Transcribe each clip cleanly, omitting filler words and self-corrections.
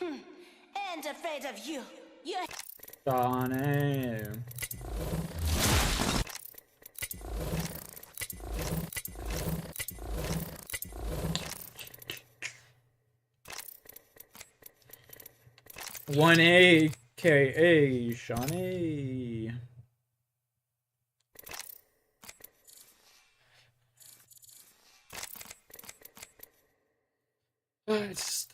Ain't afraid of you. You. Johnny. One AKA Shawnee. It's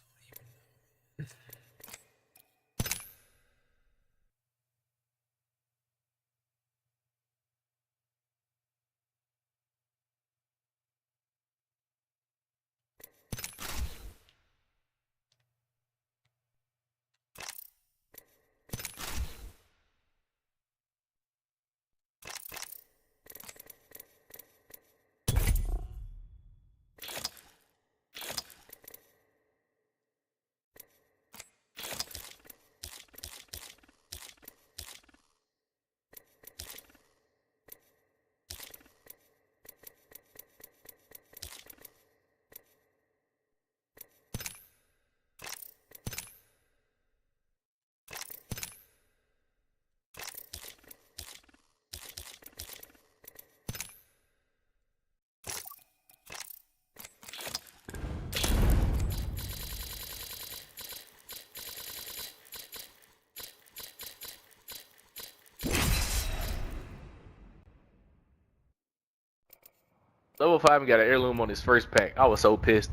Level 5 got an heirloom on his first pack. I was so pissed.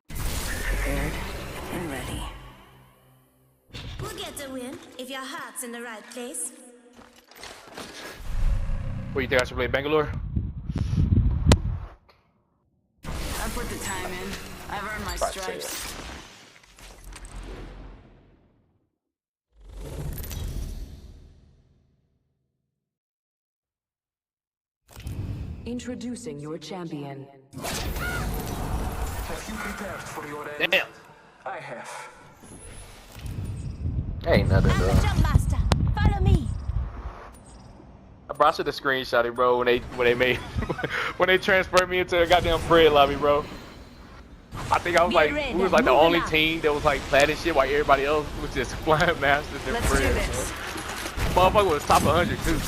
Prepared and ready. We'll get the win if your heart's in the right place. What, you think I should play Bangalore? I put the time in. I've earned my stripes. Introducing your champion. Have you prepared for your end? Damn. I have. Ain't nothing, I'm bro. the jump master. Follow me. I brought you the screenshot, bro, when they made when they transferred me into the goddamn Fred lobby, bro. I think I was like, we was like the only team that was like planning shit while everybody else was just flying masters and Let's do Fred. this. Motherfucker was top 100 too.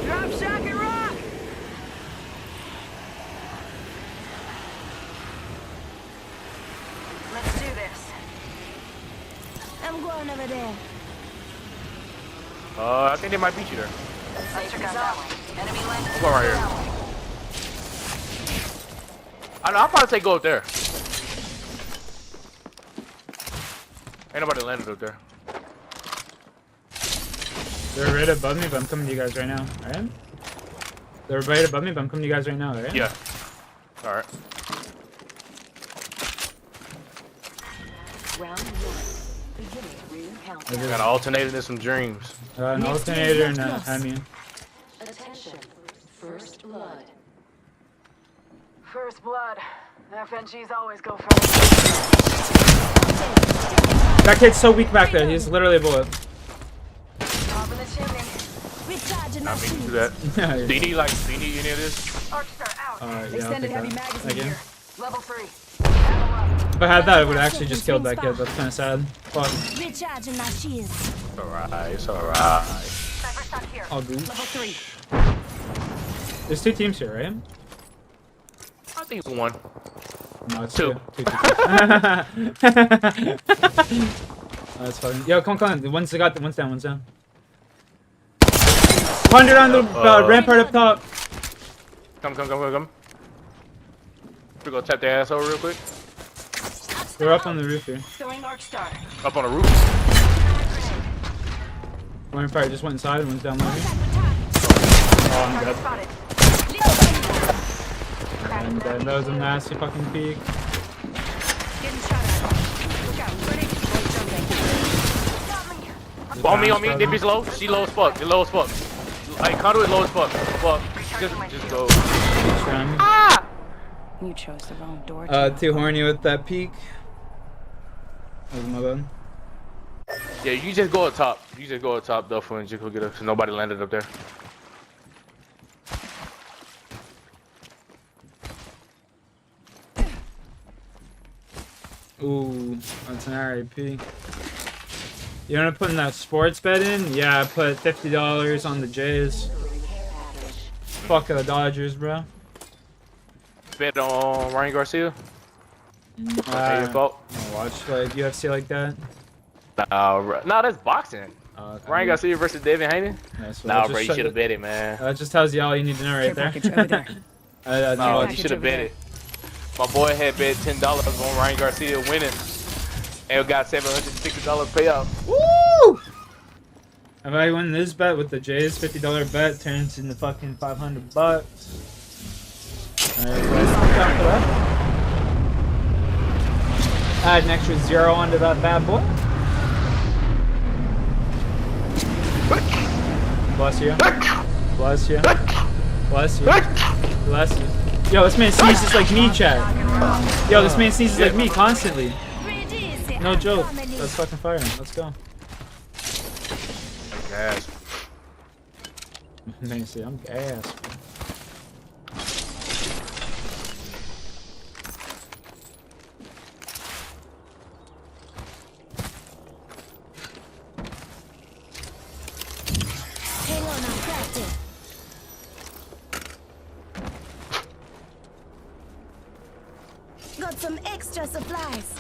Drop, shock, and rock. Let's do this. I'm going over there. I think they might beat you there. Let's check out that one. Enemy line. I'm going right here. I'll probably say go up there. Ain't nobody landed up there. They're right above me, but I'm coming to you guys right now. Alright? They're right above me, but I'm coming to you guys right now, alright? Yeah. Alright. Round one. Beginning ring countdown. Got an alternator and some dreams. An alternator and a Hemi. Attention. First blood. First blood. FNGs always go first. That kid's so weak back there, he's literally a bullet. Top of the chimney. Recharging I my mean, do shield. that. Do you need any of this? Archstar out. Yeah, I'll Extended take heavy that. magazine Again. here. Level 3. Battle up. If I had that, I would have actually just killed that kid. That's kind of sad. Fuck. Recharging my shield. It's alright, it's alright. Sniper shot here. All good. Level 3. There's two teams here, right? I think it's one. No, it's Two. two. Oh, that's funny. Yo, come on. One's down, one's down. 100 on the rampart up top. Come. We go tap their ass over real quick. They're up on the roof here. Throwing Archstar. Up on the roof. Rampart just went inside, one's down low. Oh, I'm dead. Spotted. I'm dead. That was a nasty fucking peek. Getting shot at. Look out. Grenade. Got me. On me. That bitch low. She low as fuck. They low as fuck. Like, conduit low as fuck. Fuck. Just go. Trying. Ah! You chose the wrong door. Too horny with that peak. That was my bad. Yeah, you just go up top. You just go up top, Duffel, and just go get up. So nobody landed up there. Ooh, that's an RIP. You wanna put in that sports bet in? Yeah, I put $50 on the Jays. Fuck the Dodgers, bro. Bet on Ryan Garcia. Your fault. Watch like UFC like that. No, that's boxing. Okay. Ryan Garcia versus Devin Haney. Nice. Nah, bro, you should have bet it, man. That just tells you all you need to know right there. No, you should have bet it. My boy had bet $10 on Ryan Garcia winning, and got $760 payout. Woo! If I win this bet with the Jays, $50 bet turns into fucking $500. Alright, so down for that. Add an extra 0 onto that bad boy. Bless you. Bless you. Bless you. Bless you. Yo, this man sneezes like me, Chad. Yo, this man sneezes like me constantly. No joke. Let's fucking fire him. Let's go. Gas. Man, see, I'm gas. Hang on, I'm crafting. Got some extra supplies.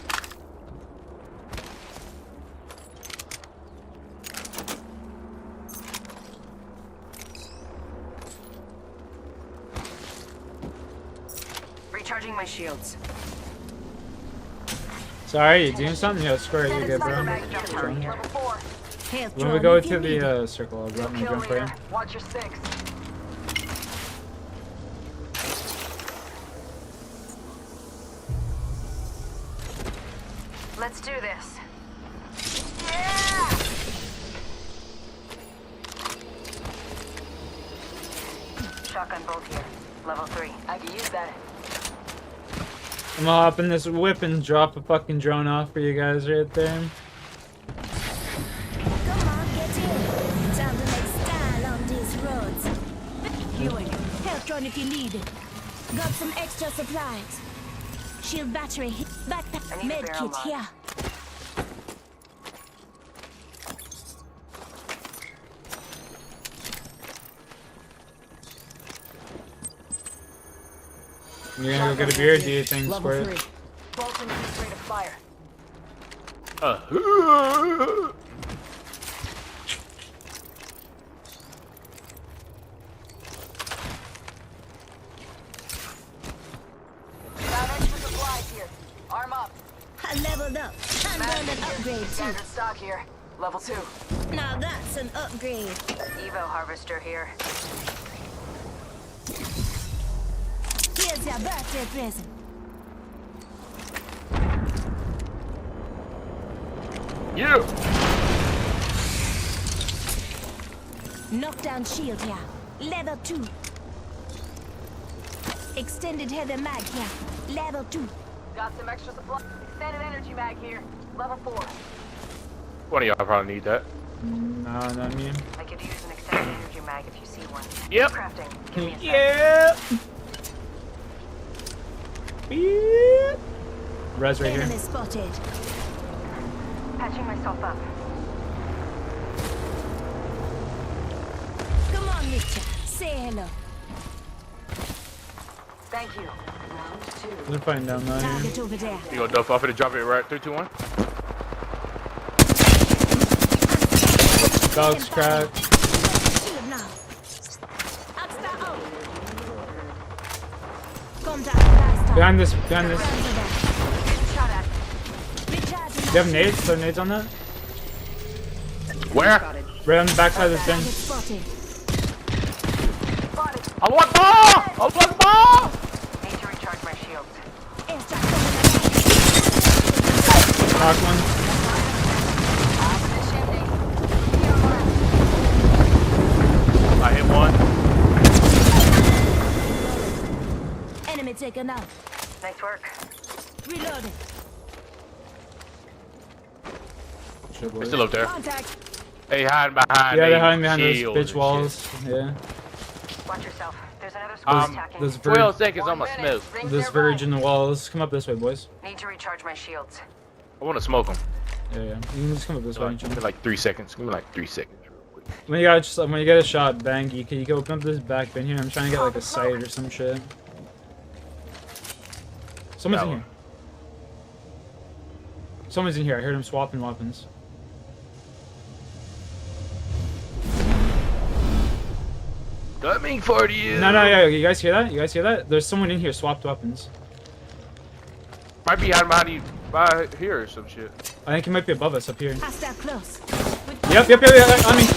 Recharging my shields. Sorry, you doing something? Yo, square, you good, bro. When we go to the circle, I'll drop my jump for you. Watch your six. Let's do this. Yeah! Shotgun bolt here. Level 3. I can use that. I'm gonna hop in this whip and drop a fucking drone off for you guys right there. Come on, get in. Time to make style on these roads. Healing. Health drone if you need it. Got some extra supplies. Shield battery. I need a Med barrel kit mod. here. You're gonna go get a beer, do you think, Level Squirt? 3. Bolton is free to fire. Got extra supplies here. Arm up. I leveled up. I'm going to upgrade too. Standard stock here. Level 2. Now that's an upgrade. Evo harvester here. Here's your birthday present. You. Knockdown shield here. Level 2. Extended heavy mag here. Level 2. Got some extra supply. Extended energy mag here. Level 4. One of y'all probably need that. No, not me. I could use an extended energy mag if you see one. Yep. Crafting. Give me a sec. Yeah. Beep. Res right here. Enemy spotted. Patching myself up. Come on, Mitcha. Say hello. Thank you. Round 2. They're fighting down there. Target over there. You go Duff off it and drop it right. 3, 2, 1. Dog's cracked. Shield now. Upstar out. Come down. Last time. Behind this, behind this. Round over there. Shot at. Recharging Do you have nades? Throw nades on that? Where? Right on the backside of this bin. target spotted. Spotted. Allah Akbar! Allah Akbar! Need to recharge my shields. Extra coming Knock one. I hit one. Enemy taken out. Nice work. Reloading. Shit, They're boys. still up there. Contact. They hiding behind. Yeah, they're they hiding behind those shields bitch and walls. Yeah. Watch yourself. There's another squad attacking. Those 12 seconds on my 1 minute. Smith. Rings those nearby. virgin walls. Come up this way, boys. Need to recharge my shields. I want to smoke them. Yeah, yeah. You can just come up this way. Give me like 3 seconds. Give me like 3 seconds. When you get a shot, bang. You can open up this back bin here. I'm trying to get like a sight or some shit. Someone's in here. Someone's in here. I heard him swapping weapons. Coming for you. No, yeah. You guys hear that? You guys hear that? There's someone in here swapped weapons. Might be hiding behind you, by here or some shit. I think he might be above us up here. Hostile close. Yep. I mean,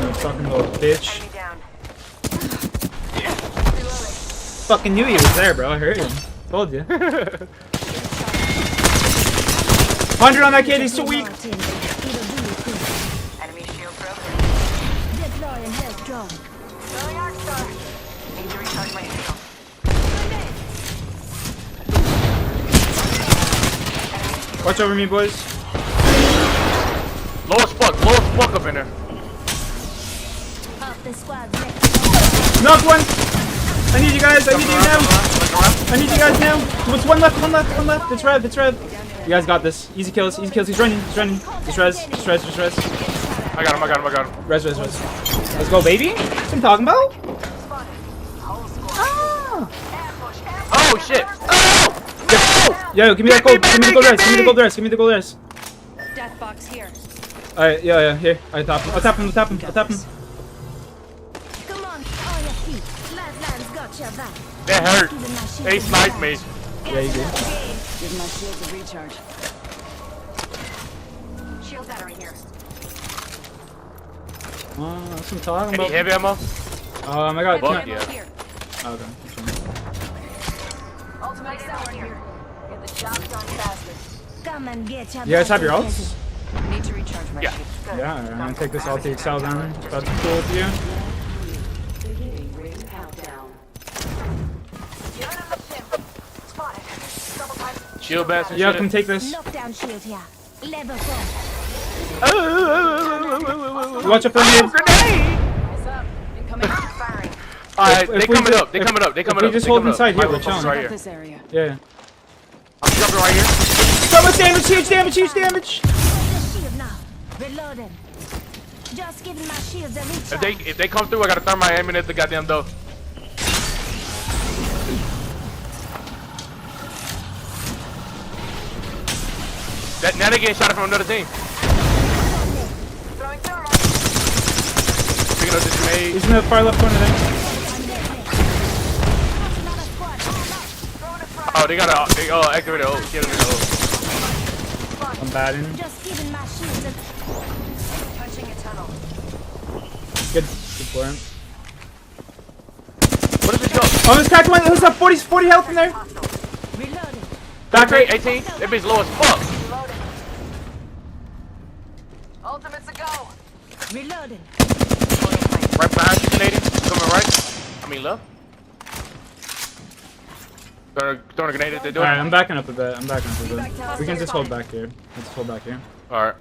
you fucking little bitch. Enemy down. Fucking knew he was there, bro. I heard him. Told you. 100 on that kid. He's too weak. Enemy shield broken. Deploying health drone. Throwing arc star. Need to recharge my shield. Watch over me, boys. Lowest fuck up in there. Half the squad left. Knock one. I need you guys. I need you now. I need you guys now. What's one left? It's red. You guys got this. Easy kills. He's running. Just res. I got him. Res. Let's go, baby. That's what I'm talking about. Ah. Oh shit! Yo, give me that gold. Give me the gold res. Death box here. Alright, yeah. Here. I'll tap him. Come on, all your feet. Lifelines got your back. That hurt. Giving my shield They a sniped me. recharge. Yeah, you do. Give my shields a recharge. Shield battery here. That's what I'm talking Any about. heavy ammo? I got. Fuck Okay. yeah. Here. Ultimate hour here. Get the job done faster. Come and get your You guys have your back. ults? Need to recharge my Yeah. shields. Good. Yeah, I'm gonna take this LT XL down. That's cool with you. Beginning ring countdown. Spotted. Double time. Shield bass and Yeah, shit. come take this. Knockdown shield here. Level 4. Watch out for the mid. Eyes up. Incoming. Firing. Alright, If they we coming just- up. They coming up. if we just hold inside here, we're Michael's chilling. right Check here. out this area. Yeah. I'm jumping right here. So much damage, huge damage. The shield now. Reloading. Just giving my shields a recharge. If they come through, I gotta throw my aim in at the goddamn door. Now they getting shot at from another team. Throwing thermite. Picking up this grenade. He's in the far left corner there. Another squad. Oh, they gotta activate the ult. Get him in the ult. I'm batting. Just giving my shields a Touching a tunnel. Good for him. What is this go? Oh, this cracked one. Who's up? 40 health in there. reloading. Back right. 18. That bitch low as fuck. Reloading. Ultimate's a go. Reloading. Right behind you, Canadian. Coming right. I mean left. Throwing a grenade at the door. Alright, I'm backing up a bit. We can just hold back here. Alright.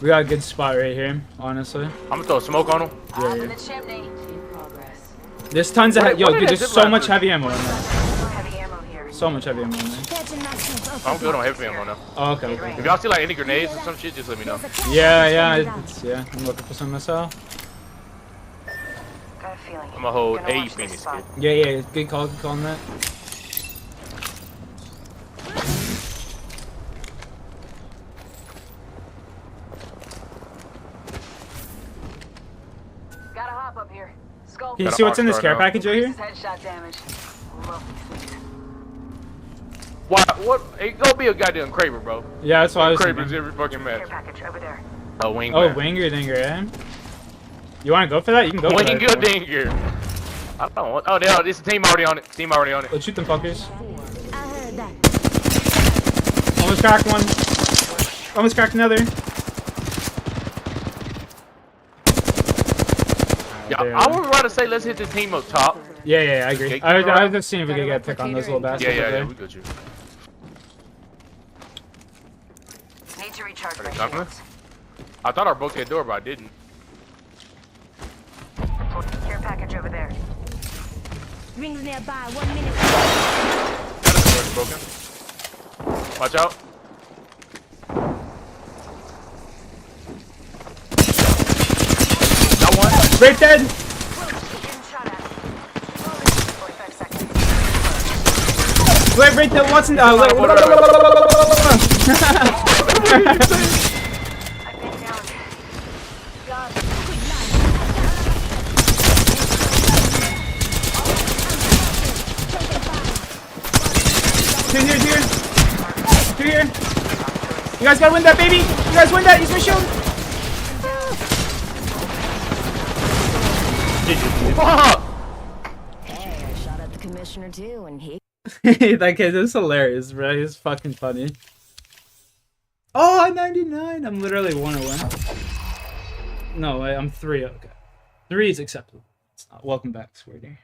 We got a good spot right here, honestly. I'm gonna throw smoke on him. Yeah. The chimney. In progress. There's tons of What yo, did dude. that There's zip so much line heavy ammo in there. Heavy ammo here. So much heavy ammo in there. Catching myself. I'm good on heavy ammo now. Oh, okay. If y'all see like any grenades or some shit, just let me know. Yeah. I'm looking for some myself. Got a feeling. I'm gonna hold Gonna a watch this Phoenix spot. kid. Yeah. Good call on that. Gotta hop up here. Skull. Can you Got a see what's in this box care right now. package right here? Headshot damage. Lovely food. Why? What? It gonna be a goddamn Kraber, bro. Yeah, that's what I was Kraber's thinking. every fucking Care match. package over there. A wing. Oh, Winger Dinger, eh? You wanna go for that? You can go for that. Wing good dinger. I don't want. Oh, this team already on it. Let's shoot them fuckers. I heard that. Almost cracked one. Almost cracked another. Yeah, there. I would rather say let's hit the team up top. Yeah, I agree. I was just seeing if we could get a pick on those little bastards. Yeah, we got you. Need to recharge Are my they coming? shields. I thought I broke that door, but I didn't. Care package over there. Rings nearby. 1 minute. That door's broken. Watch out. Got one. Great dead! Getting shot at. 45 seconds. Right there, Watson. I've been down. God. Two here. You guys gotta win that, baby! You guys win that! Use my shield! Hey, I shot at the commissioner too, and he. That kid is hilarious, bro. He's fucking funny. Oh, 99! I'm literally 101. No, wait, I'm 3. Okay. 3 is acceptable. It's not. Welcome back, Squirty.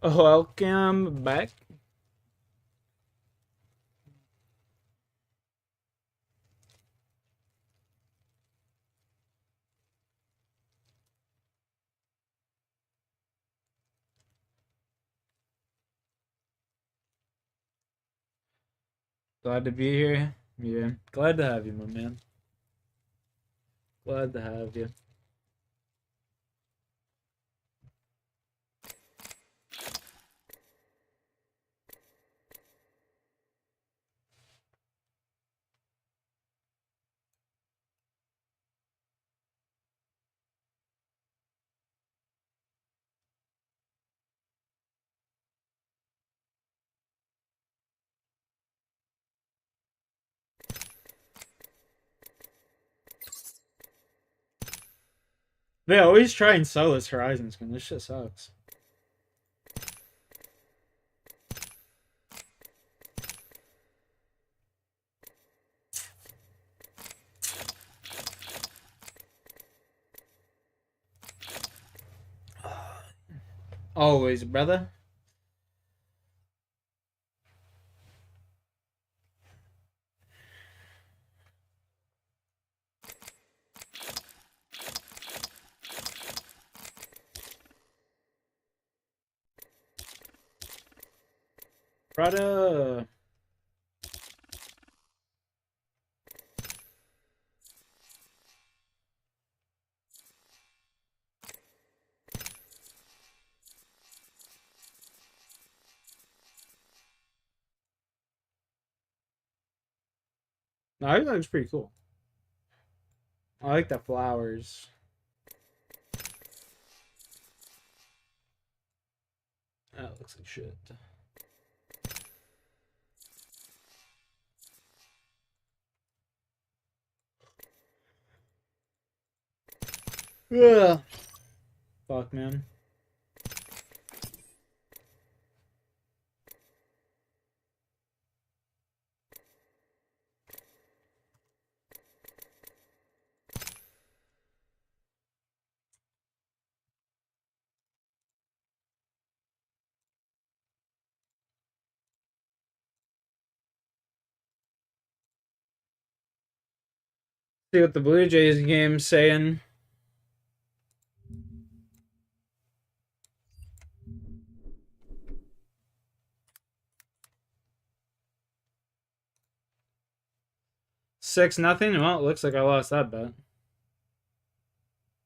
Welcome back. Glad to be here. Yeah, glad to have you, my man. Glad to have you. They always try and sell us Horizons, man. This shit sucks. Always, brother. Prada. No, I think that looks pretty cool. I like the flowers. That looks like shit. Ugh. Fuck, man. See what the Blue Jays game's saying. Six nothing. Well, it looks like I lost that bet.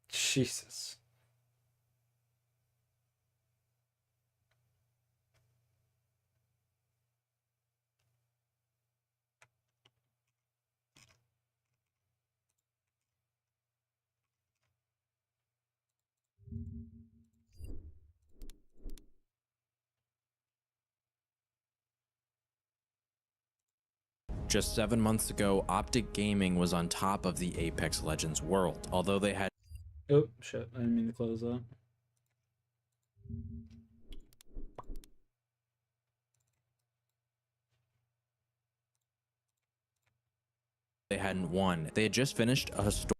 Jesus. Just 7 months ago, Optic Gaming was on top of the Apex Legends world, although they had Oh, shit. I didn't mean to close that. they hadn't won. They had just finished a historic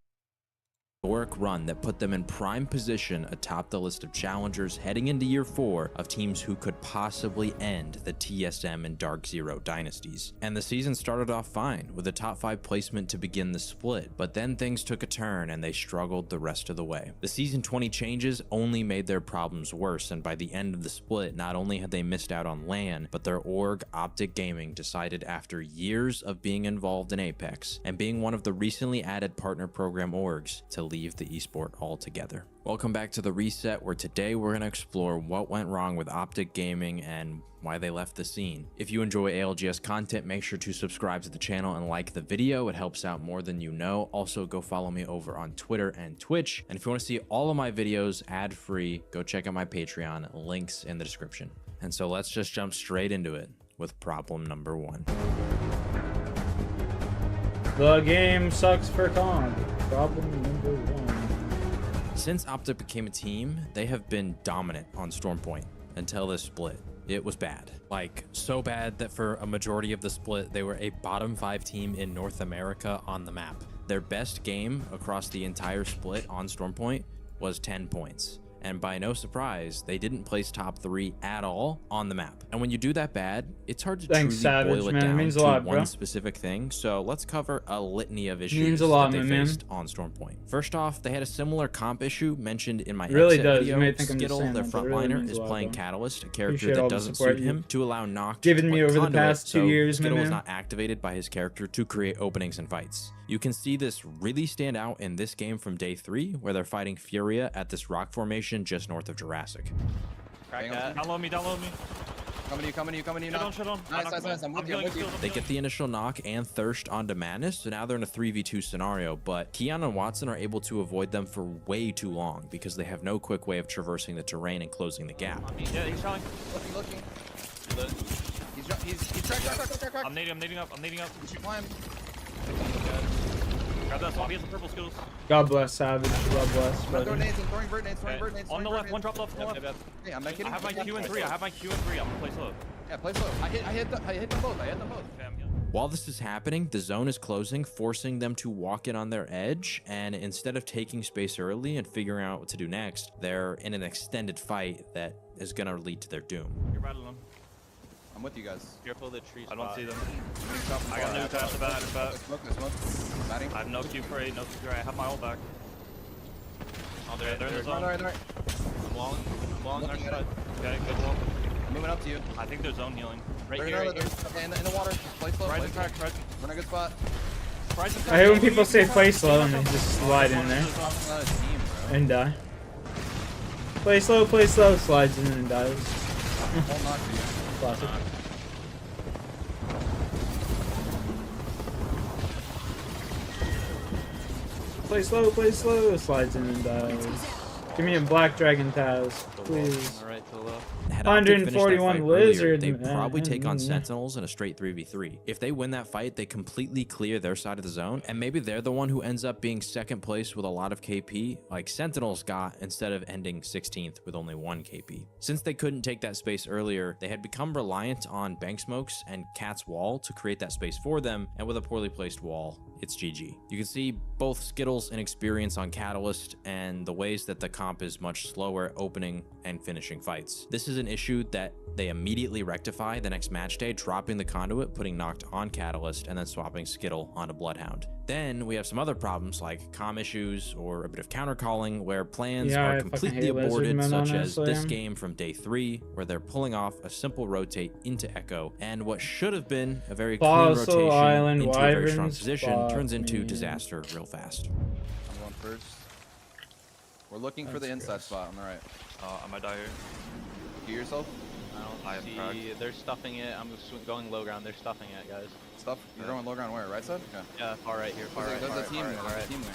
run that put them in prime position atop the list of challengers heading into year 4 of teams who could possibly end the TSM and Dark Zero dynasties. And the season started off fine with a top 5 placement to begin the split, but then things took a turn and they struggled the rest of the way. The season 20 changes only made their problems worse, and by the end of the split, not only had they missed out on LAN, but their org, Optic Gaming, decided after years of being involved in Apex and being one of the recently added partner program orgs to leave the esport altogether. Welcome back to The Reset, where today we're going to explore what went wrong with Optic Gaming and why they left the scene. If you enjoy ALGS content, make sure to subscribe to the channel and like the video. It helps out more than you know. Also, go follow me over on Twitter and Twitch. And if you want to see all of my videos ad-free, go check out my Patreon, links in the description. And so let's just jump straight into it with problem number 1. The game sucks for Con. Problem number 1. Since Optic became a team, they have been dominant on Stormpoint until this split. It was bad. Like, so bad that for a majority of the split, they were a bottom 5 team in North America on the map. Their best game across the entire split on Stormpoint was 10 points. And by no surprise, they didn't place top 3 at all on the map. And when you do that bad, it's hard to truly boil it down to one specific thing. So let's cover a litany of issues that they faced on Stormpoint. First off, they had a similar comp issue mentioned in my exit video. Skittle, their frontliner, is playing Catalyst, a character that doesn't suit him, to allow Noct to play Conduit, so Skittle was not activated by his character to create openings and fights. You can see this really stand out in this game from day 3, where they're fighting Furia at this rock formation just north of Jurassic. Crack that. Download me. Coming to you. Shut on. Nice. I'm with you. They get the initial knock and thirst onto Madness, so now they're in a 3v2 scenario, but Keon and Watson are able to avoid them for way too long because they have no quick way of traversing the terrain and closing the gap. Yeah, he's showing. Looking. He's cracked. I'm nading up. You should climb. Grab that swap. He has the purple skills. God bless, Savage. God bless. Throwing bird nades. On the left, one drop left. Hey, I'm not kidding. I have my Q and 3. I'm gonna play slow. Yeah, play slow. I hit them both. While this is happening, the zone is closing, forcing them to walk in on their edge, and instead of taking space early and figuring out what to do next, they're in an extended fight that is gonna lead to their doom. You're battling them. I'm with you guys. Careful the tree spot. I don't see them. I got no time to bat. Smoke. Batting. I have no Q for 8, no Q for 8. I have my ult back. Oh, they're in the zone. Right. I'm long on their side. Okay, good wall. I'm moving up to you. I think they're zone healing. Right here. Okay, in the water. Just play slow. Rise and crack. We're in a good spot. I hate when people say play slow and they just slide in there and die. Play slow, slides in and dies. Classic. Play slow, slides in and dies. Give me a Black Dragon Taz, please. Alright, to the left. Had 141 Lizard. They probably take on Sentinels in a straight 3v3. If they win that fight, they completely clear their side of the zone, and maybe they're the one who ends up being second place with a lot of KP, like Sentinels got, instead of ending 16th with only 1 KP. Since they couldn't take that space earlier, they had become reliant on bank smokes and Cat's wall to create that space for them, and with a poorly placed wall, it's GG. You can see both Skittle's inexperience on Catalyst and the ways that the comp is much slower at opening and finishing fights. This is an issue that they immediately rectify the next match day, dropping the conduit, putting Noct on Catalyst, and then swapping Skittle onto Bloodhound. Then we have some other problems like comm issues or a bit of countercalling where plans are completely aborted, such as this game from day 3 where they're pulling off a simple rotate into Echo, and what should have been a very clean rotation into a very strong position turns into disaster real fast. I'm going first. We're looking for the inside spot on the right. I might die here. Heal yourself. I don't see. They're stuffing it. I'm going low ground. They're stuffing it, guys. Stuff? You're going low ground where? Right side? Okay. Yeah, far right here. Far right. There's a team there. There's a team there.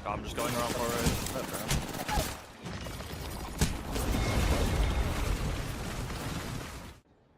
I'm just going around far right.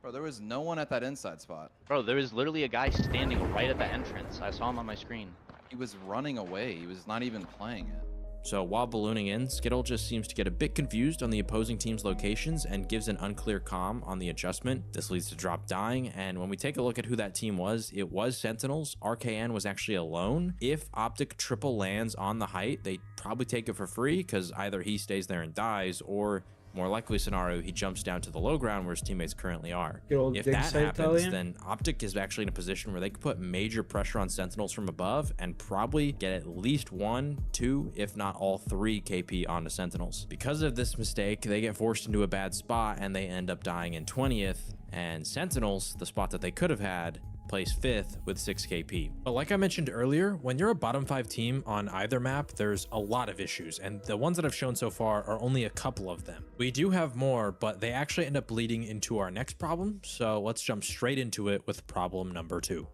Bro, there was no one at that inside spot. Bro, there was literally a guy standing right at the entrance. I saw him on my screen. He was running away. He was not even playing it. So while ballooning in, Skittle just seems to get a bit confused on the opposing team's locations and gives an unclear comm on the adjustment. This leads to Drop dying, and when we take a look at who that team was, it was Sentinels. RKN was actually alone. If Optic triple lands on the height, they probably take it for free because either he stays there and dies, or more likely scenario, he jumps down to the low ground where his teammates currently are. If that happens, then Optic is actually in a position where they could put major pressure on Sentinels from above and probably get at least 1, 2, if not all 3 KP onto Sentinels. Because of this mistake, they get forced into a bad spot and they end up dying in 20th, and Sentinels, the spot that they could have had, place 5th with 6 KP. But like I mentioned earlier, when you're a bottom 5 team on either map, there's a lot of issues, and the ones that I've shown so far are only a couple of them. We do have more, but they actually end up bleeding into our next problem, so let's jump straight into it with problem number 2.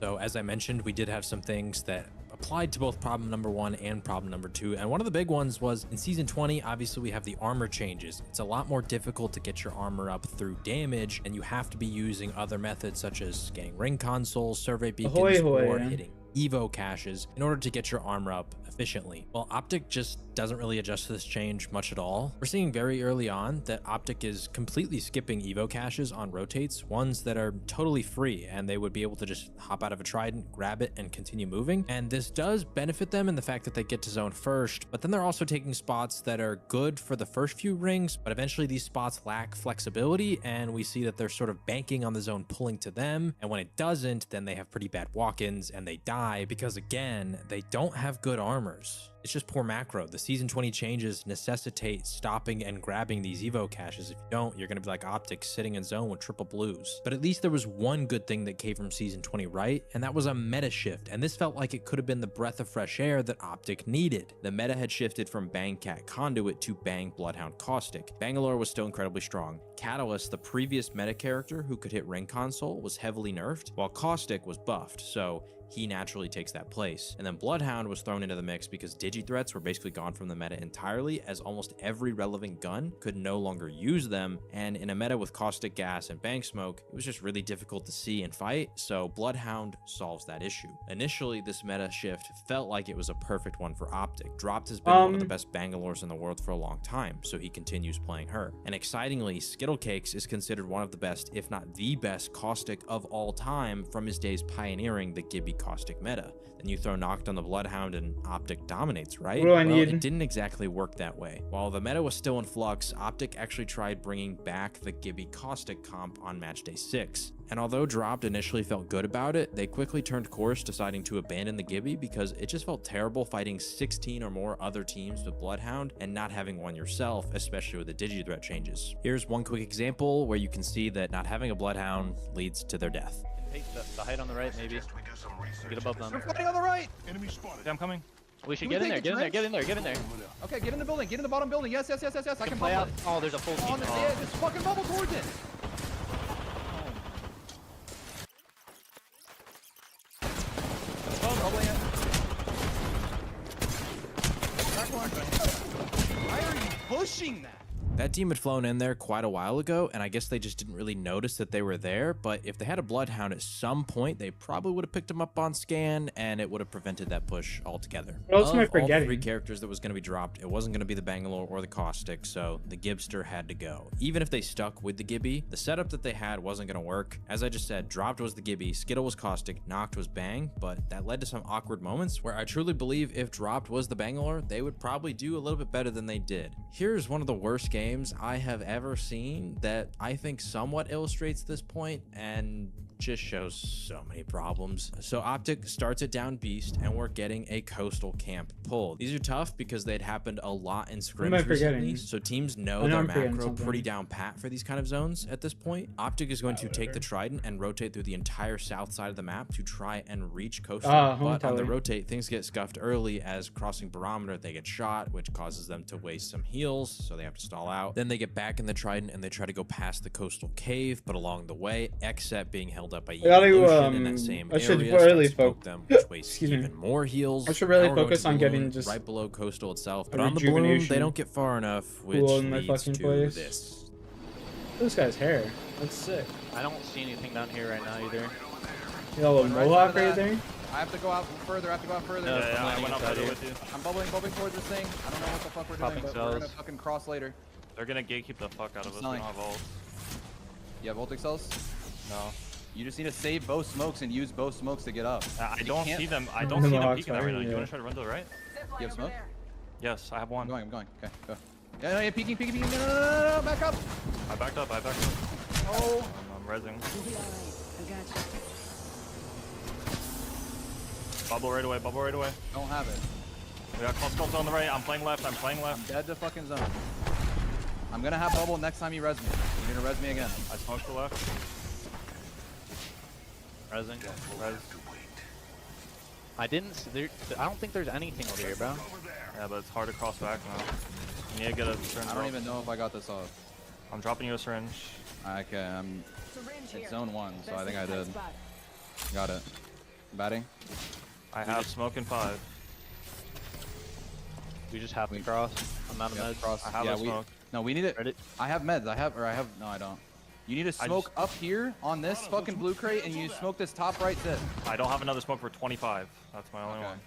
So as I mentioned, we did have some things that applied to both problem number 1 and problem number 2, and one of the big ones was in season 20. Obviously we have the armor changes. It's a lot more difficult to get your armor up through damage, and you have to be using other methods such as scanning ring consoles, survey beacons, or hitting Evo caches in order to get your armor up efficiently. Well, Optic just doesn't really adjust to this change much at all. We're seeing very early on that Optic is completely skipping Evo caches on rotates, ones that are totally free, and they would be able to just hop out of a trident, grab it, and continue moving. And this does benefit them in the fact that they get to zone first, but then they're also taking spots that are good for the first few rings, but eventually these spots lack flexibility, and we see that they're sort of banking on the zone pulling to them, and when it doesn't, then they have pretty bad walk-ins and they die because, again, they don't have good armors. It's just poor macro. The season 20 changes necessitate stopping and grabbing these Evo caches. If you don't, you're going to be like Optic sitting in zone with triple blues. But at least there was one good thing that came from season 20 right, and that was a meta shift. And this felt like it could have been the breath of fresh air that Optic needed. The meta had shifted from Bang Cat Conduit to Bang Bloodhound Caustic. Bangalore was still incredibly strong. Catalyst, the previous meta character who could hit ring console, was heavily nerfed, while Caustic was buffed, so he naturally takes that place. And then Bloodhound was thrown into the mix because digi-threats were basically gone from the meta entirely, as almost every relevant gun could no longer use them, and in a meta with Caustic Gas and Bang Smoke, it was just really difficult to see and fight, so Bloodhound solves that issue. Initially, this meta shift felt like it was a perfect one for Optic. Dropped has been one of the best Bangalores in the world for a long time, so he continues playing her. And excitingly, Skittlecakes is considered one of the best, if not the best, Caustic of all time from his days pioneering the Gibby Caustic meta. Then you throw Noct on the Bloodhound and Optic dominates, right? Well, it didn't exactly work that way. While the meta was still in flux, Optic actually tried bringing back the Gibby Caustic comp on match day 6. And although Dropped initially felt good about it, they quickly turned course, deciding to abandon the Gibby because it just felt terrible fighting 16 or more other teams with Bloodhound and not having one yourself, especially with the digi-threat changes. Here's one quick example where you can see that not having a Bloodhound leads to their death. Hey, the height on the right, maybe. Get above them. We're fighting on the right! Enemy spotted. Okay, I'm coming. We should get in there, get in there, get in there, get in there. Okay, get in the building, get in the bottom building. Yes, I can Play out. bubble it. Oh, there's a full team. On the, yeah, just fucking bubble towards it. Bubbling it. Why are you pushing that? That team had flown in there quite a while ago, and I guess they just didn't really notice that they were there, but if they had a Bloodhound at some point, they probably would have picked him up on scan, and it would have prevented that push altogether. What else am I Of all forgetting? 3 characters that was going to be dropped, it wasn't going to be the Bangalore or the Caustic, so the Gibster had to go. Even if they stuck with the Gibby, the setup that they had wasn't going to work. As I just said, dropped was the Gibby, Skittle was Caustic, Noct was Bang, but that led to some awkward moments where I truly believe if dropped was the Bangalore, they would probably do a little bit better than they did. Here's one of the worst games I have ever seen that I think somewhat illustrates this point and just shows so many problems. So Optic starts it down Beast, and we're getting a coastal camp pull. These are tough because they'd happened a lot in scrims recently, so teams know their macro pretty down pat for these kind of zones at this point. Optic is going to take the Trident and rotate through the entire south side of the map to try and reach coastal, but on the rotate, things get scuffed early as crossing barometer, they get shot, which causes them to waste some heals, so they have to stall out. Then they get back in the Trident and they try to go past the coastal cave, but along the way, Xset being held up by Evolution in that same area spoke them, which wastes even more heals. I should really focus on getting just right below coastal itself, but on the balloon they don't get far enough, which leads to this. This guy's hair. That's sick. I don't see anything down here right now either. You got a little mohawk right there? I have to go out further. Yeah, I went up further here. with you. I'm bubbling towards this thing. I don't know what the fuck we're doing, but we're gonna fucking cross later. They're gonna gatekeep the fuck out of us. We don't have ults. You have ult cells? No. You just need to save both smokes and use both smokes to get up. I don't see them. I don't see them peeking out right now. You yeah. wanna try to run to the right? You have smoke? Yes, I have one. I'm going. Okay, go. Yeah, no, yeah, peeking. No, back up. I backed up. Oh. I'm rezzing. I got you. Bubble right away. Don't have it. We got close calls on the right. I'm playing left. I'm dead to fucking zone. I'm gonna have bubble next time you res me. You're gonna res me again. I smoked the left. Rezzing. Res. I didn't. I don't think there's anything over here, bro. Yeah, but it's hard to cross back now. You need to get a syringe. I don't even know if I got this off. I'm dropping you a syringe. Okay, I'm at zone 1, so I think I did. Got it. Batting. I have smoke in 5. We just have to cross. I'm out of meds. Cross. I have a smoke. No, we need it. Ready? I have meds. No, I don't. You need to smoke up here on this fucking blue crate, and you smoke this top right zip. I don't have another smoke for 25. That's my only one.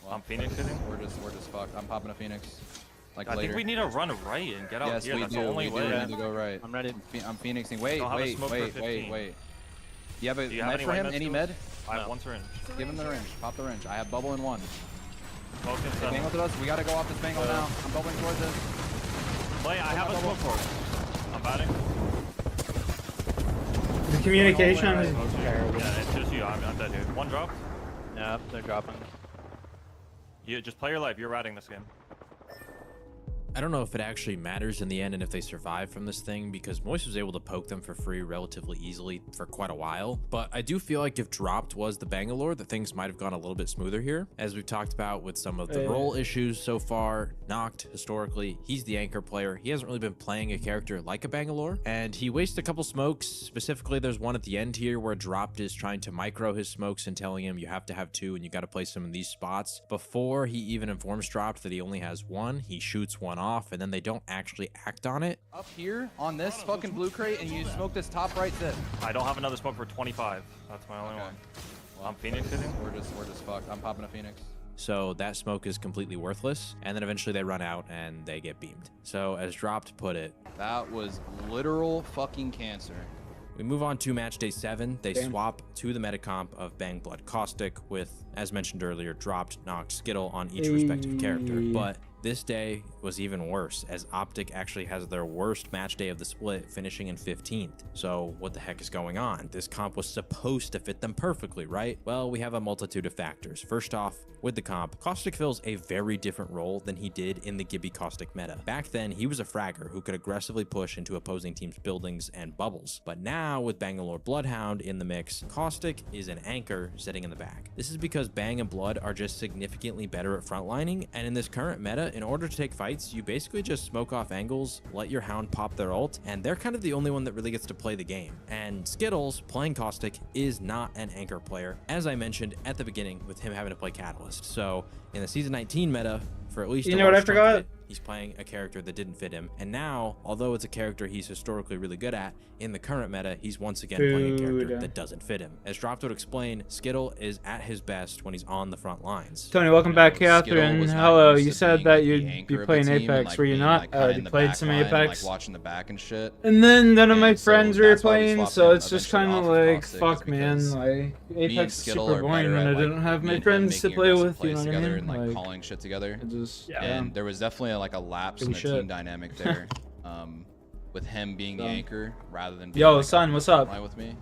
Well, I'm Phoenix hitting. We're just fucked. I'm popping a Phoenix. Like I later. think we need to run right and get out Yes, here. we That's do. the only way. We need to go right. I'm ready. I'm Phoenixing. Wait. Don't have a smoke for 15. You have a Do you have med any for white him? med Any skills? med? I have one syringe. Give him the wrench. Pop the wrench. I have bubble in 1. Smoke in They 7. bangled to us. We gotta go off this bangle now. I'm bubbling towards it. Play, I have a smoke for it. I'm batting. The communication is Yeah, it's just you. I'm dead here. One drop. Yeah, they're dropping. You just play your life. You're ratting this game. I don't know if it actually matters in the end and if they survive from this thing, because Moist was able to poke them for free relatively easily for quite a while. But I do feel like if dropped was the Bangalore, that things might have gone a little bit smoother here. As we've talked about with some of the role issues so far, Noct, historically, he's the anchor player. He hasn't really been playing a character like a Bangalore, and he wasted a couple smokes. Specifically, there's one at the end here where dropped is trying to micro his smokes and telling him you have to have 2 and you got to place them in these spots. Before he even informs dropped that he only has 1, he shoots 1 off, and then they don't actually act on it. Up here on this fucking blue crate, and you smoke this top right zip. I don't have another smoke for 25. That's my only one. Well, I'm Phoenix hitting. We're just fucked. I'm popping a Phoenix. So that smoke is completely worthless, and then eventually they run out and they get beamed. So as dropped put it, That was literal fucking cancer. we move on to match day 7. They swap to the metacomp of Bang Blood Caustic with, as mentioned earlier, dropped, Noct, Skittle on each respective character. But this day was even worse, as Optic actually has their worst match day of the split, finishing in 15th. So what the heck is going on? This comp was supposed to fit them perfectly, right? Well, we have a multitude of factors. First off, with the comp, Caustic fills a very different role than he did in the Gibby Caustic meta. Back then, he was a fragger who could aggressively push into opposing teams' buildings and bubbles. But now, with Bangalore Bloodhound in the mix, Caustic is an anchor sitting in the back. This is because Bang and Blood are just significantly better at frontlining, and in this current meta, in order to take fights, you basically just smoke off angles, let your Hound pop their ult, and they're kind of the only one that really gets to play the game. And Skittles, playing Caustic, is not an anchor player, as I mentioned at the beginning with him having to play Catalyst. So in the Season 19 meta, for at least You know what I forgot? he's playing a character that didn't fit him. And now, although it's a character he's historically really good at, in the current meta, he's once again playing a character that doesn't fit him. As Dropped would explain, Skittle is at his best when he's on the front lines. Tony, welcome back, Catherine. Hello, you said that you'd be playing Apex. Were you not? You played some Apex. Watching the back and shit. And then none of my friends were playing, so it's just kind of like, fuck, man. Like, Apex is super boring when I didn't have my friends to play with, you know what I mean? And like calling shit together. And there was definitely like a lapse in the team dynamic there, with him being the anchor rather than being yo, son, what's up? with me.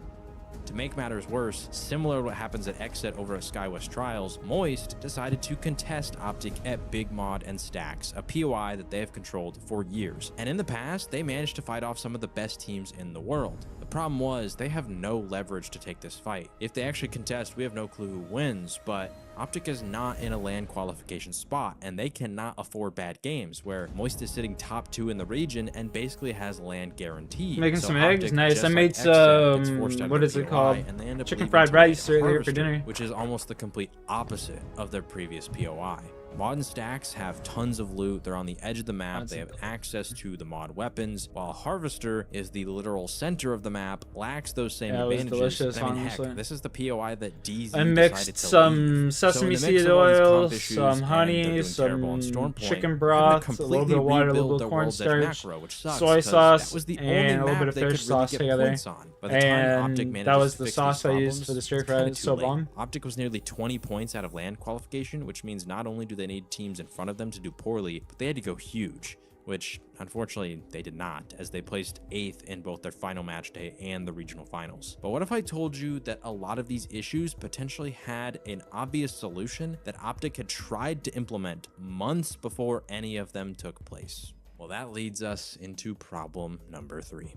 To make matters worse, similar to what happens at Exit over at SkyWest Trials, Moist decided to contest Optic at Big Mod and Stacks, a POI that they have controlled for years. And in the past, they managed to fight off some of the best teams in the world. The problem was, they have no leverage to take this fight. If they actually contest, we have no clue who wins, but Optic is not in a LAN qualification spot, and they cannot afford bad games, where Moist is sitting top 2 in the region and basically has LAN guaranteed. Making So some Optic, eggs? Nice. just I like made Exit, gets forced out some, of what their is it POI, called? and they end up Chicken leaving fried to rice the earlier for Harvester, dinner. which is almost the complete opposite of their previous POI. Mod and Stacks have tons of loot. They're on the edge of the map. They have access to the mod weapons, while Harvester is the literal center of the map, lacks those same advantages. Delicious, I mean, honestly. heck, this is the POI that DZ I decided mixed to some leave. sesame So in the mix seed of all these oil, comp issues some and honey, they're doing terrible on some Stormpoint, chicken they're having to broth, a completely little bit of water, a rebuild little bit their of World's Edge cornstarch, macro, which sucks, soy 'cause sauce, that was the and only a little map bit of they could fish really sauce get together. points on. By the time Optic And manages that was to the fix sauce these I used for the problems, stir it's fry. kinda It's too so late. bomb. Optic was nearly 20 points out of land qualification, which means not only do they need teams in front of them to do poorly, but they had to go huge, which unfortunately they did not, as they placed 8th in both their final match day and the regional finals. But what if I told you that a lot of these issues potentially had an obvious solution that Optic had tried to implement months before any of them took place? Well, that leads us into problem number 3.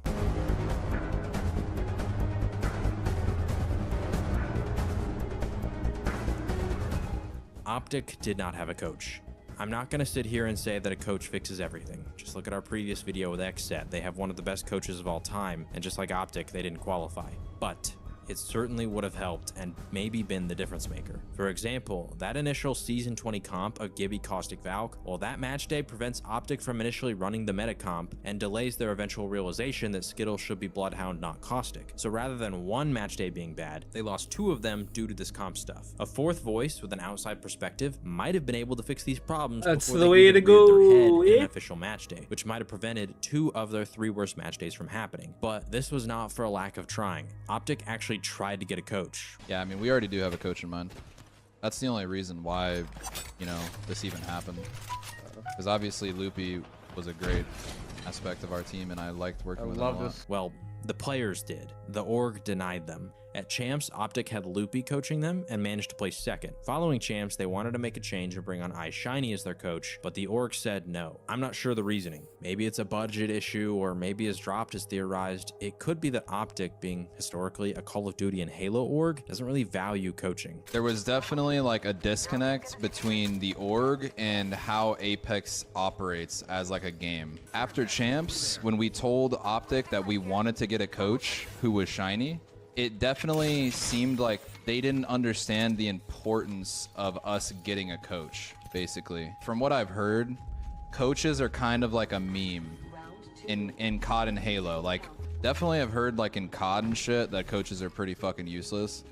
Optic did not have a coach. I'm not going to sit here and say that a coach fixes everything. Just look at our previous video with XSET. They have one of the best coaches of all time, and just like Optic, they didn't qualify. But it certainly would have helped and maybe been the difference maker. For example, that initial Season 20 comp of Gibby Caustic Valk, well, that match day prevents Optic from initially running the meta comp and delays their eventual realization that Skittle should be Bloodhound, not Caustic. So rather than one match day being bad, they lost 2 of them due to this comp stuff. A 4th voice with an outside perspective might have been able to fix these problems before the they way even to reared their go, head in yeah. an official match day, which might have prevented 2 of their 3 worst match days from happening. But this was not for a lack of trying. Optic actually tried to get a coach. Yeah, I mean, we already do have a coach in mind. That's the only reason why, you know, this even happened. Because obviously Loopy was a great aspect of our team, and I liked working with him a lot. Well, the players did. The org denied them. At Champs, Optic had Loopy coaching them and managed to place 2nd. Following Champs, they wanted to make a change and bring on iShiny as their coach, but the org said no. I'm not sure the reasoning. Maybe it's a budget issue, or maybe as Dropped has theorized, it could be that Optic, being historically a Call of Duty and Halo org, doesn't really value coaching. There was definitely like a disconnect between the org and how Apex operates as like a game. After Champs, when we told Optic that we wanted to get a coach who was shiny, it definitely seemed like they didn't understand the importance of us getting a coach, basically. From what I've heard, coaches are kind of like a meme in COD and Halo. Like, definitely I've heard like in COD and shit that coaches are pretty fucking useless.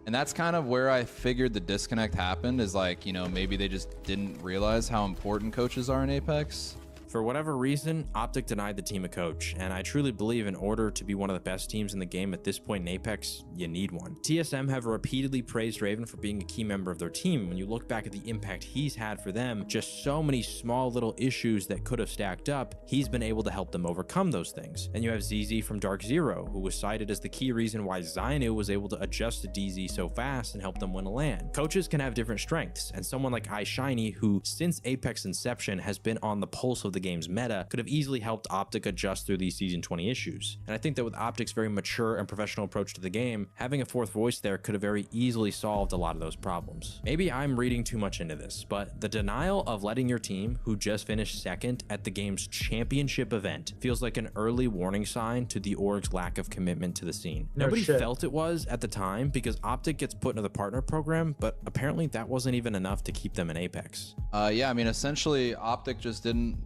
And that's kind of where I figured the disconnect happened, is like, you know, maybe they just didn't realize how important coaches are in Apex. For whatever reason, Optic denied the team a coach, and I truly believe in order to be one of the best teams in the game at this point in Apex, you need one. TSM have repeatedly praised Raven for being a key member of their team. When you look back at the impact he's had for them, just so many small little issues that could have stacked up, he's been able to help them overcome those things. Then you have ZZ from Dark Zero, who was cited as the key reason why Zynu was able to adjust to DZ so fast and help them win a LAN. Coaches can have different strengths, and someone like iShiny, who since Apex inception has been on the pulse of the game's meta, could have easily helped Optic adjust through these Season 20 issues. And I think that with Optic's very mature and professional approach to the game, having a 4th voice there could have very easily solved a lot of those problems. Maybe I'm reading too much into this, but the denial of letting your team, who just finished 2nd at the game's championship event, feels like an early warning sign to the org's lack of commitment to the scene. Nobody felt it was at the time because Optic gets put into the partner program, but apparently that wasn't even enough to keep them in Apex. Yeah, I mean, essentially Optic just didn't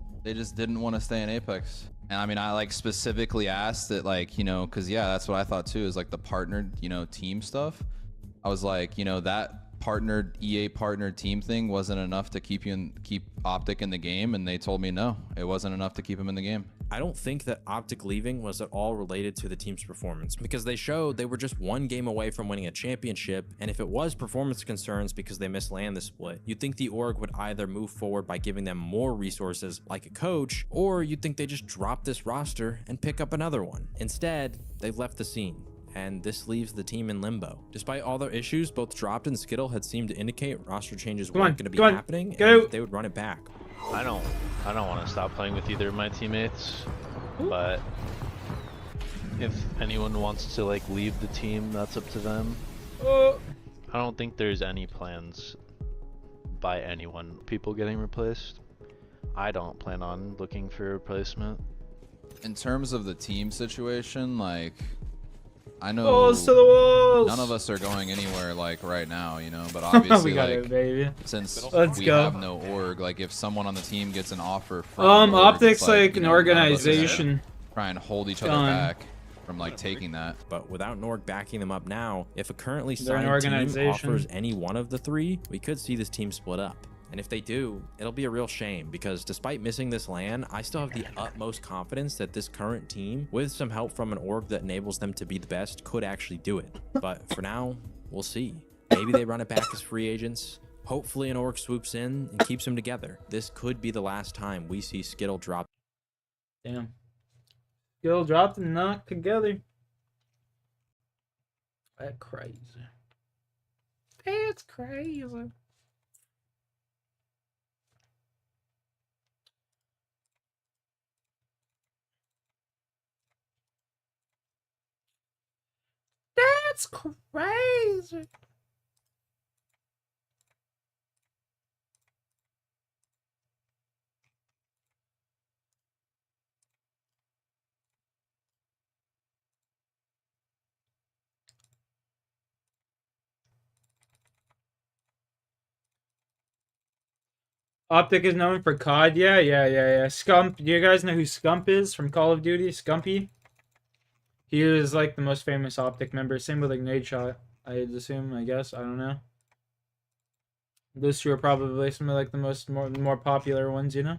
want to stay in Apex. And I mean, I like specifically asked it, like, you know, because yeah, that's what I thought too, is like the partnered, you know, team stuff. I was like, you know, that partnered EA partnered team thing wasn't enough to keep Optic in the game, and they told me no, it wasn't enough to keep him in the game. I don't think that Optic leaving was at all related to the team's performance, because they showed they were just 1 game away from winning a championship, and if it was performance concerns because they missed LAN the split, you'd think the org would either move forward by giving them more resources like a coach, or you'd think they just drop this roster and pick up another one. Instead, they left the scene, and this leaves the team in limbo. Despite all their issues, both Dropped and Skittle had seemed to indicate roster changes weren't going to be happening, and they would run it back. I don't want to stop playing with either of my teammates, but if anyone wants to like leave the team, that's up to them. I don't think there's any plans by anyone people getting replaced. I don't plan on looking for a replacement. In terms of the team situation, like, I know Balls to the walls. none of us are going anywhere like right now, you know, but obviously we got like it, baby. since Let's we go. have no org, like if someone on the team gets an offer from org, Optics it's like you an know, none of us are gonna organization. try and hold each other Done. back from like taking that. But without an org backing them up now, if a currently They're an signed team organization. offers any one of the three, we could see this team split up. And if they do, it'll be a real shame because despite missing this LAN, I still have the utmost confidence that this current team, with some help from an org that enables them to be the best, could actually do it. But for now, we'll see. Maybe they run it back as free agents. Hopefully an org swoops in and keeps them together. This could be the last time we see Skittle drop. Damn. Skittle dropped and knocked together. That's crazy. That's crazy. That's crazy. Optic is known for COD. Yeah. Scump. Do you guys know who Scump is from Call of Duty? Scumpy? He is like the most famous Optic member. Same with like Nadeshot, I'd assume, I guess. I don't know. Those two are probably some of like the more popular ones, you know?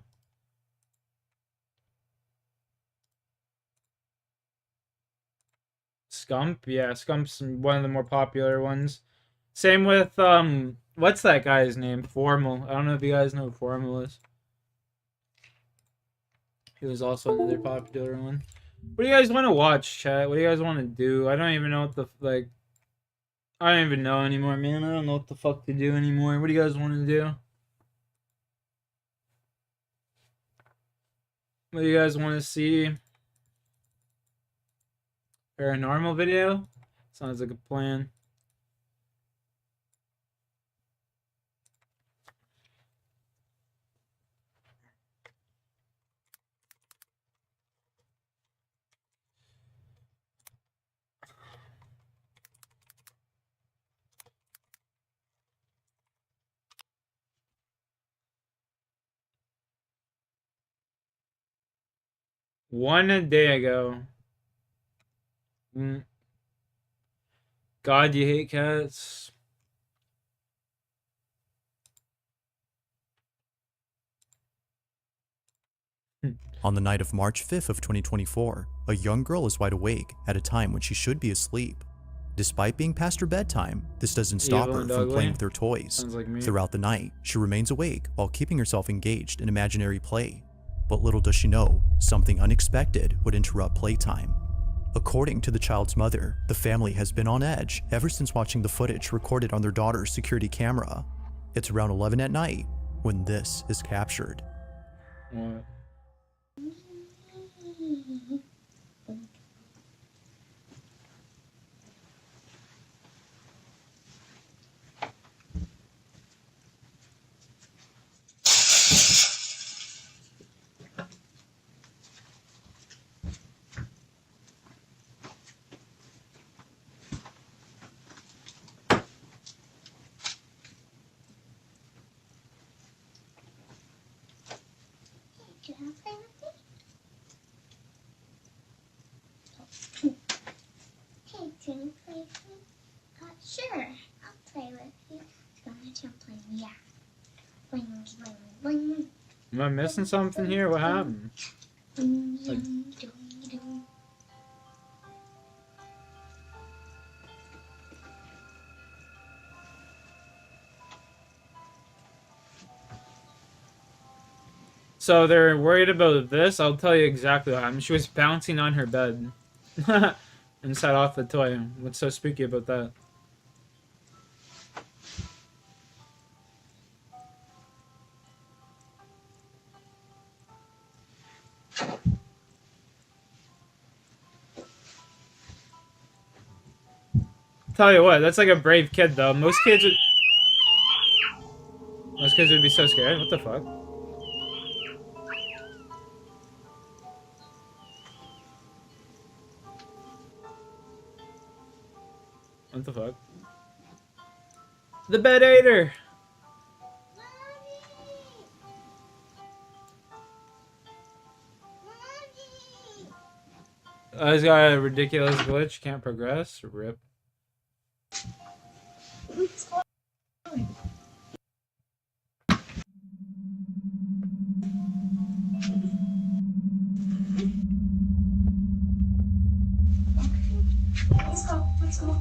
Scump? Yeah, Scump's one of the more popular ones. Same with, what's that guy's name? Formal. I don't know if you guys know who Formal is. He was also another popular one. What do you guys want to watch, chat? What do you guys want to do? I don't even know what the, like... I don't even know anymore, man. I don't know what the fuck to do anymore. What do you guys want to do? What do you guys want to see? Paranormal video? Sounds like a plan. One day ago. God, you hate cats. On the night of March 5th of 2024, a young girl is wide awake at a time when she should be asleep. Despite being past her bedtime, this doesn't stop her from playing with her toys. Like Throughout the night, she remains awake while keeping herself engaged in imaginary play. But little does she know, something unexpected would interrupt playtime. According to the child's mother, the family has been on edge ever since watching the footage recorded on their daughter's security camera. It's around 11 at night when this is captured. What? Can I play with you? Hey, can you play with me? Sure, I'll play with you. Go ahead and play. Yeah. Boing, boing, boing. Am I missing something here? What happened? Like, so they're worried about this? I'll tell you exactly what happened. She was bouncing on her bed and set off the toy. What's so spooky about that? Tell you what, that's like a brave kid though. Most kids would be so scared. What the fuck? What the fuck? The bed eater! He's got a ridiculous glitch, can't progress. Rip. Let's go. Let's go.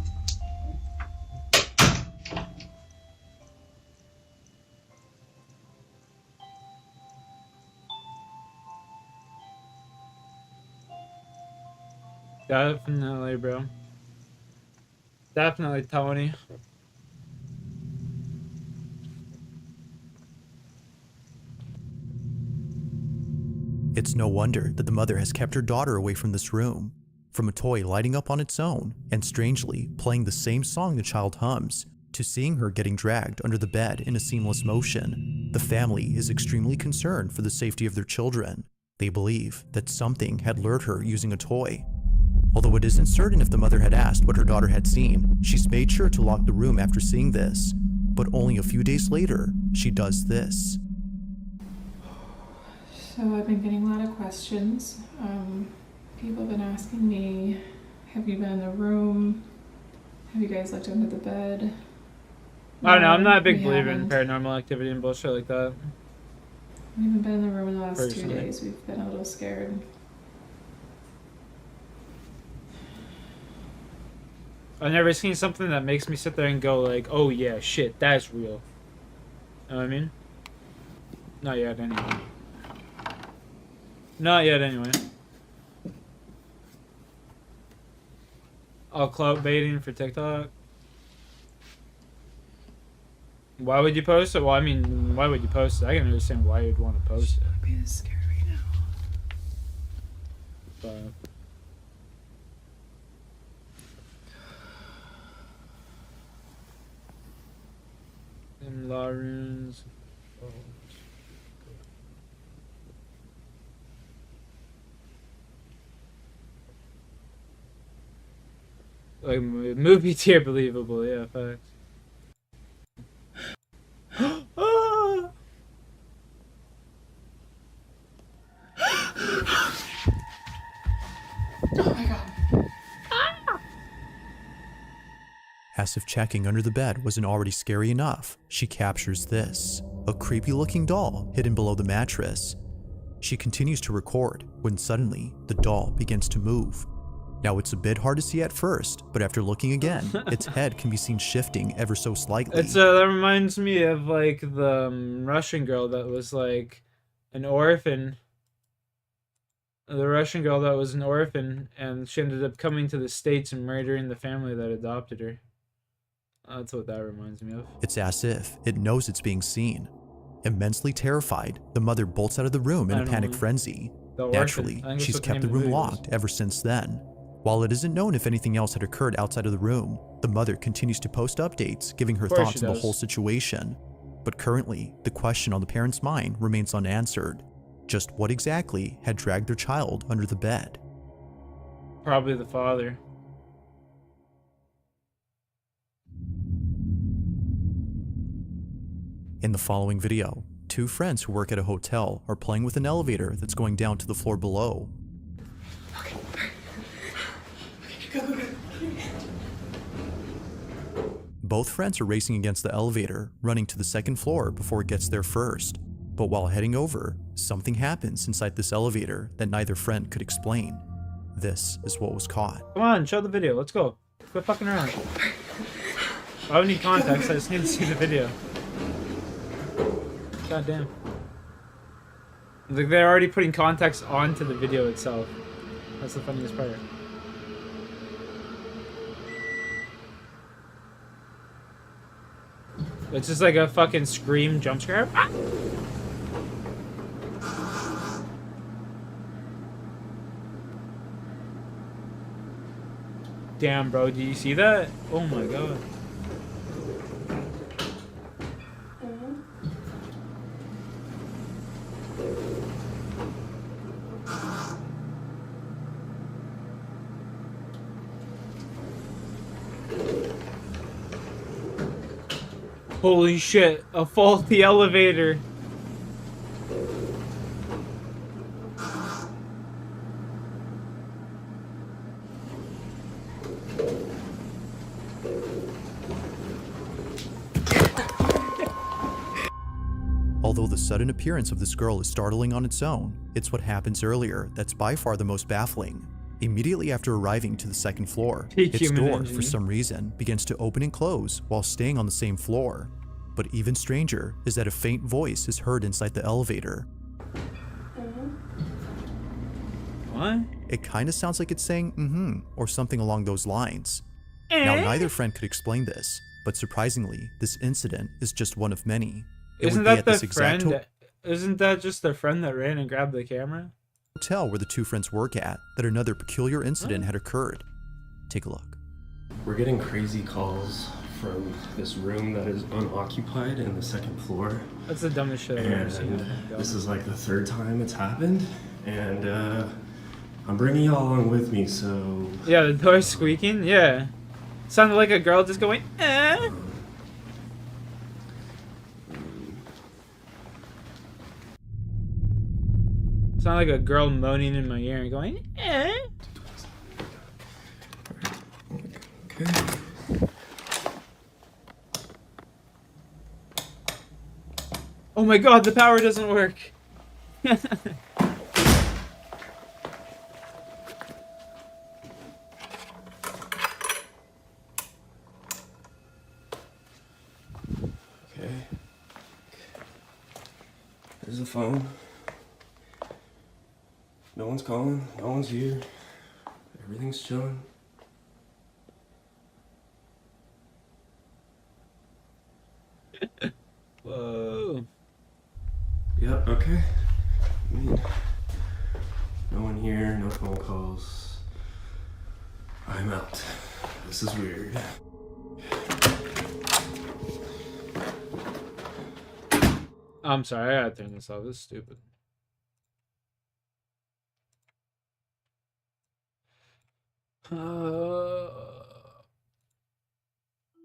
Definitely, bro. Definitely, Tony. It's no wonder that the mother has kept her daughter away from this room. From a toy lighting up on its own and strangely playing the same song the child hums, to seeing her getting dragged under the bed in a seamless motion, the family is extremely concerned for the safety of their children. They believe that something had lured her using a toy. Although it isn't certain if the mother had asked what her daughter had seen, she's made sure to lock the room after seeing this. But only a few days later, she does this. So I've been getting a lot of questions. People have been asking me, have you been in the room? Have you guys looked under the bed? I don't know, I'm not a big we believer in haven't. paranormal activity and bullshit like that. We haven't been in the room in the last 2 Personally. days. We've been a little scared. I've never seen something that makes me sit there and go like, oh yeah, shit, that's real. You know what I mean? Not yet, anyway. Not yet, anyway. All clout baiting for TikTok. Why would you post it? Well, I mean, why would you post it? I can understand why you'd want to post it. I'm being scared right now. But in law rooms. Like movie tier believable, yeah, facts. Ah! Oh my god. As if checking under the bed wasn't already scary enough, she captures this, a creepy looking doll hidden below the mattress. She continues to record when suddenly the doll begins to move. Now it's a bit hard to see at first, but after looking again, its head can be seen shifting ever so slightly. It's that reminds me of like the Russian girl that was like an orphan. The Russian girl that was an orphan, and she ended up coming to the States and murdering the family that adopted her. That's what that reminds me of. It's as if it knows it's being seen. Immensely terrified, the mother bolts out of the room in a panic frenzy. Naturally, she's kept the room locked ever since then. While it isn't known if anything else had occurred outside of the room, the mother continues to post updates giving her thoughts on the whole situation. But currently, the question on the parents' mind remains unanswered. Just what exactly had dragged their child under the bed? Probably the father. In the following video, two friends who work at a hotel are playing with an elevator that's going down to the floor below. Both friends are racing against the elevator, running to the second floor before it gets there first. But while heading over, something happens inside this elevator that neither friend could explain. This is what was caught. Come on, show the video. Let's go. Quit fucking around. I don't need context. I just need to see the video. God damn. Like they're already putting context onto the video itself. That's the funniest part. It's just like a fucking scream jump scare. Ah! Damn, bro, do you see that? Oh my god. Holy shit, a faulty elevator. Although the sudden appearance of this girl is startling on its own, it's what happens earlier that's by far the most baffling. Immediately after arriving to the second floor, its door, for some reason, begins to open and close while staying on the same floor. But even stranger is that a faint voice is heard inside the elevator. What? It kind of sounds like it's saying mm-hmm or something along those lines. Now, neither friend could explain this, but surprisingly, this incident is just one of many. Isn't that the friend? Isn't that just the friend that ran and grabbed the camera? Hotel where the two friends work at that another peculiar incident had occurred. Take a look. We're getting crazy calls from this room that is unoccupied in the second floor. That's the dumbest shit I've ever seen. This is like the third time it's happened, and I'm bringing y'all along with me, so... Yeah, the door squeaking? Yeah. Sounded like a girl just going, eh. Sounded like a girl moaning in my ear and going, eh. Okay. Oh my god, the power doesn't work. Okay. There's the phone. No one's calling. No one's here. Everything's chilling. Whoa. Yep, okay. I mean, no one here, no phone calls. I'm out. This is weird. I'm sorry, I gotta turn this off. This is stupid.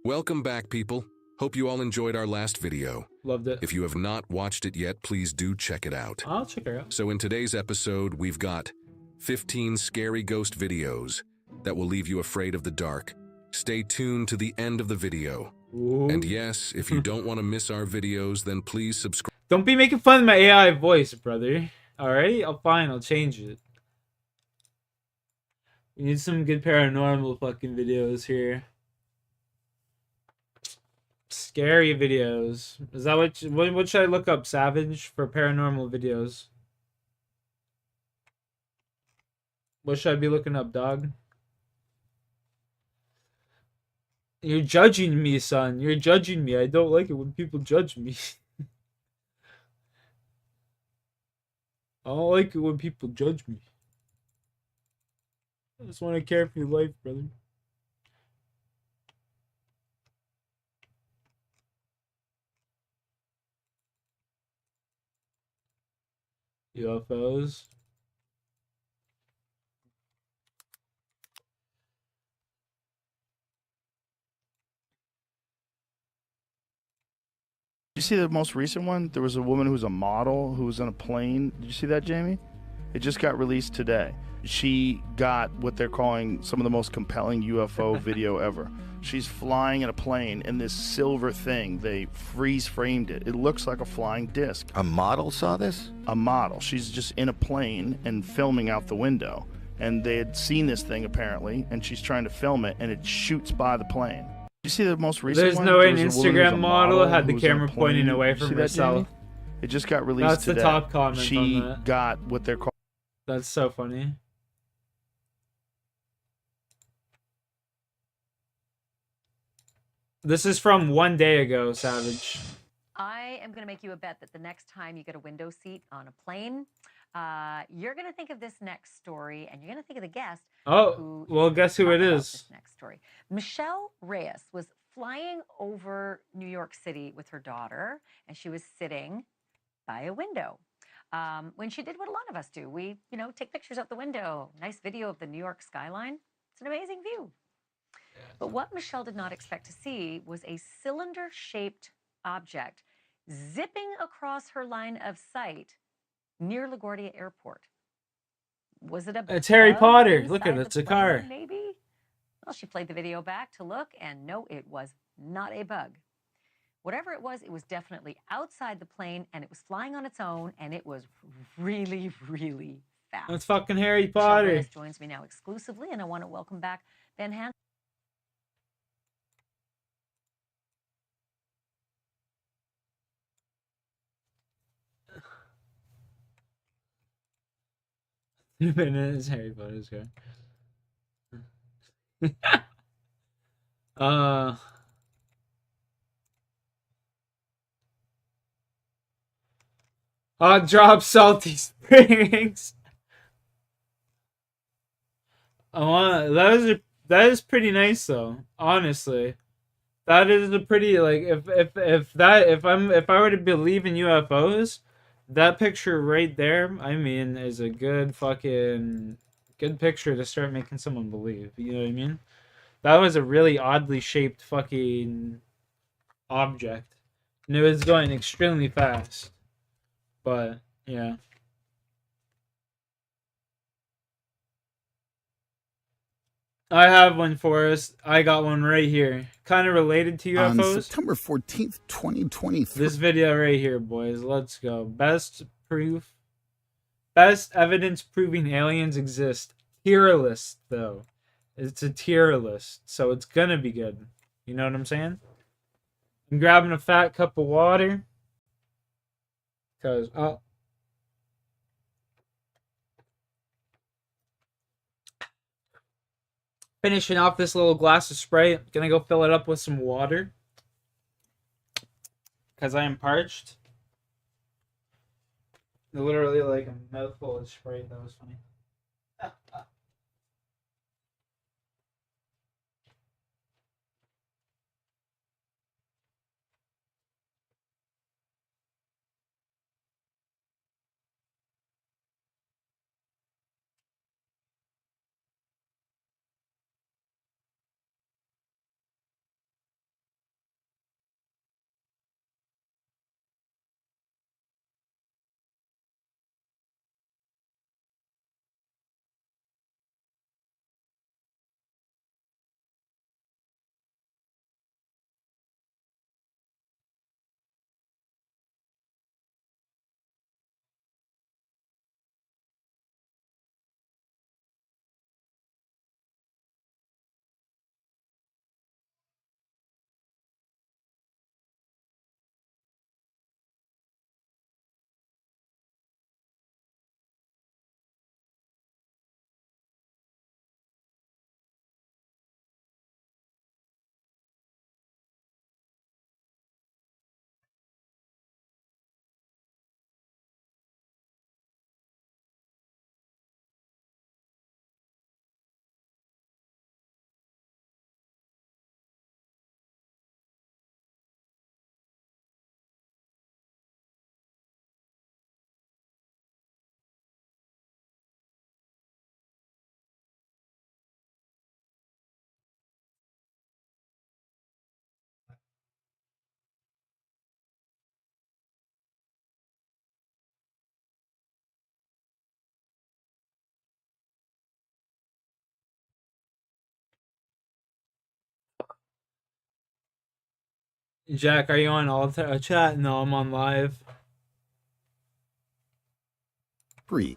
Welcome back, people. Hope you all enjoyed our last video. Loved it. If you have not watched it yet, please do check it out. I'll check it out. So in today's episode, we've got 15 scary ghost videos that will leave you afraid of the dark. Stay tuned to the end of the video. Ooh. And yes, if you don't want to miss our videos, then please subscribe. Don't be making fun of my AI voice, brother. Alright? I'll change it. We need some good paranormal fucking videos here. Scary videos. Is that what should I look up, Savage, for paranormal videos? What should I be looking up, dog? You're judging me, son. You're judging me. I don't like it when people judge me. I don't like it when people judge me. I just want to care for your life, brother. UFOs. Did you see the most recent one? There was a woman who was a model who was on a plane. Did you see that, Jamie? It just got released today. She got what they're calling some of the most compelling UFO video ever. She's flying in a plane in this silver thing. They freeze framed it. It looks like a flying disc. A model saw this? A model. She's just in a plane and filming out the window. And they had seen this thing apparently, and she's trying to film it, and it shoots by the plane. You see the most recent There's one? no way an There was a woman who was Instagram a model had the who was on a camera pointing plane. away You from see that, herself. Jamie? It just got released That's today. the top comment She on that. got what they're calling... That's so funny. This is from 1 day ago, Savage. I am going to make you a bet that the next time you get a window seat on a plane, you're going to think of this next story, and you're going to think of the guest. Oh, well, guess who it is. This next story. Michelle Reyes was flying over New York City with her daughter, and she was sitting by a window. When she did what a lot of us do, we, take pictures out the window. Nice video of the New York skyline. It's an amazing view. But what Michelle did not expect to see was a cylinder-shaped object zipping across her line of sight near LaGuardia Airport. Was it a It's Harry bug Potter. Look at inside it. It's the a car. plane, maybe? Well, she played the video back to look, and no, it was not a bug. Whatever it was definitely outside the plane, and it was flying on its own, and it was really, really fast. That's fucking Harry Michelle Potter. Reyes joins me now exclusively, and I want to welcome back Ben Hansen. Ben is Harry Potter's car. Hot drop salty springs. That is pretty nice though, honestly. That is a pretty, like, if I were to believe in UFOs, that picture right there, I mean, is a good picture to start making someone believe. You know what I mean? That was a really oddly shaped fucking object. And it was going extremely fast. But, yeah. I have one for us. I got one right here. Kind of related to UFOs. On September 14th, 2023. This video right here, boys. Let's go. Best evidence proving aliens exist. Tier list, though. It's a tier list, so it's gonna be good. You know what I'm saying? I'm grabbing a fat cup of water. Because, finishing off this little glass of Sprite. Gonna go fill it up with some water. Because I am parched. Literally like a mouthful of Sprite. That was funny. Jack, are you on alt chat? No, I'm on live.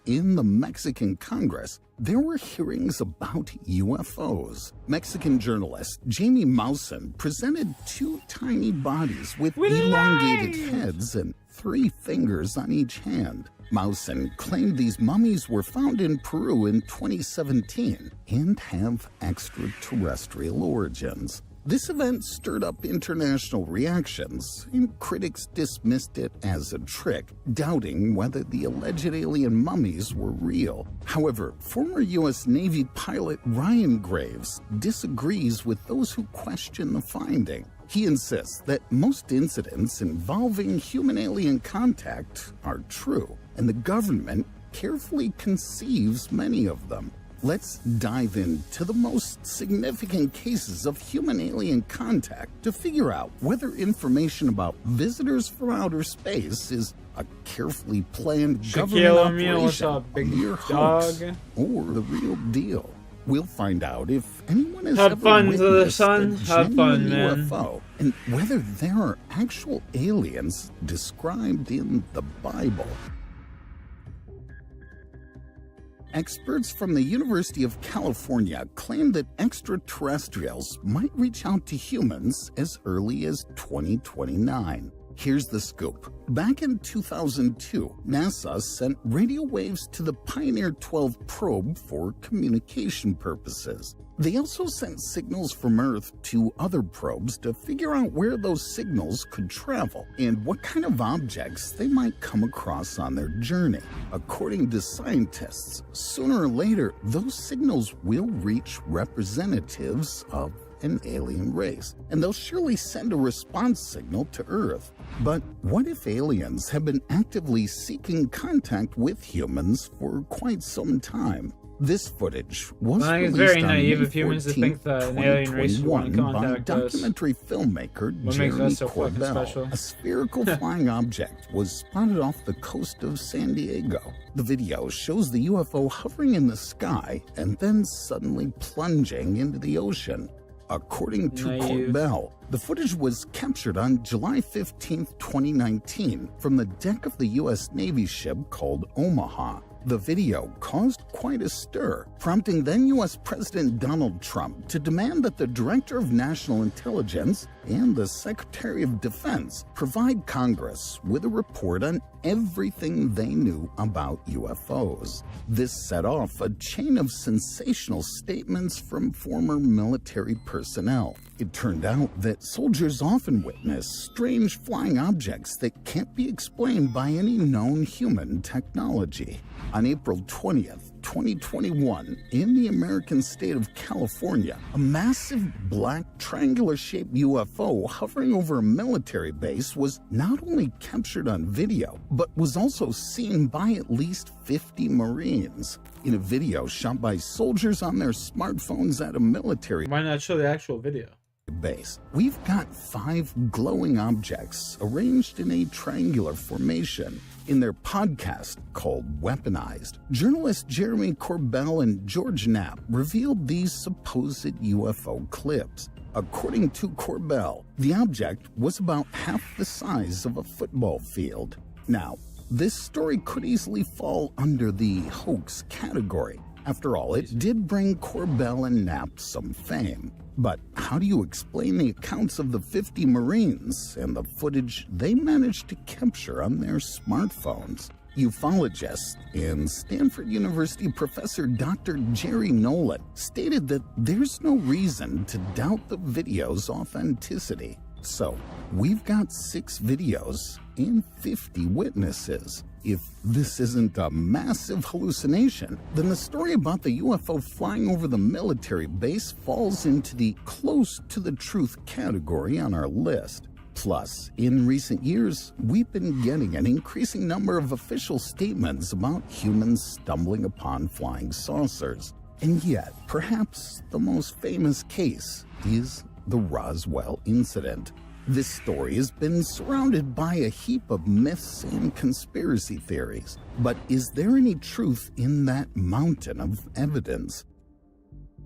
In the Mexican Congress, there were hearings about UFOs. Mexican journalist Jamie Mausen presented two tiny bodies with elongated heads and 3 fingers on each hand. Mausen claimed these mummies were found in Peru in 2017 and have extraterrestrial origins. This event stirred up international reactions, and critics dismissed it as a trick, doubting whether the alleged alien mummies were real. However, former U.S. Navy pilot Ryan Graves disagrees with those who question the finding. He insists that most incidents involving human-alien contact are true, and the government carefully conceives many of them. Let's dive into the most significant cases of human-alien contact to figure out whether information about visitors from outer space is a carefully planned government operation, a mere hoax, or the real deal. We'll find out if anyone has ever witnessed a genuine UFO and whether there are actual aliens described in the Bible. Experts from the University of California claim that extraterrestrials might reach out to humans as early as 2029. Here's the scoop. Back in 2002, NASA sent radio waves to the Pioneer 12 probe for communication purposes. They also sent signals from Earth to other probes to figure out where those signals could travel and what kind of objects they might come across on their journey. According to scientists, sooner or later, those signals will reach representatives of an alien race, and they'll surely send a response signal to Earth. But what if aliens have been actively seeking contact with humans for quite some time? This footage was released very on naive May of humans to 14, think that an alien race would want to 2021 by contact us. documentary filmmaker What makes Jeremy us so fucking Corbell. special? A spherical flying object was spotted off the coast of San Diego. The video shows the UFO hovering in the sky and then suddenly plunging into the ocean. According to Corbell, the footage was captured on July 15, 2019, from the deck of the U.S. Navy ship called Omaha. The video caused quite a stir, prompting then U.S. President Donald Trump to demand that the Director of National Intelligence and the Secretary of Defense provide Congress with a report on everything they knew about UFOs. This set off a chain of sensational statements from former military personnel. It turned out that soldiers often witness strange flying objects that can't be explained by any known human technology. On April 20th, 2021, in the American state of California, a massive black triangular-shaped UFO hovering over a military base was not only captured on video, but was also seen by at least 50 Marines. In a video shot by soldiers on their smartphones at a military Why not show the actual video? Base, we've got 5 glowing objects arranged in a triangular formation. In their podcast called Weaponized, journalists Jeremy Corbell and George Knapp revealed these supposed UFO clips. According to Corbell, the object was about half the size of a football field. Now, this story could easily fall under the hoax category. After all, it did bring Corbell and Knapp some fame. But how do you explain the accounts of the 50 Marines and the footage they managed to capture on their smartphones? Ufologist and Stanford University professor Dr. Jerry Nolan stated that there's no reason to doubt the video's authenticity. So, we've got 6 videos and 50 witnesses. If this isn't a massive hallucination, then the story about the UFO flying over the military base falls into the close to the truth category on our list. Plus, in recent years, we've been getting an increasing number of official statements about humans stumbling upon flying saucers. And yet, perhaps the most famous case is the Roswell incident. This story has been surrounded by a heap of myths and conspiracy theories. But is there any truth in that mountain of evidence?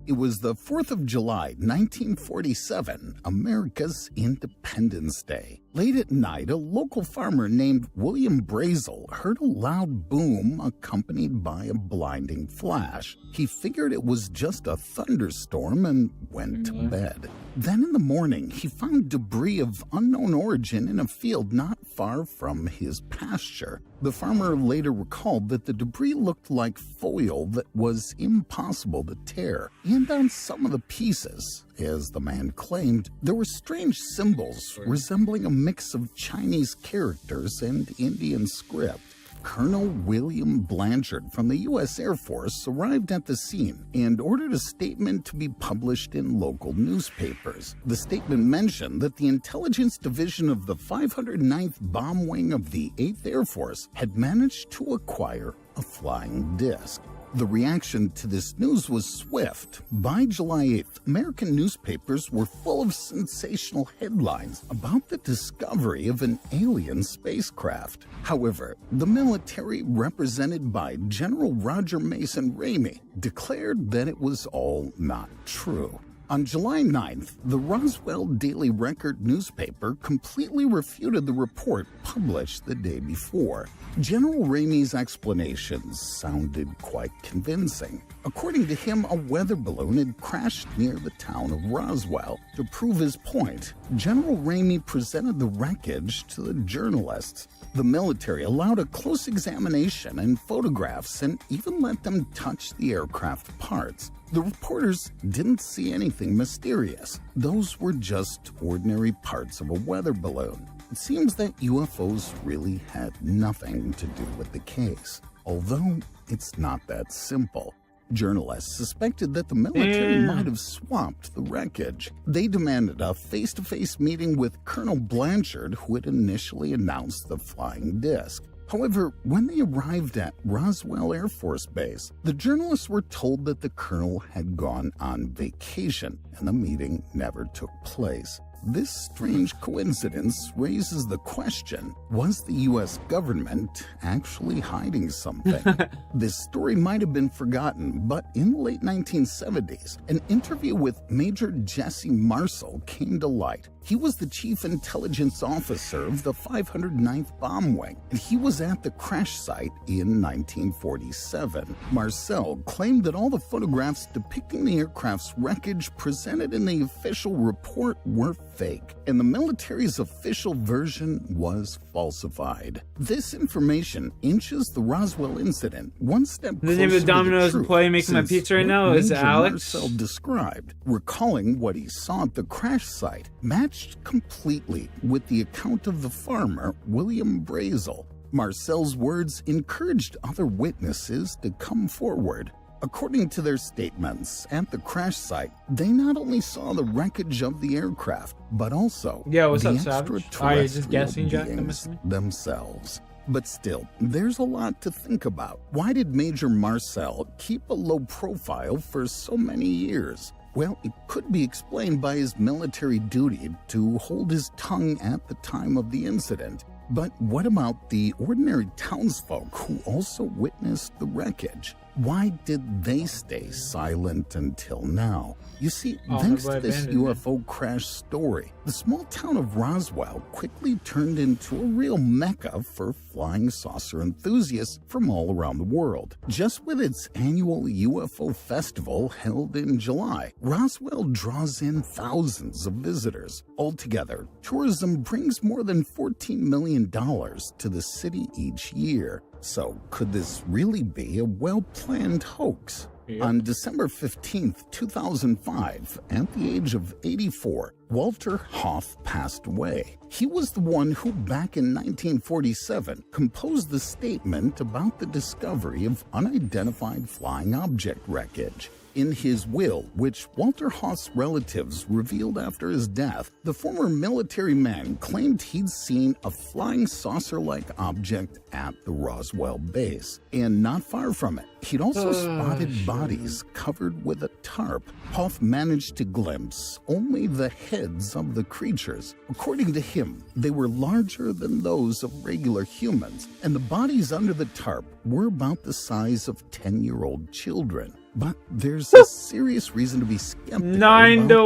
It was the 4th of July, 1947, America's Independence Day. Late at night, a local farmer named William Brazel heard a loud boom accompanied by a blinding flash. He figured it was just a thunderstorm and went to bed. Then in the morning, he found debris of unknown origin in a field not far from his pasture. The farmer later recalled that the debris looked like foil that was impossible to tear. And on some of the pieces, as the man claimed, there were strange symbols resembling a mix of Chinese characters and Indian script. Colonel William Blanchard from the U.S. Air Force arrived at the scene and ordered a statement to be published in local newspapers. The statement mentioned that the Intelligence Division of the 509th Bomb Wing of the 8th Air Force had managed to acquire a flying disc. The reaction to this news was swift. By July 8th, American newspapers were full of sensational headlines about the discovery of an alien spacecraft. However, the military, represented by General Roger Mason Ramey, declared that it was all not true. On July 9th, the Roswell Daily Record newspaper completely refuted the report published the day before. General Ramey's explanations sounded quite convincing. According to him, a weather balloon had crashed near the town of Roswell. To prove his point, General Ramey presented the wreckage to the journalists. The military allowed a close examination and photographs and even let them touch the aircraft parts. The reporters didn't see anything mysterious. Those were just ordinary parts of a weather balloon. It seems that UFOs really had nothing to do with the case, although it's not that simple. Journalists suspected that the military might have swapped the wreckage. They demanded a face-to-face meeting with Colonel Blanchard, who had initially announced the flying disc. However, when they arrived at Roswell Air Force Base, the journalists were told that the colonel had gone on vacation, and the meeting never took place. This strange coincidence raises the question, was the U.S. government actually hiding something? This story might have been forgotten, but in the late 1970s, an interview with Major Jesse Marcel came to light. He was the chief intelligence officer of the 509th Bomb Wing, and he was at the crash site in 1947. Marcel claimed that all the photographs depicting the aircraft's wreckage presented in the official report were fake, and the military's official version was falsified. This information inches the Roswell incident one step closer. The name of the Domino's employee making my since pizza right now is Major Alex. Marcel described, recalling what he saw at the crash site, matched completely with the account of the farmer, William Brazel. Marcel's words encouraged other witnesses to come forward. According to their statements, at the crash site, they not only saw the wreckage of the aircraft, but also Yeah, what's the up, Savage? Are you just guessing, Jack? I'm beings assuming? themselves. But still, there's a lot to think about. Why did Major Marcel keep a low profile for so many years? Well, it could be explained by his military duty to hold his tongue at the time of the incident. But what about the ordinary townsfolk who also witnessed the wreckage? Why did they stay silent until now? You see, thanks to this UFO crash story, the small town of Roswell quickly turned into a real mecca for flying saucer enthusiasts from all around the world. Just with its annual UFO festival held in July, Roswell draws in thousands of visitors. Altogether, tourism brings more than $14 million to the city each year. So, could this really be a well-planned hoax? Yep. On December 15th, 2005, at the age of 84, Walter Hoth passed away. He was the one who, back in 1947, composed the statement about the discovery of unidentified flying object wreckage. In his will, which Walter Hoth's relatives revealed after his death, the former military man claimed he'd seen a flying saucer-like object at the Roswell base. And not far from it, he'd also spotted bodies covered with a tarp. Hoth managed to glimpse only the heads of the creatures. According to him, they were larger than those of regular humans, and the bodies under the tarp were about the size of 10-year-old children. But there's a serious reason to be skeptical about the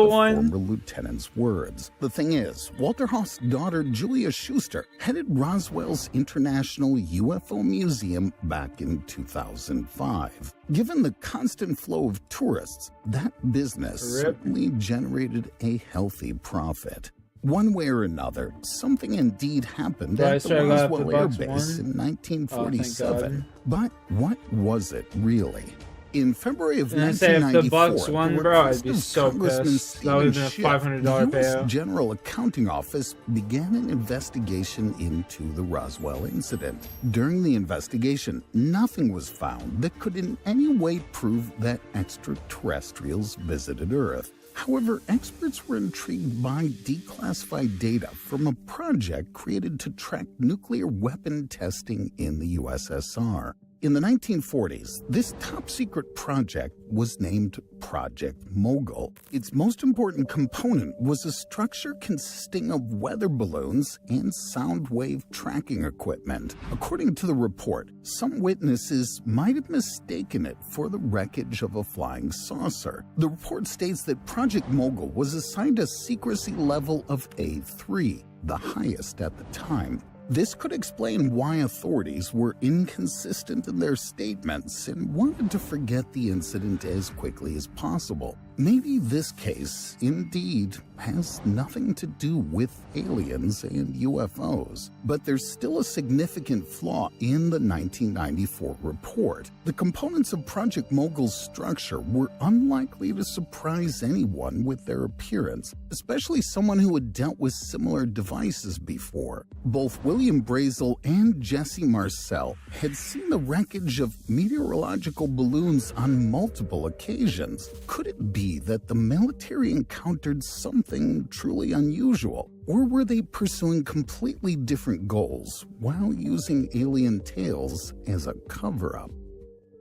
former lieutenant's words. The thing is, Walter Hoth's daughter, Julia Schuster, headed Roswell's International UFO Museum back in 2005. Given the constant flow of tourists, that business certainly generated a healthy profit. One way or another, something indeed happened at the Roswell Air Base in 1947. But what was it really? In February of 1994, if the Bucks won, bro, I'd be so pissed. That would have been a $500 the US payout. General Accounting Office began an investigation into the Roswell incident. During the investigation, nothing was found that could in any way prove that extraterrestrials visited Earth. However, experts were intrigued by declassified data from a project created to track nuclear weapon testing in the USSR. In the 1940s, this top-secret project was named Project Mogul. Its most important component was a structure consisting of weather balloons and sound wave tracking equipment. According to the report, some witnesses might have mistaken it for the wreckage of a flying saucer. The report states that Project Mogul was assigned a secrecy level of A3, the highest at the time. This could explain why authorities were inconsistent in their statements and wanted to forget the incident as quickly as possible. Maybe this case, indeed, has nothing to do with aliens and UFOs, but there's still a significant flaw in the 1994 report. The components of Project Mogul's structure were unlikely to surprise anyone with their appearance, especially someone who had dealt with similar devices before. Both William Brazel and Jesse Marcel had seen the wreckage of meteorological balloons on multiple occasions. Could it be that the military encountered something truly unusual? Or were they pursuing completely different goals while using alien tales as a cover-up?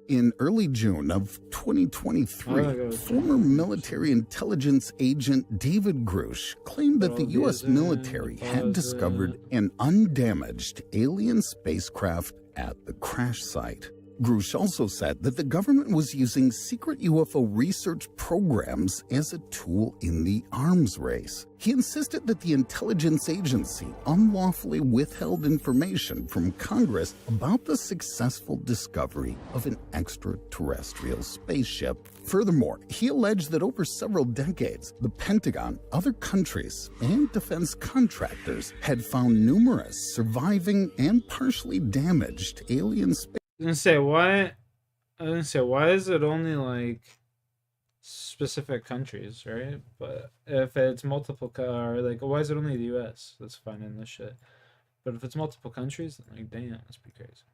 In early June of 2023, former military intelligence agent David Grush claimed that the U.S. military had discovered an undamaged alien spacecraft at the crash site. Grush also said that the government was using secret UFO research programs as a tool in the arms race. He insisted that the intelligence agency unlawfully withheld information from Congress about the successful discovery of an extraterrestrial spaceship. Furthermore, he alleged that over several decades, the Pentagon, other countries, and defense contractors had found numerous surviving and partially damaged alien spaceships. I was gonna say why is it only like specific countries, right? But if it's multiple or like why is it only the US that's finding this shit? But if it's multiple countries, then like damn, that's pretty crazy.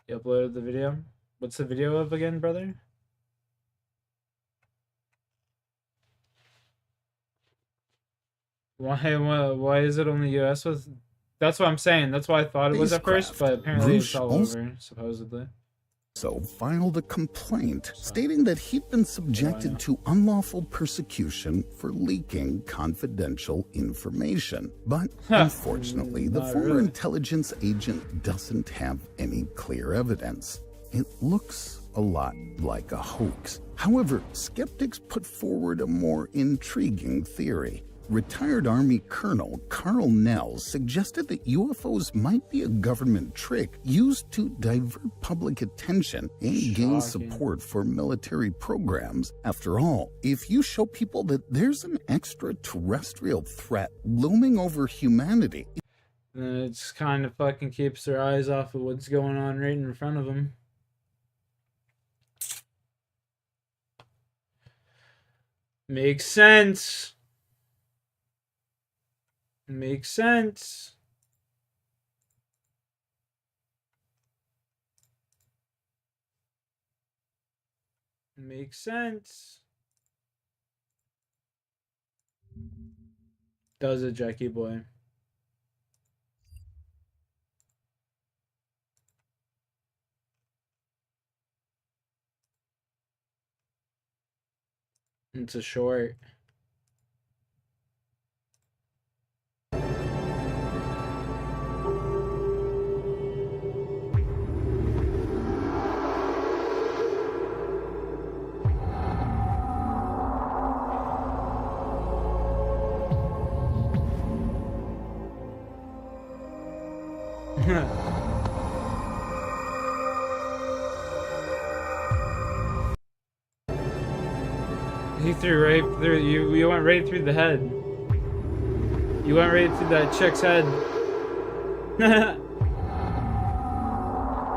You uploaded the video? What's the video of again, brother? Why is it only US with? That's what I'm saying. That's why I thought it was at first, but apparently it's all over, supposedly. So filed a complaint stating that he'd been subjected to unlawful persecution for leaking confidential information. But unfortunately, the former intelligence agent doesn't have any clear evidence. It looks a lot like a hoax. However, skeptics put forward a more intriguing theory. Retired Army Colonel Carl Nell suggested that UFOs might be a government trick used to divert public attention and gain support for military programs. After all, if you show people that there's an extraterrestrial threat looming over humanity, then it just kind of fucking keeps their eyes off of what's going on right in front of them. Makes sense. Makes sense. Makes sense. Does it, Jackie boy? It's a short. He threw right through you. You went right through the head. You went right through that chick's head.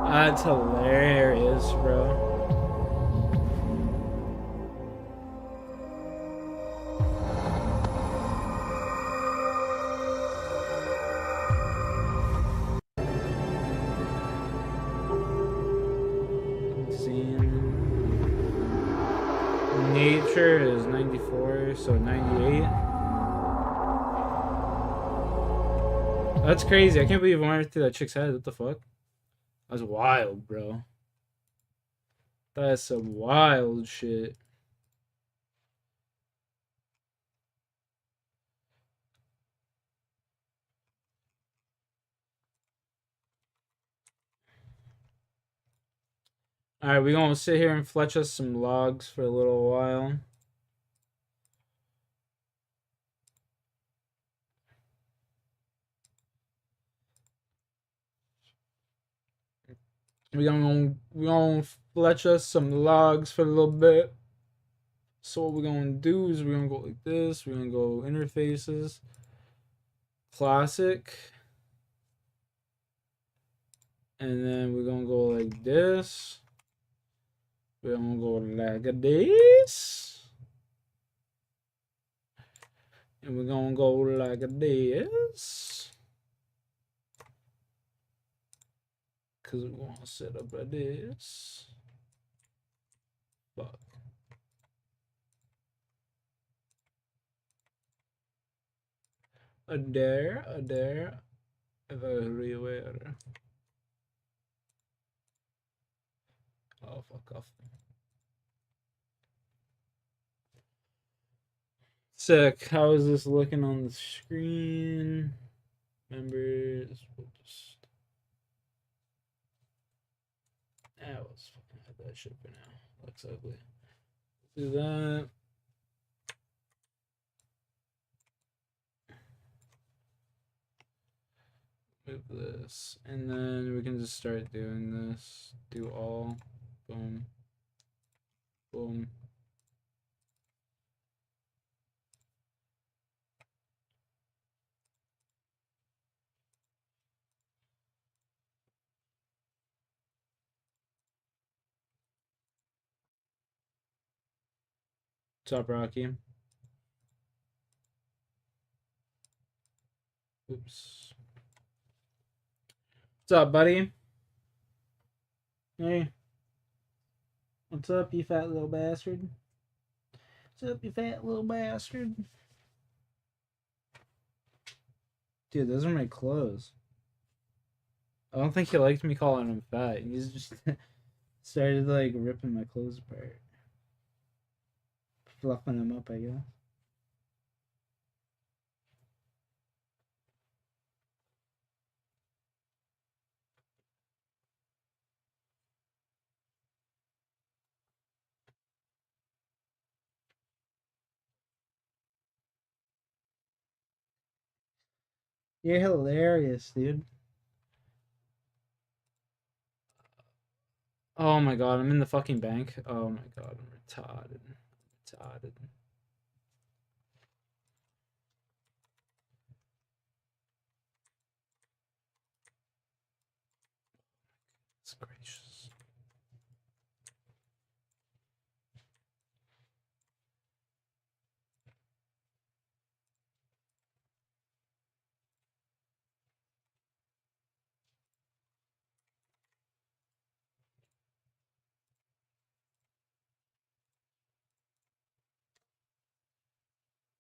That's hilarious, bro. Nature is 94, so 98. That's crazy. I can't believe I went through that chick's head. What the fuck? That's wild, bro. That's some wild shit. Alright, we're gonna sit here and fletch us some logs for a little while. We're gonna fletch us some logs for a little bit. So what we're gonna do is we're gonna go like this. We're gonna go interfaces, classic, and then we're gonna go like this. We're gonna go like this, and we're gonna go like this, cause we want to set up like this. Fuck. There, everywhere. Oh, fuck off. Sick. How is this looking on the screen? Members. We'll just. Let's fucking have that shit for now. Looks ugly. Do that. Move this. And then we can just start doing this. Do all. Boom. Boom. What's up, Rocky? Oops. What's up, buddy? Hey. What's up, you fat little bastard? What's up, you fat little bastard? Dude, those are my clothes. I don't think he liked me calling him fat. He's just started like ripping my clothes apart. Fluffing them up, I guess. You're hilarious, dude. Oh my god, I'm in the fucking bank. Oh my god, I'm retarded. Retarded. It's gracious.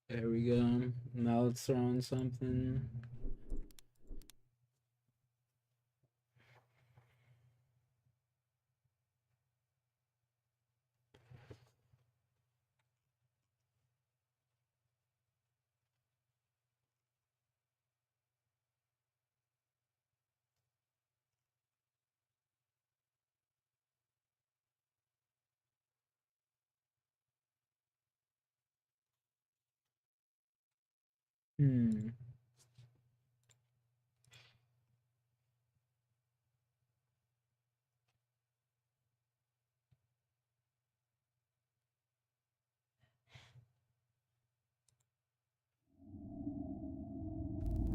There we go. Now let's throw in something.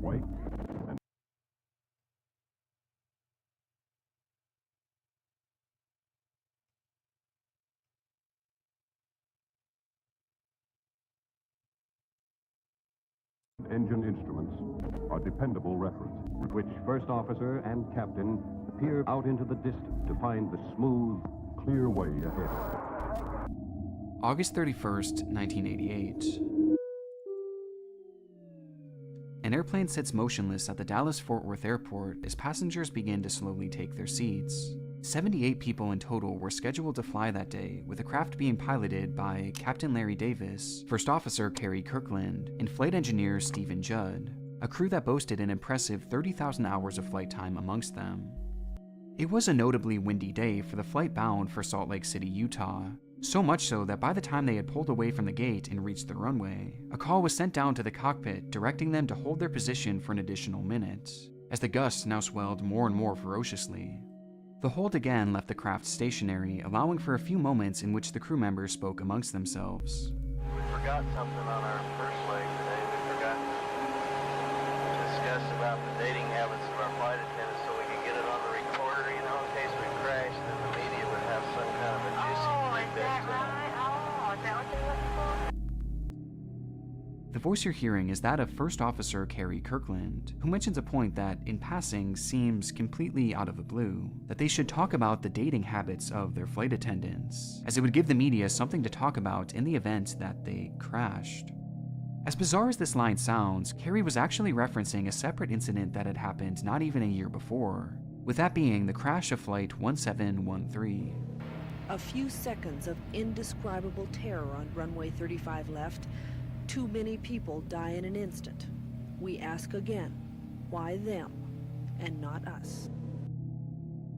Wait. Engine instruments are dependable reference, with which first officer and captain peer out into the distance to find the smooth, clear way ahead. August 31st, 1988. An airplane sits motionless at the Dallas-Fort Worth airport as passengers begin to slowly take their seats. 78 people in total were scheduled to fly that day, with the craft being piloted by Captain Larry Davis, First Officer Kerry Kirkland, and Flight Engineer Stephen Judd, a crew that boasted an impressive 30,000 hours of flight time amongst them. It was a notably windy day for the flight bound for Salt Lake City, Utah, so much so that by the time they had pulled away from the gate and reached the runway, a call was sent down to the cockpit directing them to hold their position for an additional minute, as the gusts now swelled more and more ferociously. The hold again left the craft stationary, allowing for a few moments in which the crew members spoke amongst themselves. We forgot something on our first leg today. We forgot to discuss about the dating habits of our flight attendants so we could get it on the recorder, you know, in case we crashed, then the media would have some kind of a juicy tidbit. The voice you're hearing is that of First Officer Kerry Kirkland, who mentions a point that, in passing, seems completely out of the blue, that they should talk about the dating habits of their flight attendants, as it would give the media something to talk about in the event that they crashed. As bizarre as this line sounds, Kerry was actually referencing a separate incident that had happened not even a year before, with that being the crash of Flight 1713. A few seconds of indescribable terror on runway 35 left. Too many people die in an instant. We ask again, why them and not us?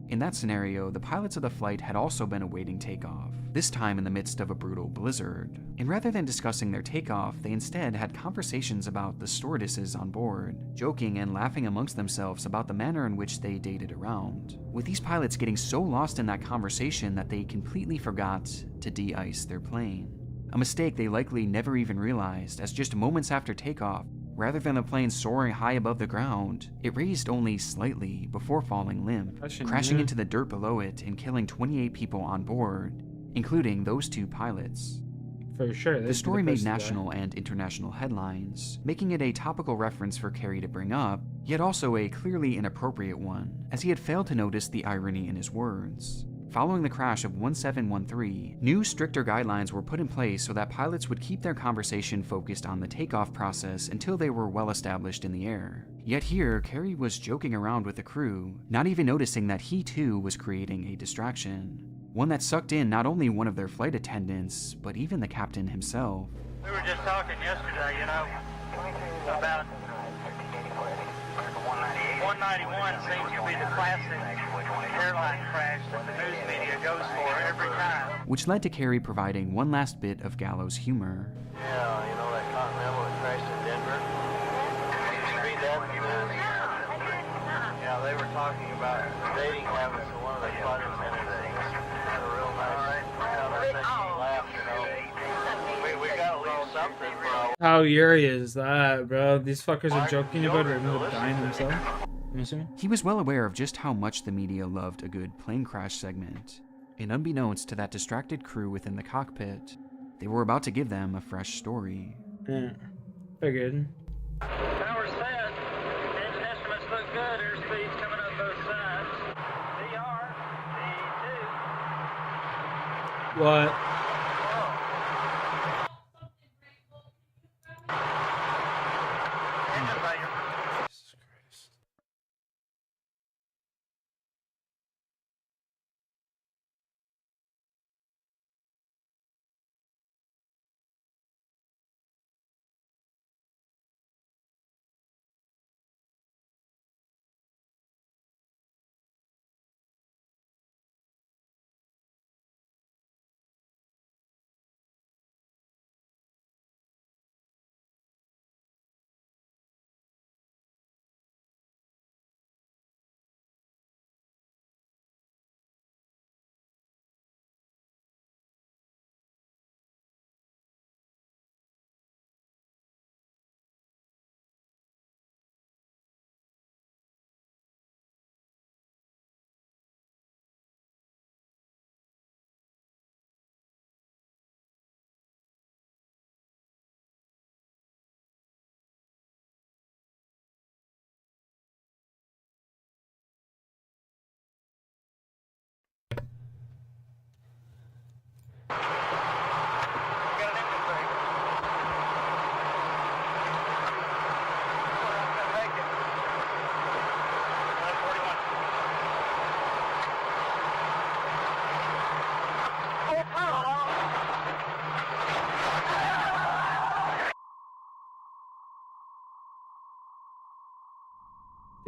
In that scenario, the pilots of the flight had also been awaiting takeoff, this time in the midst of a brutal blizzard. And rather than discussing their takeoff, they instead had conversations about the stewardesses on board, joking and laughing amongst themselves about the manner in which they dated around, with these pilots getting so lost in that conversation that they completely forgot to de-ice their plane. A mistake they likely never even realized, as just moments after takeoff, rather than the plane soaring high above the ground, it raised only slightly before falling limp, crashing into the dirt below it and killing 28 people on board, including those two pilots. For sure. The story made national and international headlines, making it a topical reference for Kerry to bring up, yet also a clearly inappropriate one, as he had failed to notice the irony in his words. Following the crash of 1713, new stricter guidelines were put in place so that pilots would keep their conversation focused on the takeoff process until they were well established in the air. Yet here, Kerry was joking around with the crew, not even noticing that he too was creating a distraction. One that sucked in not only one of their flight attendants, but even the captain himself. We were just talking yesterday, you know, about 191 seems to be the classic airline crash that the news media goes for every time. Which led to Kerry providing one last bit of gallows humor. Yeah, you know that Continental that crashed in Denver? Did you read that? Yeah, they were talking about dating habits of one of the flight attendants. Had a real nice, that made me laugh, you know. We gotta leave something for our... How eerie is that, bro? These fuckers are joking about it and dying themselves. He was well aware of just how much the media loved a good plane crash segment, and unbeknownst to that distracted crew within the cockpit, they were about to give them a fresh story. Yeah, figured. Power set. Engine instruments look good. Airspeed's coming up both sides. DR, D2. What?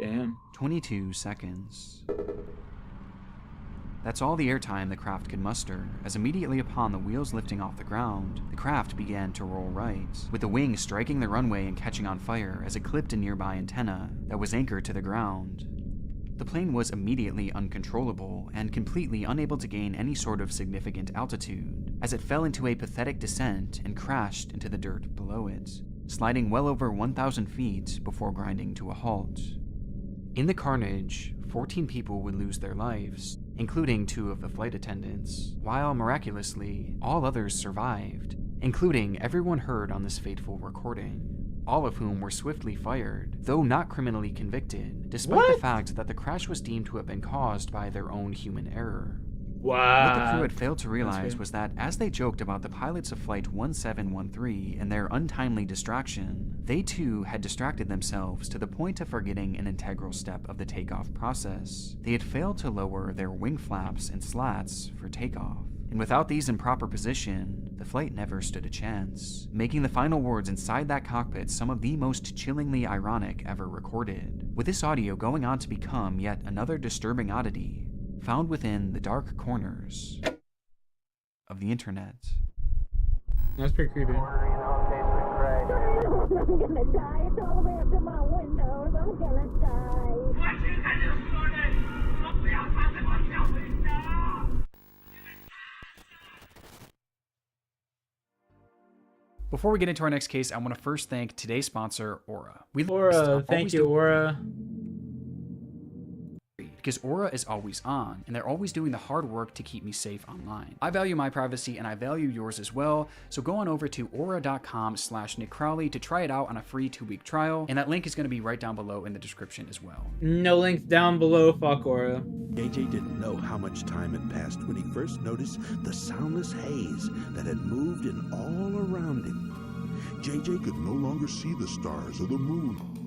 Damn. 22 seconds. That's all the airtime the craft could muster, as immediately upon the wheels lifting off the ground, the craft began to roll right, with the wing striking the runway and catching on fire as it clipped a nearby antenna that was anchored to the ground. The plane was immediately uncontrollable and completely unable to gain any sort of significant altitude, as it fell into a pathetic descent and crashed into the dirt below it, sliding well over 1,000 feet before grinding to a halt. In the carnage, 14 people would lose their lives, including 2 of the flight attendants, while miraculously, all others survived, including everyone heard on this fateful recording, all of whom were swiftly fired, though not criminally convicted, despite the fact that the crash was deemed to have been caused by their own human error. Wow. What the crew had failed to realize was that as they joked about the pilots of Flight 1713 and their untimely distraction, they too had distracted themselves to the point of forgetting an integral step of the takeoff process. They had failed to lower their wing flaps and slats for takeoff. And without these in proper position, the flight never stood a chance, making the final words inside that cockpit some of the most chillingly ironic ever recorded, with this audio going on to become yet another disturbing oddity found within the dark corners of the internet. That's pretty creepy. I'm gonna die. It's all the way up to my windows. I'm gonna die. Before we get into our next case, I want to first thank today's sponsor, Aura. Thank you, Aura. Because Aura is always on, and they're always doing the hard work to keep me safe online. I value my privacy, and I value yours as well, so go on over to aura.com/NickCrowley to try it out on a free 2-week trial, and that link is going to be right down below in the description as well. No link down below, fuck Aura. JJ didn't know how much time had passed when he first noticed the soundless haze that had moved in all around him. JJ could no longer see the stars or the moon.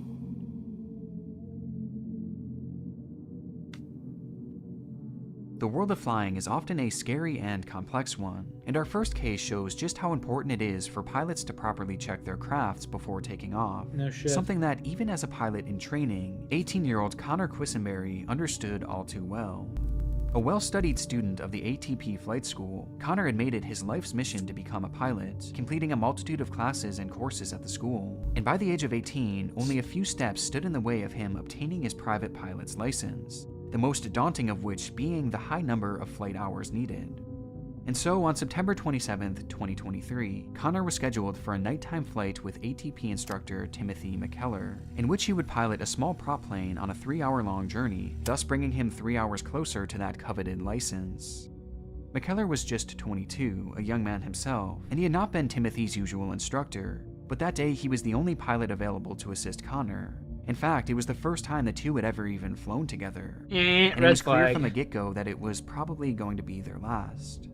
The world of flying is often a scary and complex one, and our first case shows just how important it is for pilots to properly check their crafts before taking off. No shit. Something that even as a pilot in training, 18-year-old Connor Quisenberry understood all too well. A well-studied student of the ATP flight school, Connor had made it his life's mission to become a pilot, completing a multitude of classes and courses at the school. And by the age of 18, only a few steps stood in the way of him obtaining his private pilot's license, the most daunting of which being the high number of flight hours needed. And so on September 27th, 2023, Connor was scheduled for a nighttime flight with ATP instructor Timothy McKellar, in which he would pilot a small prop plane on a 3-hour-long journey, thus bringing him 3 hours closer to that coveted license. McKellar was just 22, a young man himself, and he had not been Timothy's usual instructor, but that day he was the only pilot available to assist Connor. In fact, it was the first time the two had ever even flown together, and it was clear from the get-go that it was probably going to be their last.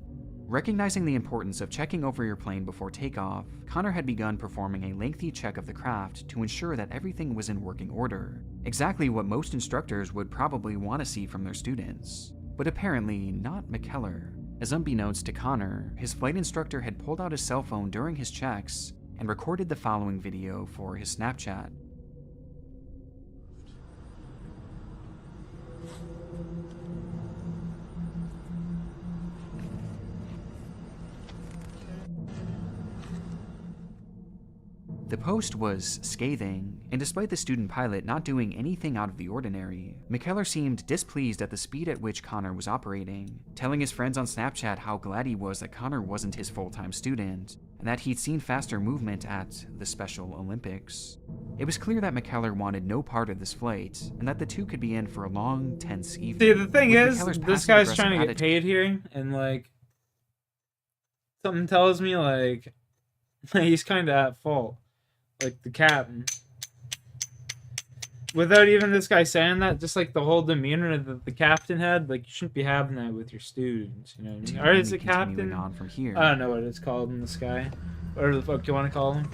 Recognizing the importance of checking over your plane before takeoff, Connor had begun performing a lengthy check of the craft to ensure that everything was in working order, exactly what most instructors would probably want to see from their students. But apparently not McKellar, as unbeknownst to Connor, his flight instructor had pulled out his cell phone during his checks and recorded the following video for his Snapchat. The post was scathing, and despite the student pilot not doing anything out of the ordinary, McKellar seemed displeased at the speed at which Connor was operating, telling his friends on Snapchat how glad he was that Connor wasn't his full-time student, and that he'd seen faster movement at the Special Olympics. It was clear that McKellar wanted no part of this flight, and that the two could be in for a long, tense evening. See, the thing is, McKellar's this guy's passive-aggressive trying to get attitude- paid here, and like, something tells me like he's kind of at fault. Like the captain. Without even this guy saying that, just like the whole demeanor that the captain had, like you shouldn't be having that with your students, you know what I mean? Or is it captain? On from here. I don't know what it's called in the sky. Whatever the fuck you want to call him.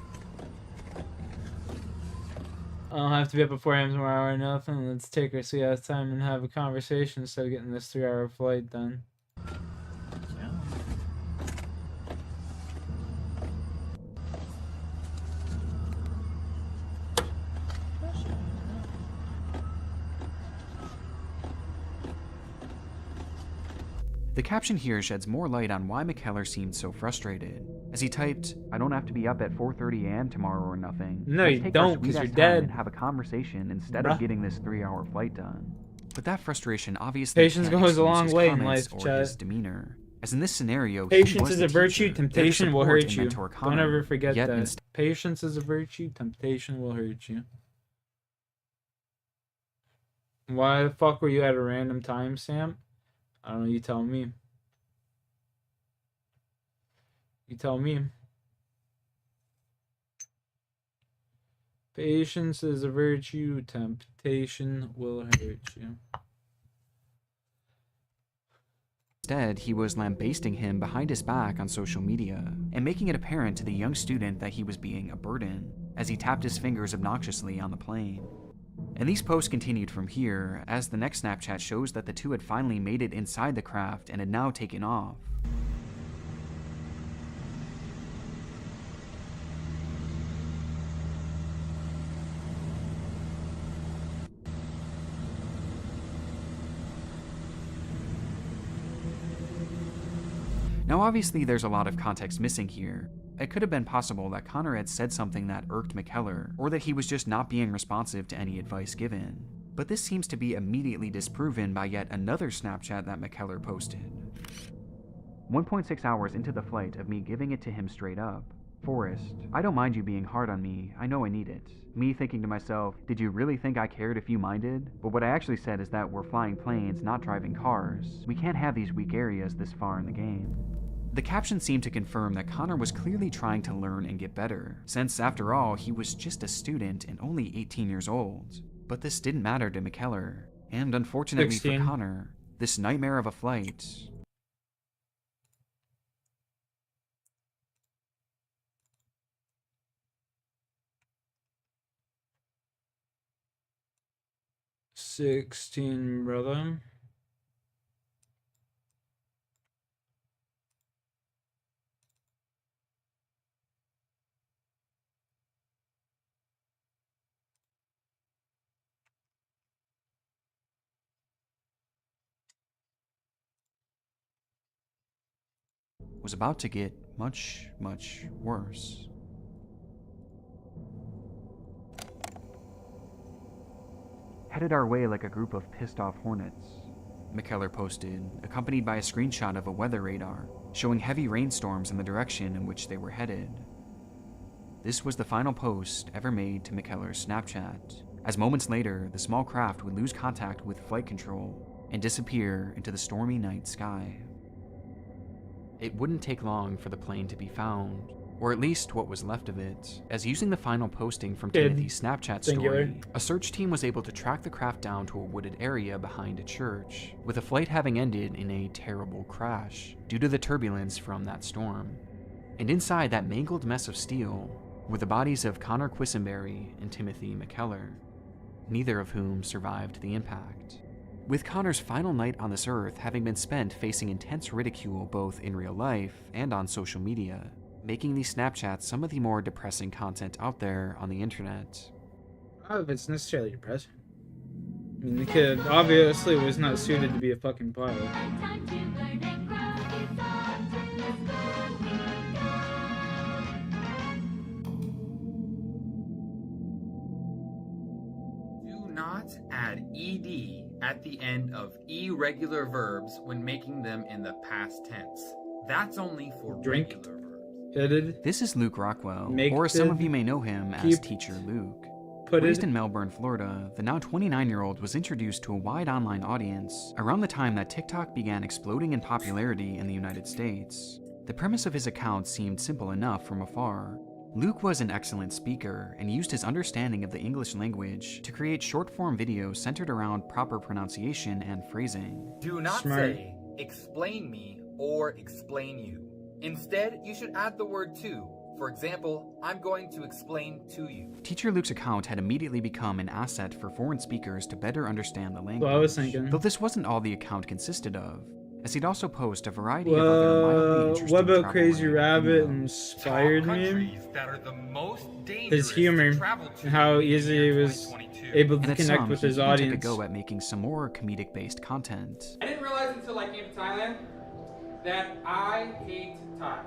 I don't have to be up at 4 a.m. tomorrow or nothing. Let's take our sweet ass time and have a conversation instead of getting this 3-hour flight done. The caption here sheds more light on why McKellar seemed so frustrated, as he typed, "I don't have to be up at 4:30 a.m. tomorrow or nothing. No, Let's you take our don't, because sweet-ass you're time dead. and have a conversation instead Bruh. of getting this 3-hour flight done." But that frustration obviously Patience can't goes a excuse long his way in comments life, or chat. his demeanor, as in this scenario, he Patience was is the a virtue, teacher, temptation there to will support hurt and you. mentor Don't Connor, ever forget yet that. instead- Patience is a virtue, temptation will hurt you. Why the fuck were you at a random time, Sam? I don't know, you tell me. You tell me. Patience is a virtue, temptation will hurt you. Instead, he was lambasting him behind his back on social media, and making it apparent to the young student that he was being a burden, as he tapped his fingers obnoxiously on the plane. And these posts continued from here, as the next Snapchat shows that the two had finally made it inside the craft and had now taken off. Now obviously there's a lot of context missing here. It could have been possible that Connor had said something that irked McKellar, or that he was just not being responsive to any advice given. But this seems to be immediately disproven by yet another Snapchat that McKellar posted. 1.6 hours into the flight of me giving it to him straight up. "Forrest, I don't mind you being hard on me, I know I need it." Me thinking to myself, did you really think I cared if you minded? But what I actually said is that we're flying planes, not driving cars. We can't have these weak areas this far in the game. The caption seemed to confirm that Connor was clearly trying to learn and get better, since after all, he was just a student and only 18 years old. But this didn't matter to McKellar, and unfortunately 16. for Connor, this nightmare of a flight 16, brother. was about to get much, much worse. Headed our way like a group of pissed-off hornets, McKellar posted, accompanied by a screenshot of a weather radar showing heavy rainstorms in the direction in which they were headed. This was the final post ever made to McKellar's Snapchat, as moments later, the small craft would lose contact with flight control and disappear into the stormy night sky. It wouldn't take long for the plane to be found, or at least what was left of it, as using the final posting from Timothy's Snapchat story, a search team was able to track the craft down to a wooded area behind a church, with the flight having ended in a terrible crash due to the turbulence from that storm. And inside that mangled mess of steel were the bodies of Connor Quisenberry and Timothy McKellar, neither of whom survived the impact. With Connor's final night on this earth having been spent facing intense ridicule both in real life and on social media, making these Snapchats some of the more depressing content out there on the internet. I don't know if it's necessarily depressing. I mean, the kid obviously was not suited to be a fucking pilot. Do not add ed at the end of irregular verbs when making them in the past tense. That's only for regular verbs. Headed. This is Luke Rockwell, Make or some of the- you may know him as keep Teacher Luke. put Raised it- in Melbourne, Florida, the now 29-year-old was introduced to a wide online audience around the time that TikTok began exploding in popularity in the United States. The premise of his account seemed simple enough from afar. Luke was an excellent speaker and used his understanding of the English language to create short-form videos centered around proper pronunciation and phrasing. Do not Smart. say, explain me or explain you. Instead, you should add the word to. For example, I'm going to explain to you. Teacher Luke's account had immediately become an asset for foreign speakers to better understand the language. Well, I was thinking. Though this wasn't all the account consisted of, as he'd also post a variety of other mildly interesting what about travel Crazy related Rabbit videos. inspired me? Countries that are the most dangerous His humor to travel to and how in the easy year he was 2022. able And to at connect some, with he his even audience. took a go at making some more comedic-based content. I didn't realize until I came to Thailand that I hate ties.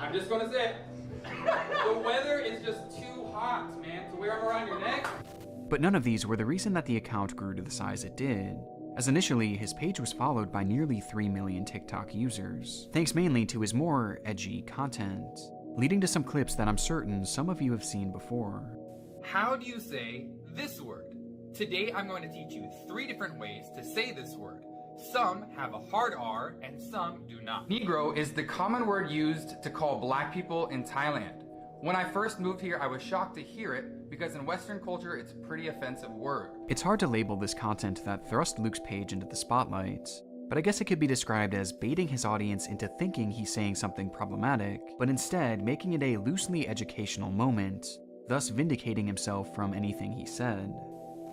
I'm just gonna say it. The weather is just too hot, man, to wear them around your neck. But none of these were the reason that the account grew to the size it did, as initially his page was followed by nearly 3 million TikTok users, thanks mainly to his more edgy content, leading to some clips that I'm certain some of you have seen before. How do you say this word? Today I'm going to teach you 3 different ways to say this word. Some have a hard R and some do not. Negro is the common word used to call black people in Thailand. When I first moved here, I was shocked to hear it because in Western culture, it's a pretty offensive word. It's hard to label this content that thrust Luke's page into the spotlight, but I guess it could be described as baiting his audience into thinking he's saying something problematic, but instead making it a loosely educational moment, thus vindicating himself from anything he said.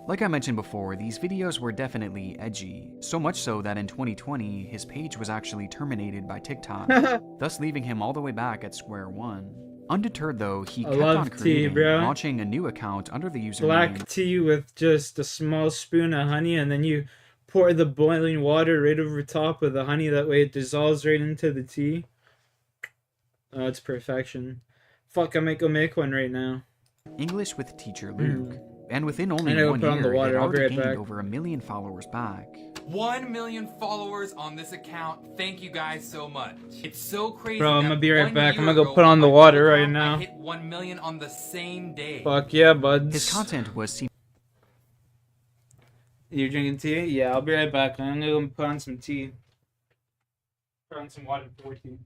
Like I mentioned before, these videos were definitely edgy, so much so that in 2020, his page was actually terminated by TikTok, thus leaving him all the way back at square one. Undeterred though, he kept on creating, launching a new account under the username Black tea with just a small spoon of honey, and then you pour the boiling water right over top of the honey, that way it dissolves right into the tea. Oh, it's perfection. Fuck, I might go make one right now. English with Teacher Luke. And within only 1 put on the year, water. it I'll be already right gained back. over 1 million followers back. 1 million followers on this account. Thank you guys so much. It's so crazy. Bro, I'm that gonna be right 1 back. I'm year gonna go ago, put on the my water account, right now. I hit 1 million on the same day. Fuck yeah, buds. His content was You're drinking tea? Yeah, I'll be right back. I'm gonna go put on some tea. Put on some water for tea.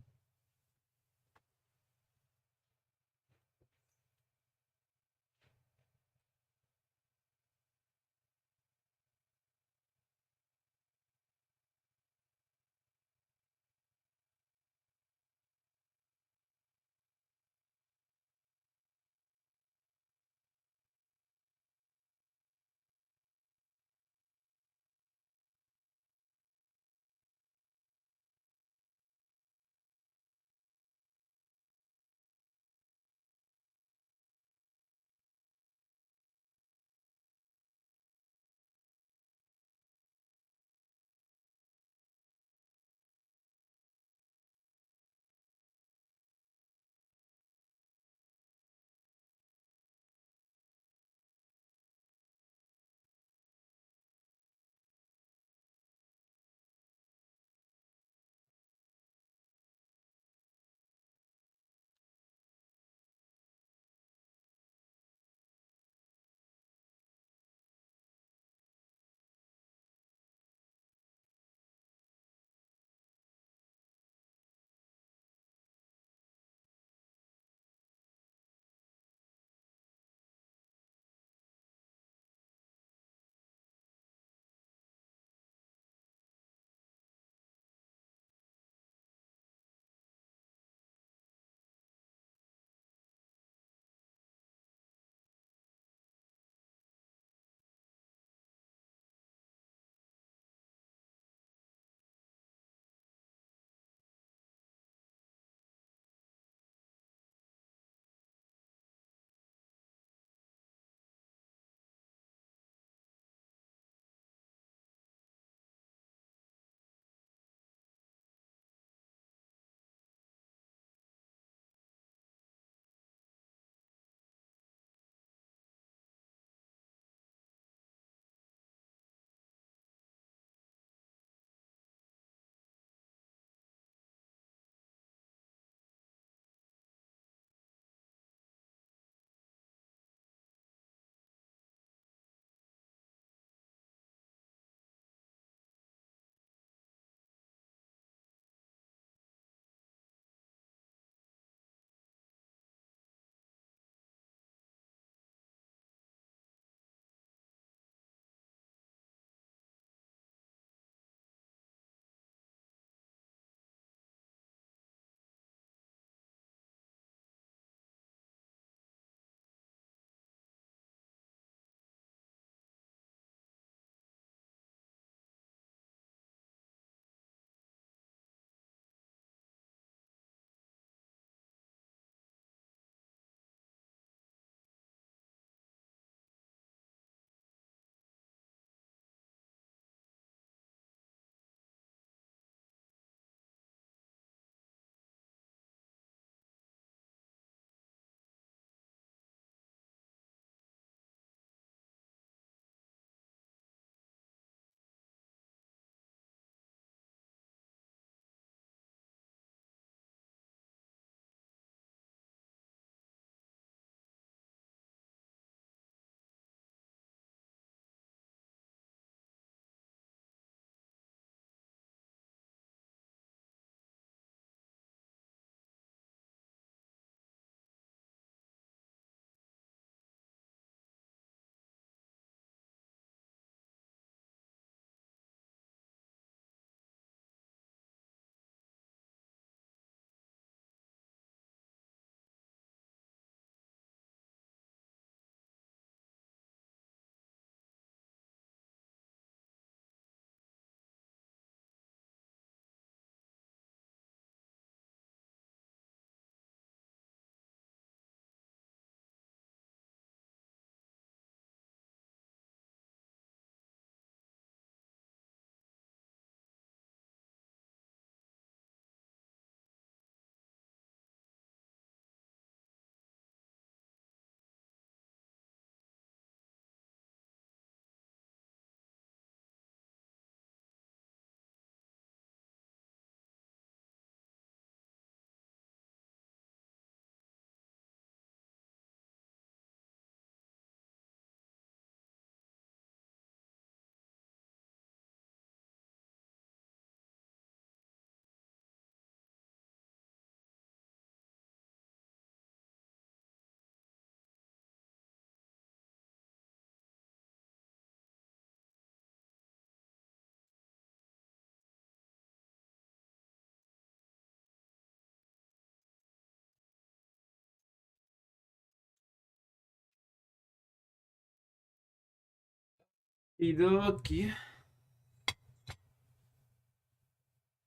Okie.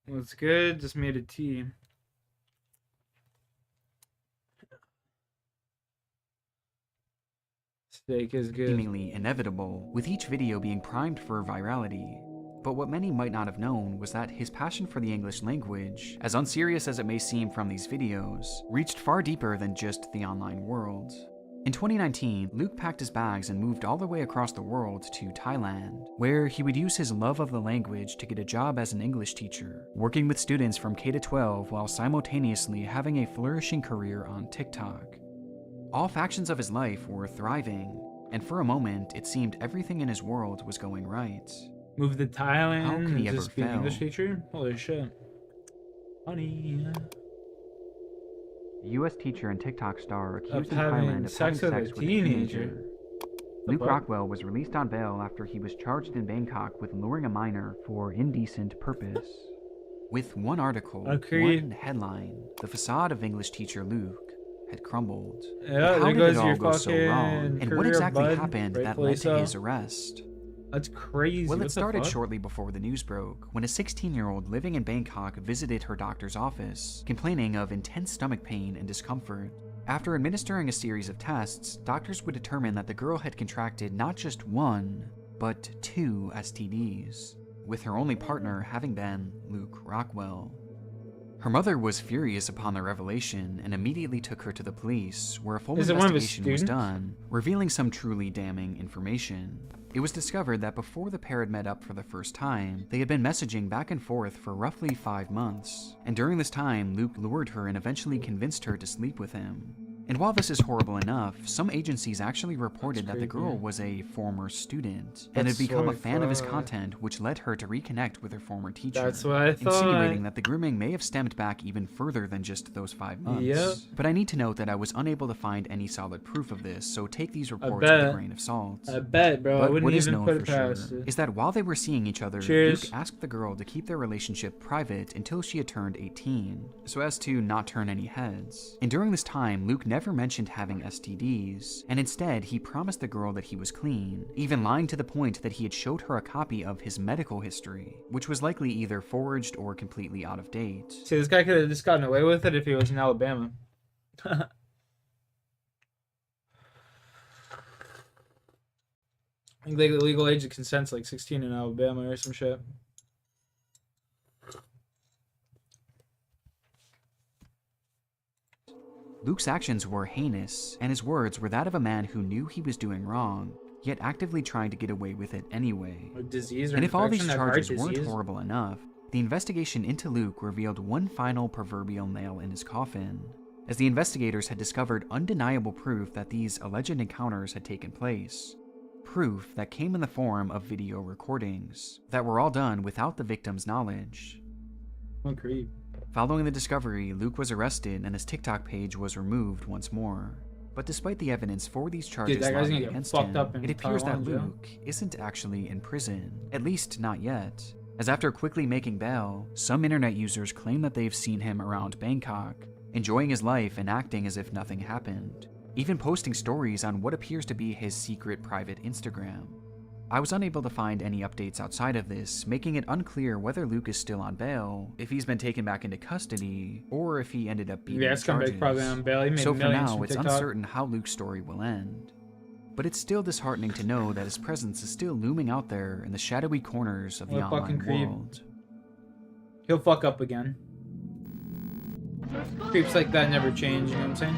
What's good? Just made a tea. Steak is good. Seemingly inevitable, with each video being primed for virality. But what many might not have known was that his passion for the English language, as unserious as it may seem from these videos, reached far deeper than just the online world. In 2019, Luke packed his bags and moved all the way across the world to Thailand, where he would use his love of the language to get a job as an English teacher, working with students from K-12 while simultaneously having a flourishing career on TikTok. All factions of his life were thriving, and for a moment, it seemed everything in his world was going right. Move to Thailand How could he and ever just be an fail? English teacher? Holy shit. Funny. A U.S. teacher and TikTok star accused in having Thailand of sex having with sex a with teenager. Luke fuck? Rockwell was released on bail after he was charged in Bangkok with luring a minor for indecent purpose. With one article, one headline, the facade of English teacher Luke had crumbled. Yeah, But how there did goes it all your go so fucking wrong? And what career, exactly bud. happened that Rightfully led to so. his arrest? That's crazy. Well, What it the started fuck? shortly before the news broke, when a 16-year-old living in Bangkok visited her doctor's office, complaining of intense stomach pain and discomfort. After administering a series of tests, doctors would determine that the girl had contracted not just one, but 2 STDs, with her only partner having been Luke Rockwell. Her mother was furious upon the revelation and immediately took her to the police, where a full Is it one of his investigation was students? done, revealing some truly damning information. It was discovered that before the pair had met up for the first time, they had been messaging back and forth for roughly 5 months, and during this time, Luke lured her and eventually convinced her to sleep with him. And while this is horrible enough, some agencies actually reported that the girl was a former student and had That's become a what I fan of his thought. content, which led her to reconnect with her former teacher. That's what I thought. Insinuating that the grooming may have stemmed back even further than just those 5 months. Yep. But I need to note that I was unable to find any solid proof of this, so take these reports with bet. a grain of salt. I bet, bro. I But wouldn't what is even known put for it sure past it. is that while they were seeing each other, Cheers. Luke asked the girl to keep their relationship private until she had turned 18, so as to not turn any heads. And during this time, Luke never mentioned having STDs, and instead he promised the girl that he was clean, even lying to the point that he had showed her a copy of his medical history, which was likely either forged or completely out of date. See, this guy could have just gotten away with it if he was in Alabama. I think the legal age of consent's like 16 in Alabama or some shit. Luke's actions were heinous, and his words were that of a man who knew he was doing wrong, yet actively trying to get away with it anyway. A disease or And if all these infection, that heart charges weren't disease. horrible enough, the investigation into Luke revealed one final proverbial nail in his coffin, as the investigators had discovered undeniable proof that these alleged encounters had taken place. Proof that came in the form of video recordings that were all done without the victim's knowledge. What creep. Following the discovery, Luke was arrested and his TikTok page was removed once more. But despite the evidence for these charges that guy's lying gonna get against fucked him, up in it appears Taiwan that jail. Luke isn't actually in prison, at least not yet. As after quickly making bail, some internet users claim that they've seen him around Bangkok, enjoying his life and acting as if nothing happened, even posting stories on what appears to be his secret private Instagram. I was unable to find any updates outside of this, making it unclear whether Luke is still on bail, if he's been taken back into custody, or if he ended up beating Yeah, the it's gonna be charges. probably on bail. He made So for millions now, from it's TikTok. uncertain how Luke's story will end. But it's still disheartening to know that his presence is still looming out there in the shadowy corners of the What a fucking online creep. world. He'll fuck up again. Creeps like that never change, you know what I'm saying?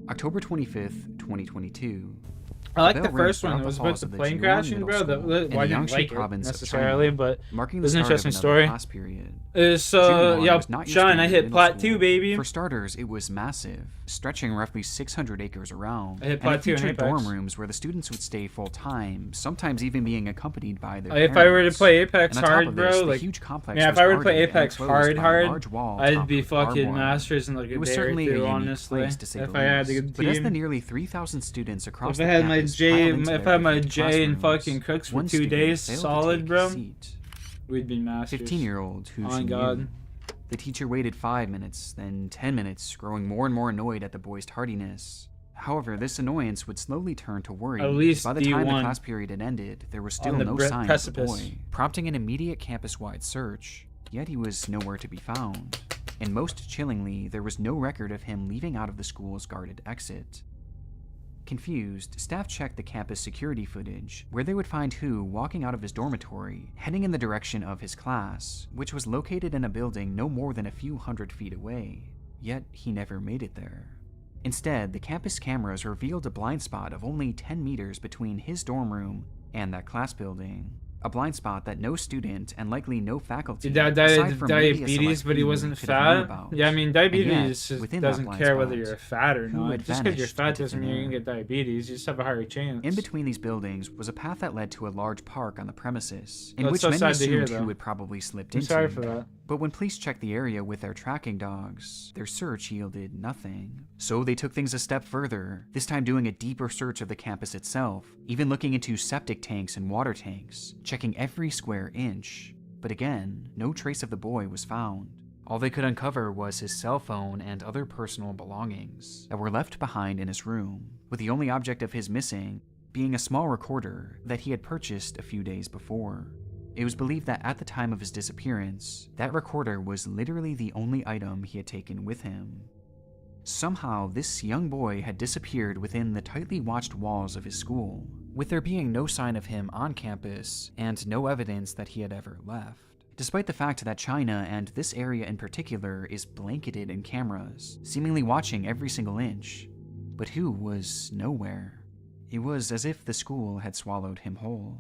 October 25th, 2022. I like A the bell rang first one. throughout It the was halls about the of plane Zhuang crashing, Middle bro. School Well, in the I didn't Jiangxi like it province of necessarily, China, but marking it the was an start of interesting another story. class period. So, June yeah, was not your Sean, I standard hit middle Plat school. 2, baby. For starters, it was massive, stretching roughly 600 acres around. I hit and Plat it 2 in featured Apex. dorm rooms where the students would stay full time, sometimes even being accompanied by their If I were to parents. play Apex And on top hard, of bro, this, the like, huge complex yeah, if was I were to play guarded and Apex enclosed by a large hard, wall I'd topped be with barbed fucking wire. masters in like a It was day or certainly a two, unique honestly. place, to say If the I had least. a good But as the team. nearly 3,000 students across If I the had my campus J, piled into if their I had my different J and classrooms, fucking cooks for one 2 student days failed to solid, take bro, his seat. we'd be masters. 15-year-old Hu On Xinyu God. The teacher waited 5 minutes, then 10 minutes, growing more and more annoyed at the boy's tardiness. However, this annoyance would slowly turn to worry. At least by the time the D1 class period had ended, there was still on the no sign precipice. of the boy, prompting an immediate campus-wide search. Yet he was nowhere to be found. And most chillingly, there was no record of him leaving out of the school's guarded exit. Confused, staff checked the campus security footage, where they would find Hu walking out of his dormitory, heading in the direction of his class, which was located in a building no more than a few hundred feet away. Yet he never made it there. Instead, the campus cameras revealed a blind spot of only 10 meters between his dorm room and that class building. A blind spot that no student and likely no faculty He died aside from maybe a diabetes, select but he few wasn't could have known fat. about. Yeah, I mean, And diabetes yet, just within that doesn't blind care whether spot, you're fat or Hu not. had Just because you're vanished fat into doesn't thin mean you air. can get diabetes. You just have a higher chance. In between these buildings was a path that led to a large park on the premises, in That's which so many sad to hear, assumed though. Hu had probably slipped I'm into. sorry for that. But when police checked the area with their tracking dogs, their search yielded nothing. So they took things a step further, this time doing a deeper search of the campus itself, even looking into septic tanks and water tanks, checking every square inch. But again, no trace of the boy was found. All they could uncover was his cell phone and other personal belongings that were left behind in his room, with the only object of his missing being a small recorder that he had purchased a few days before. It was believed that at the time of his disappearance, that recorder was literally the only item he had taken with him. Somehow, this young boy had disappeared within the tightly watched walls of his school, with there being no sign of him on campus and no evidence that he had ever left. Despite the fact that China, and this area in particular, is blanketed in cameras, seemingly watching every single inch. But Hu was nowhere. It was as if the school had swallowed him whole.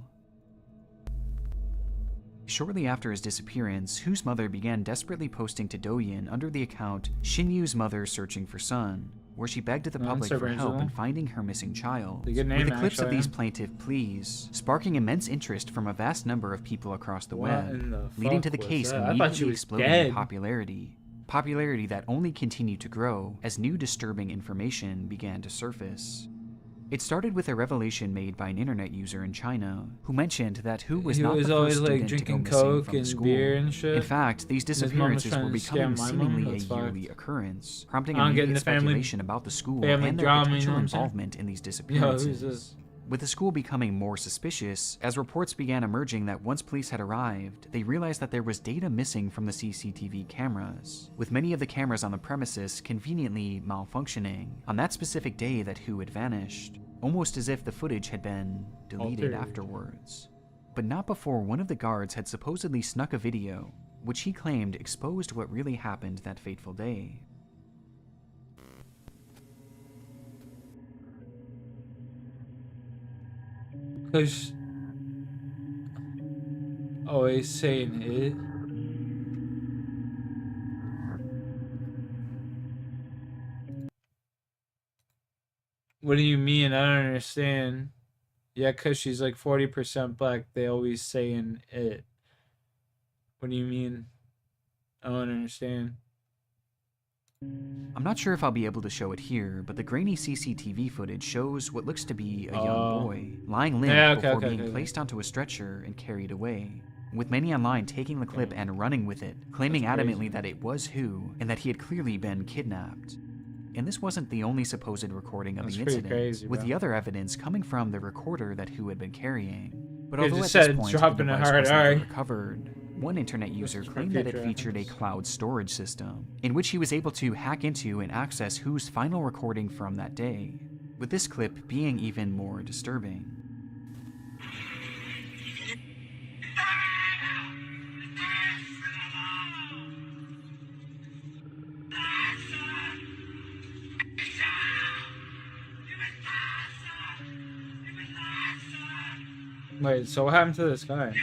Shortly after his disappearance, Hu's mother began desperately posting to Douyin under the account Xinyu's Mother Searching for Son, where she begged the public for help in finding her missing child, It's a good name, with the clips of actually. these plaintive pleas sparking immense interest from a vast number of people across the What in web, the leading to fuck the was case that? I thought she immediately was exploding dead. in popularity. Popularity that only continued to grow as new disturbing information began to surface. It started with a revelation made by an internet user in China who mentioned that Hu was He not was the always, first like, student to go drinking missing Coke from the and school. beer and shit. In fact, these And his mom was disappearances trying were to becoming scam my mom. seemingly a That's fine. yearly occurrence, prompting I don't get immediate into family- speculation about the school family and their drama, you know potential what I'm saying? involvement in these Yo, who's disappearances. this? With the school becoming more suspicious, as reports began emerging that once police had arrived, they realized that there was data missing from the CCTV cameras, with many of the cameras on the premises conveniently malfunctioning on that specific day that Hu had vanished, almost as if the footage had been deleted Altered. afterwards. But not before one of the guards had supposedly snuck a video, which he claimed exposed what really happened that fateful day. Because always saying it. What do you mean? I don't understand. Yeah, because she's like 40% black. They always saying it. What do you mean? I don't understand. I'm not sure if I'll be able to show it here, but the grainy CCTV footage shows what looks to be a young boy lying limp Yeah, okay, before okay, being okay. placed onto a stretcher and carried away, with many online taking the clip and running with it, claiming That's crazy. adamantly that it was Hu and that he had clearly been kidnapped. And this wasn't the only supposed recording of That's the pretty incident, crazy, with bro. the other evidence coming from the recorder that Hu had been carrying. But It although at just this said point the dropping a device hard was never R. recovered, one internet user for claimed that it future featured a cloud storage system, in which he was able to hack into and access Hu's final recording from that day, with this clip being even more disturbing. Wait, so what happened to this guy?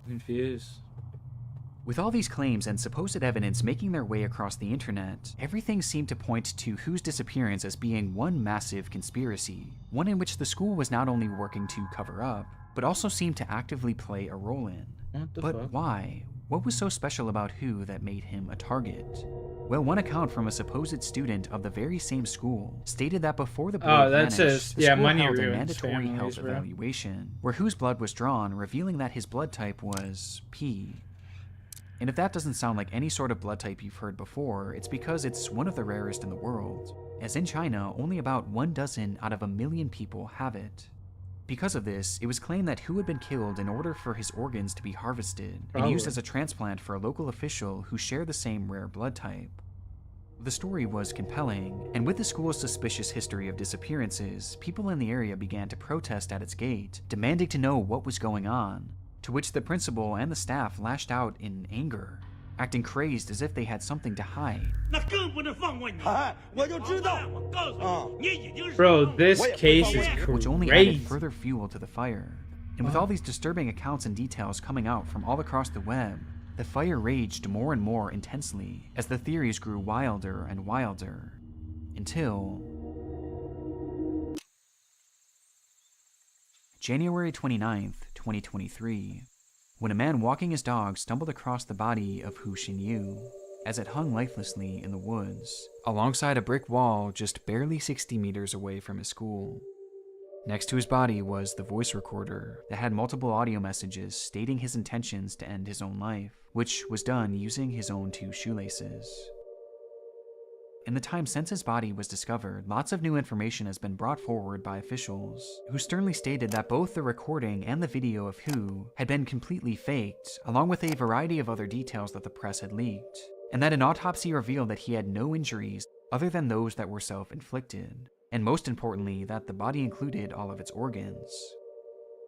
Confused. With all these claims and supposed evidence making their way across the internet, everything seemed to point to Hu's disappearance as being one massive conspiracy, one in which the school was not only working to cover up, but also seemed to actively play a role in. What the But fuck? why? What was so special about Hu that made him a target? Well, one account from a supposed student of the very same school stated that before the blood that's vanished, his, the school money held a ruins mandatory families, health bro. evaluation where whose blood was drawn, revealing that his blood type was P. And if that doesn't sound like any sort of blood type you've heard before, it's because it's one of the rarest in the world, as in China, only about 1 dozen out of 1 million people have it. Because of this, it was claimed that Hu had been killed in order for his organs to be harvested and used as a transplant for a local official who shared the same rare blood type. The story was compelling, and with the school's suspicious history of disappearances, people in the area began to protest at its gate, demanding to know what was going on, to which the principal and the staff lashed out in anger, acting crazed as if they had something to hide. Bro, this case is crazy. Which only added further fuel to the fire. And with all these disturbing accounts and details coming out from all across the web, the fire raged more and more intensely as the theories grew wilder and wilder, until January 29th, 2023, when a man walking his dog stumbled across the body of Hu Xinyu as it hung lifelessly in the woods, alongside a brick wall just barely 60 meters away from his school. Next to his body was the voice recorder that had multiple audio messages stating his intentions to end his own life, which was done using his own 2 shoelaces. In the time since his body was discovered, lots of new information has been brought forward by officials, who sternly stated that both the recording and the video of Hu had been completely faked, along with a variety of other details that the press had leaked, and that an autopsy revealed that he had no injuries other than those that were self-inflicted, and most importantly, that the body included all of its organs.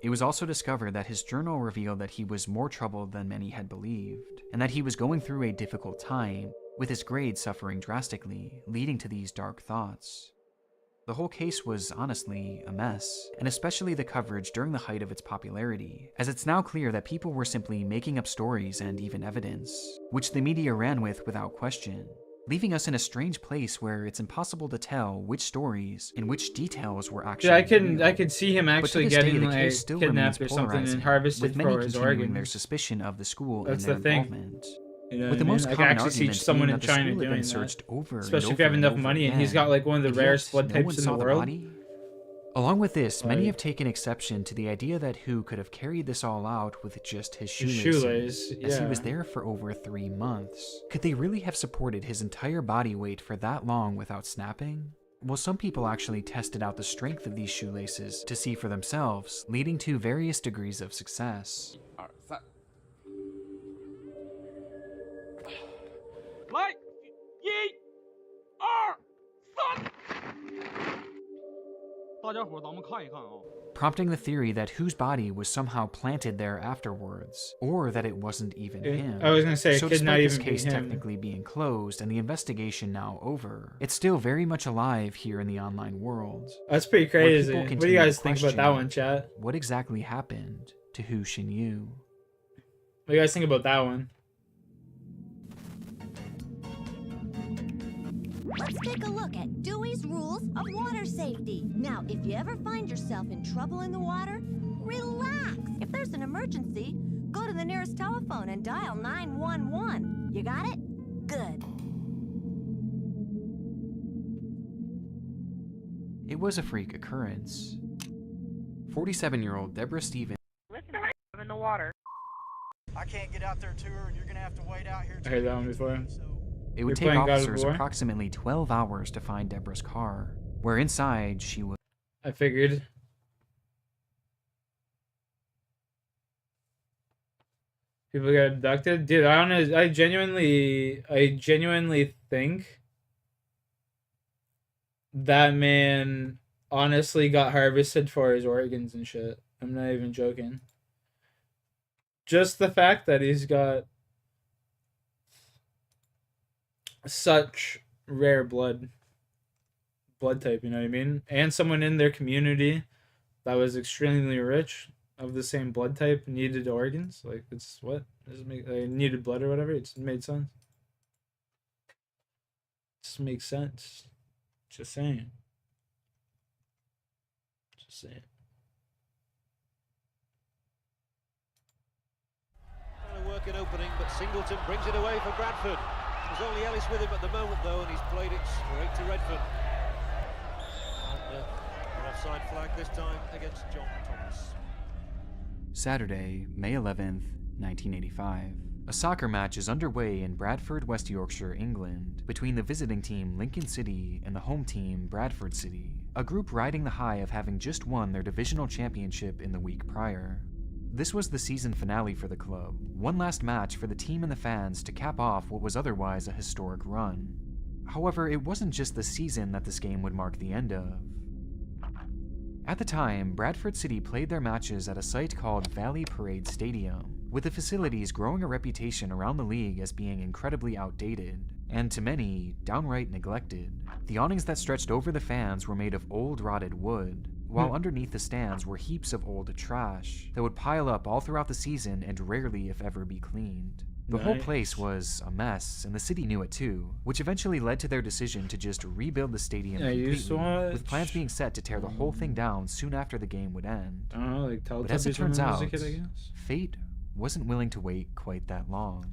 It was also discovered that his journal revealed that he was more troubled than many had believed, and that he was going through a difficult time, with his grades suffering drastically, leading to these dark thoughts. The whole case was honestly a mess, and especially the coverage during the height of its popularity, as it's now clear that people were simply making up stories and even evidence, which the media ran with without question, leaving us in a strange place where it's impossible to tell which stories and which details were actually I could see him actually getting like kidnapped or something and harvested with many for his continuing organs. their suspicion of the school That's and the their thing. involvement. You know With the what I most mean? I common can actually see argument someone being in that the China school had been doing searched that. over and Especially if over you have and enough over money and he's again, got like one of the and rarest yet blood no types one in saw the the world. body? Along with this, many Like- have taken exception to the idea that Hu could have carried this all out with just his His shoelaces, shoelace, as he was yeah. there for over 3 months. Could they really have supported his entire body weight for that long without snapping? Well, some people actually tested out the strength of these shoelaces to see for themselves, leading to various degrees of success. 来，1、2、3。大家伙，咱们看一看啊。 Prompting the theory that Hu's body was somehow planted there afterwards, or that it wasn't even him. I was gonna say, it so could despite not this even be case him. technically being closed and the investigation now over, it's still very much alive here in the online world. That's pretty where crazy. people What do you continue to guys think about that question one, chat? What exactly happened to Hu Xinyu? What do you guys think about that one? Let's take a look at Dewey's Rules of Water Safety. Now, if you ever find yourself in trouble in the water, relax. If there's an emergency, go to the nearest telephone and dial 911. You got it? Good. It was a freak occurrence. 47-year-old Deborah Stevens. Listen, I'm in the water. I can't get out there to her, and you're gonna have to wait out here. I heard that one before. It would take officers approximately 12 hours to find Deborah's car, where inside she was. I figured. People got abducted, dude. I genuinely think that man honestly got harvested for his organs and shit. I'm not even joking. Just the fact that he's got such rare blood type, you know what I mean? And someone in their community that was extremely rich of the same blood type needed organs. Like, it's what? Does it make needed blood or whatever? It made sense. Just makes sense. Just saying. Just saying. Trying to work an opening, but Singleton brings it away for Bradford. There's only Ellis with him at the moment, though, and he's played it straight to Redford. And an offside flag this time against John Thomas. Saturday, May 11th, 1985. A soccer match is underway in Bradford, West Yorkshire, England, between the visiting team Lincoln City and the home team Bradford City, a group riding the high of having just won their divisional championship in the week prior. This was the season finale for the club, one last match for the team and the fans to cap off what was otherwise a historic run. However, it wasn't just the season that this game would mark the end of. At the time, Bradford City played their matches at a site called Valley Parade Stadium, with the facilities growing a reputation around the league as being incredibly outdated, and to many, downright neglected. The awnings that stretched over the fans were made of old rotted wood, while underneath the stands were heaps of old trash that would pile up all throughout the season and rarely if ever be cleaned. The whole place was a mess, and the city knew it too, which eventually led to their decision to just rebuild the stadium completely, with plans being set to tear the whole thing down soon after the game would end. I don't know, like But as it turns out, I guess. fate wasn't willing to wait quite that long.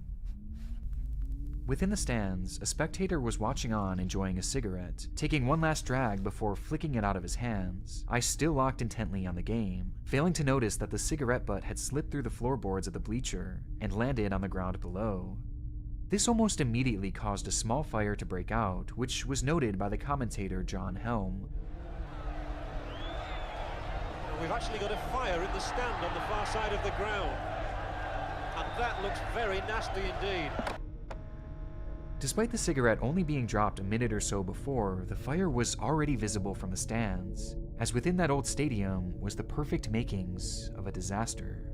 Within the stands, a spectator was watching on, enjoying a cigarette, taking one last drag before flicking it out of his hands, eyes still locked intently on the game, failing to notice that the cigarette butt had slipped through the floorboards of the bleacher and landed on the ground below. This almost immediately caused a small fire to break out, which was noted by the commentator John Helm. We've actually got a fire in the stand on the far side of the ground, and that looks very nasty indeed. Despite the cigarette only being dropped a minute or so before, the fire was already visible from the stands, as within that old stadium was the perfect makings of a disaster.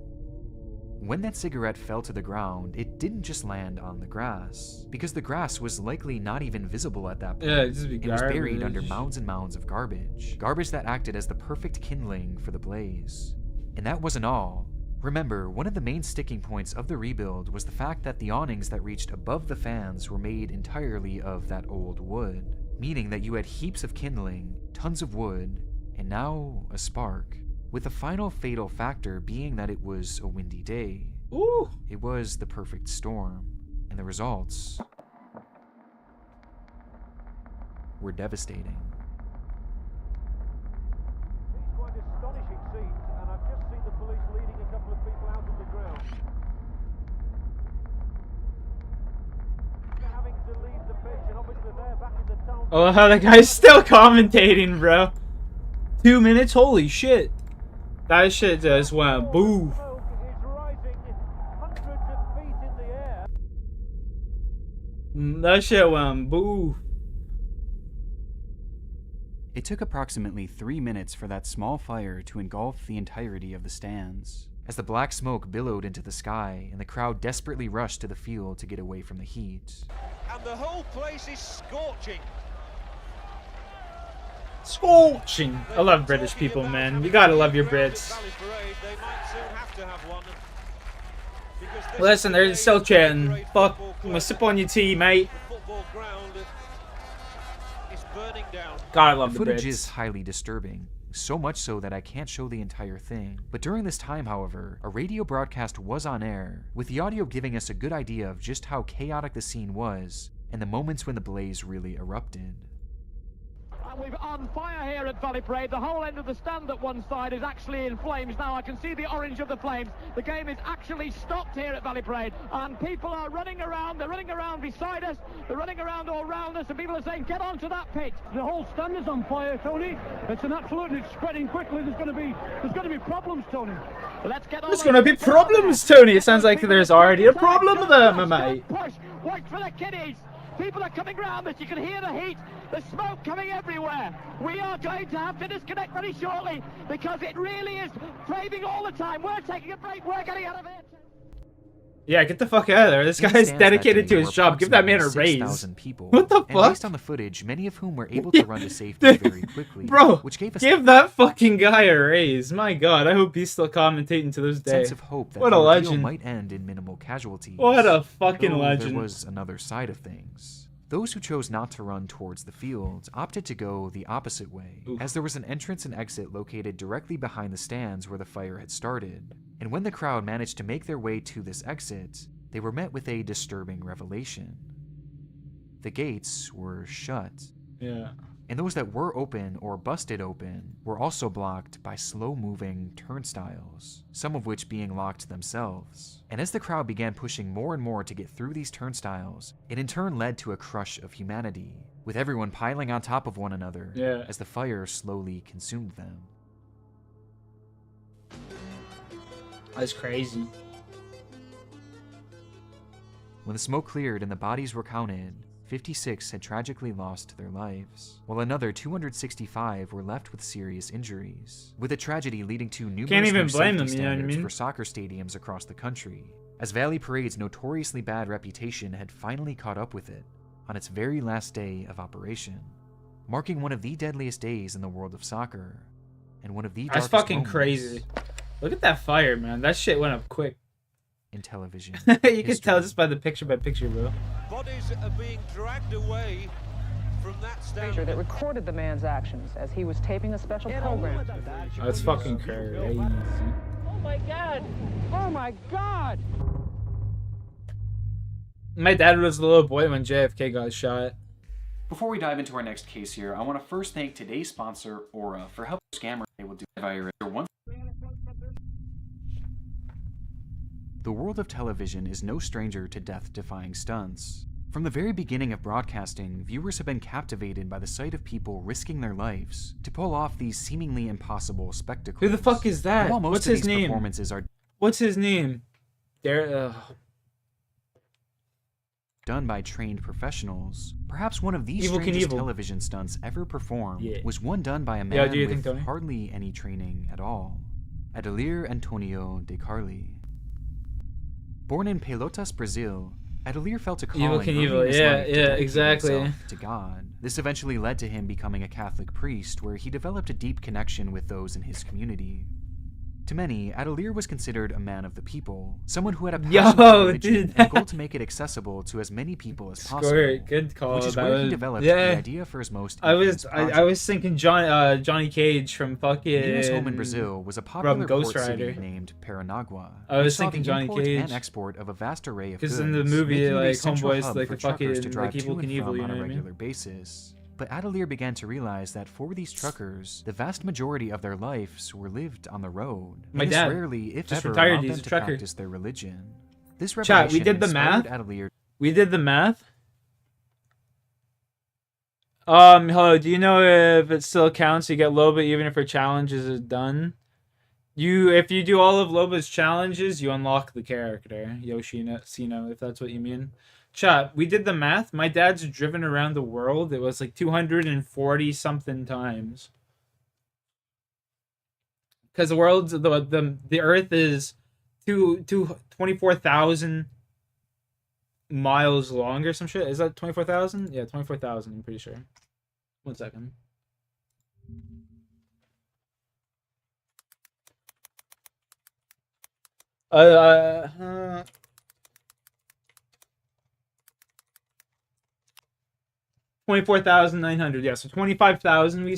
When that cigarette fell to the ground, it didn't just land on the grass, because the grass was likely not even visible at that point. Yeah, it'd just be it was buried garbage. under mounds and mounds of garbage that acted as the perfect kindling for the blaze. And that wasn't all. Remember, one of the main sticking points of the rebuild was the fact that the awnings that reached above the fans were made entirely of that old wood, meaning that you had heaps of kindling, tons of wood, and now a spark, with the final fatal factor being that it was a windy day. Ooh! It was the perfect storm, and the results were devastating. These quite astonishing scenes, and I've just seen the police leading a couple of people out of the ground. They're having to leave the pitch, and obviously they're back in the town. Oh, how that guy's still commentating, bro. 2 minutes? Holy shit. That shit just went boo. That shit went boo. It took approximately 3 minutes for that small fire to engulf the entirety of the stands, as the black smoke billowed into the sky and the crowd desperately rushed to the field to get away from the heat. And the whole place is scorching. Scorching. I love British people, man. You gotta love your Brits. Listen, they're still chatting. Fuck, I'm gonna sip on your tea, mate. God, I love the footage Brits. is highly disturbing, so much so that I can't show the entire thing. But during this time, however, a radio broadcast was on air, with the audio giving us a good idea of just how chaotic the scene was, and the moments when the blaze really erupted. And we're on fire here at Valley Parade. The whole end of the stand at one side is actually in flames now. I can see the orange of the flames. The game is actually stopped here at Valley Parade. And people are running around. They're running around beside us. They're running around all around us. And people are saying, get onto that pitch. The whole stand is on fire, Tony. It's an absolute, it's spreading quickly. There's going to be problems, Tony. Let's get on. There's gonna be problems, Tony. It sounds like there's already a problem there, my mate. Push. Wait for the kiddies. People are coming round us. You can hear the heat. The smoke coming everywhere. We are going to have to disconnect very shortly because it really is flaming all the time. We're taking a break. We're getting out of here. Yeah, get the fuck out of there. This guy's dedicated to his job. Give that man a raise. What the And fuck? based on the footage, many of whom were able to run to safety very quickly, Bro, which gave us give that fucking guy a raise. My god, I hope he's still commentating to this day. sense of hope that What the a ordeal legend. might end in minimal casualties. What a fucking Though legend. There was another side of things. Those who chose not to run towards the field opted to go the opposite way, as there was an entrance and exit located directly behind the stands where the fire had started. And when the crowd managed to make their way to this exit, they were met with a disturbing revelation. The gates were shut. Yeah. And those that were open or busted open were also blocked by slow-moving turnstiles, some of which being locked themselves. And as the crowd began pushing more and more to get through these turnstiles, it in turn led to a crush of humanity, with everyone piling on top of one another as the fire slowly consumed them. That's crazy. When the smoke cleared and the bodies were counted, 56 had tragically lost their lives, while another 265 were left with serious injuries, with the tragedy leading to numerous Can't even new blame safety them, you know what I standards mean? for soccer stadiums across the country, as Valley Parade's notoriously bad reputation had finally caught up with it on its very last day of operation, marking one of the deadliest days in the world of soccer, and one of the That's darkest fucking moments crazy. Look at that fire, man. That shit went up quick. in television. You can tell just by the picture, bro. Bodies are being dragged away from that stand. That recorded the man's actions as he was taping a special program. That's fucking crazy. Oh my god! Oh my god! My dad was a little boy when JFK got shot. Before we dive into our next case here, I want to first thank today's sponsor, Aura, for helping scammers able to do virus. The world of television is no stranger to death-defying stunts. From the very beginning of broadcasting, viewers have been captivated by the sight of people risking their lives to pull off these seemingly impossible spectacles. Who the fuck is that? While most What's of his these name? performances are What's his name? done by trained professionals, perhaps one of the Evel strangest Knievel. television stunts ever performed Yeah. was one done by a Yeah, man do you with think, Tony? hardly any training at all. Adelir Antonio de Carli. Born in Pelotas, Brazil, Adelir felt a calling early in Knievel, his yeah, life to yeah, dedicate exactly. himself to God. This eventually led to him becoming a Catholic priest, where he developed a deep connection with those in his community. To many, Adelir was considered a man of the people, someone who had a passion for religion dude. and a goal to make it accessible to as many people as possible. Squirt, good call. Which is That where he was- developed yeah. the idea for his most I infamous was thinking Johnny Cage from fucking Nearest home in Brazil was a popular Ghost port Rider. city named Paranagua. I which was saw thinking the Johnny import Cage. and export of a vast array of goods. Because in the movie, making it a like central Homeboy's hub like for a truckers fucking to drive like Evil to and Knievel, from you on know a what I mean? regular basis. But Adelir began to realize that for these truckers, the vast majority of their lives were lived on the road. My and this dad rarely, if just ever, retired, allowed he's them a to trucker. practice their religion. This Chat, revelation we did the inspired math. Adelir. We did the math. Hello, do you know if it still counts? You get Loba even if her challenges is done. If you do all of Loba's challenges, you unlock the character Yoshino, if that's what you mean. Chat, we did the math. My dad's driven around the world. It was like 240 something times. Because the world's the Earth is 24,000 miles long or some shit. Is that 24,000? Yeah, 24,000. I'm pretty sure. 1 second. Uh, 24,900. Yeah, so 25,000 we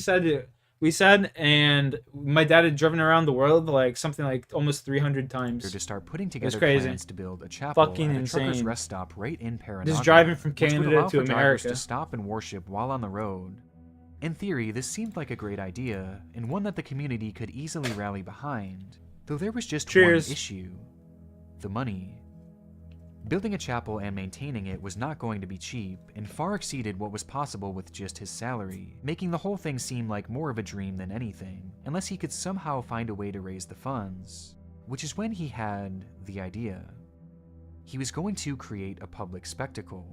said, and my dad had driven around the world like something like almost 300 times. To start putting It's together crazy. plans to build a chapel Fucking at a trucker's insane. rest stop right in Paranagua, Just driving from which would Canada allow to for drivers America. to stop and worship while on the road. In theory, this seemed like a great idea, and one that the community could easily rally behind, though there was just Cheers. one issue: the money. Building a chapel and maintaining it was not going to be cheap, and far exceeded what was possible with just his salary, making the whole thing seem like more of a dream than anything, unless he could somehow find a way to raise the funds, which is when he had the idea. He was going to create a public spectacle,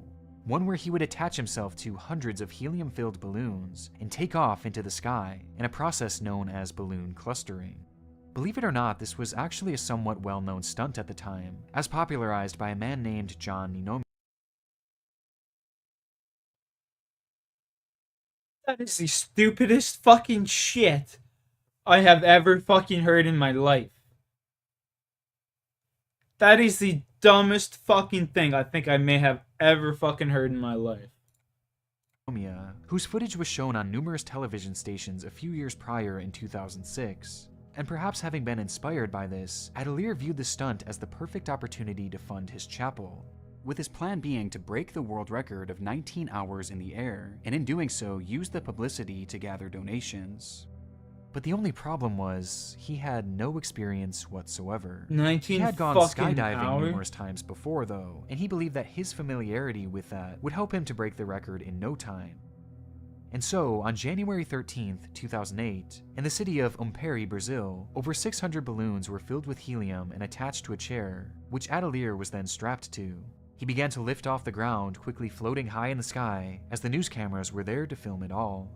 one where he would attach himself to hundreds of helium-filled balloons and take off into the sky in a process known as balloon clustering. Believe it or not, this was actually a somewhat well-known stunt at the time, as popularized by a man named John Ninomiya. That is the stupidest fucking shit I have ever fucking heard in my life. That is the dumbest fucking thing I think I may have ever fucking heard in my life. Whose footage was shown on numerous television stations a few years prior in 2006. And perhaps having been inspired by this, Adelir viewed the stunt as the perfect opportunity to fund his chapel, with his plan being to break the world record of 19 hours in the air, and in doing so, use the publicity to gather donations. But the only problem was, he had no experience whatsoever. 19 He had gone fucking skydiving hours? numerous times before though, and he believed that his familiarity with that would help him to break the record in no time. And so, on January 13th, 2008, in the city of Umpere, Brazil, over 600 balloons were filled with helium and attached to a chair, which Atelier was then strapped to. He began to lift off the ground, quickly floating high in the sky, as the news cameras were there to film it all.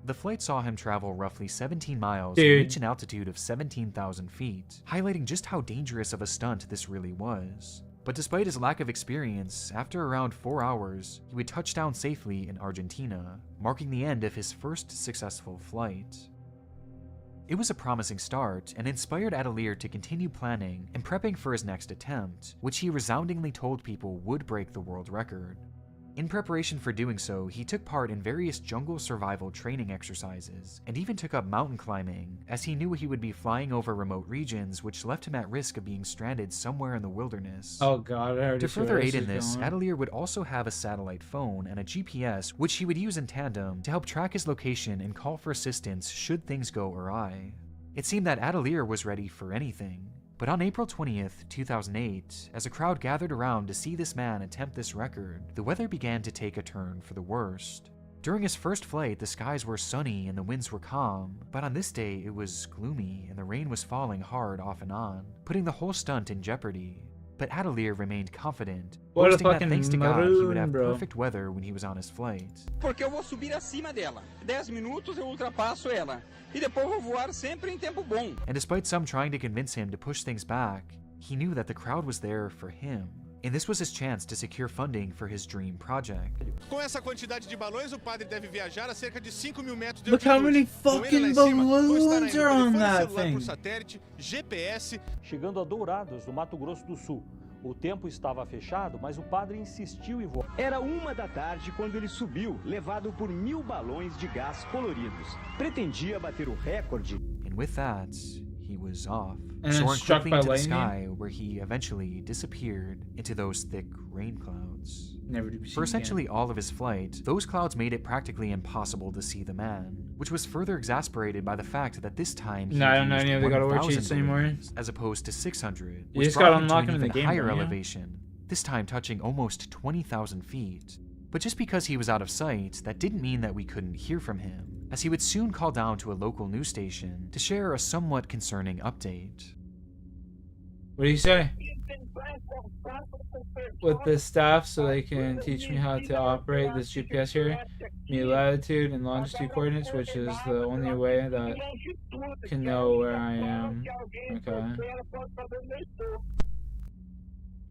The flight saw him travel roughly 17 miles and reach an altitude of 17,000 feet, highlighting just how dangerous of a stunt this really was. But despite his lack of experience, after around 4 hours, he would touch down safely in Argentina, marking the end of his first successful flight. It was a promising start and inspired Atelier to continue planning and prepping for his next attempt, which he resoundingly told people would break the world record. In preparation for doing so, he took part in various jungle survival training exercises, and even took up mountain climbing, as he knew he would be flying over remote regions which left him at risk of being stranded somewhere in the wilderness. Oh god, I already To see where further this aid is in this, going. Atelier would also have a satellite phone and a GPS, which he would use in tandem to help track his location and call for assistance should things go awry. It seemed that Atelier was ready for anything. But on April 20th, 2008, as a crowd gathered around to see this man attempt this record, the weather began to take a turn for the worst. During his first flight, the skies were sunny and the winds were calm, but on this day it was gloomy and the rain was falling hard off and on, putting the whole stunt in jeopardy. But Atelier remained confident, What a boasting that fucking thanks to God he would maroon, have bro. perfect weather when he was on his flight. Porque eu vou subir acima dela. 10 minutos eu ultrapasso ela. E depois vou voar sempre em tempo bom. And despite some trying to convince him to push things back, he knew that the crowd was there for him. And this was his chance to secure funding for his dream project. Com essa quantidade de balões, o padre deve viajar a cerca de 5.000 metros de Look how many altitude. Com ele fucking lá em cima, vou estar balloons indo are on telefone that celular thing. por satélite, GPS. Chegando a Dourados, no Mato Grosso do Sul. O tempo estava fechado, mas o padre insistiu em voar. Era 1 da tarde quando ele subiu, levado por 1.000 balões de gás coloridos. Pretendia bater o recorde. And with that, he was off, And then soaring struck quickly by into the lightning? sky, where he eventually disappeared into those thick rain clouds. Never to be seen For essentially again. all of his flight, those clouds made it practically impossible to see the man, which was further exasperated by the fact that this time he No, I don't know used any of the God of War 1,000 cheats anymore. balloons, as opposed to 600, You which just brought gotta him to unlock an him in the even game, higher don't you? elevation, this time touching almost 20,000 feet. But just because he was out of sight, that didn't mean that we couldn't hear from him, as he would soon call down to a local news station to share a somewhat concerning update. What do you say? With the staff so they can teach me how to operate this GPS here. Me latitude and longitude coordinates, which is the only way that can know where I am. Okay.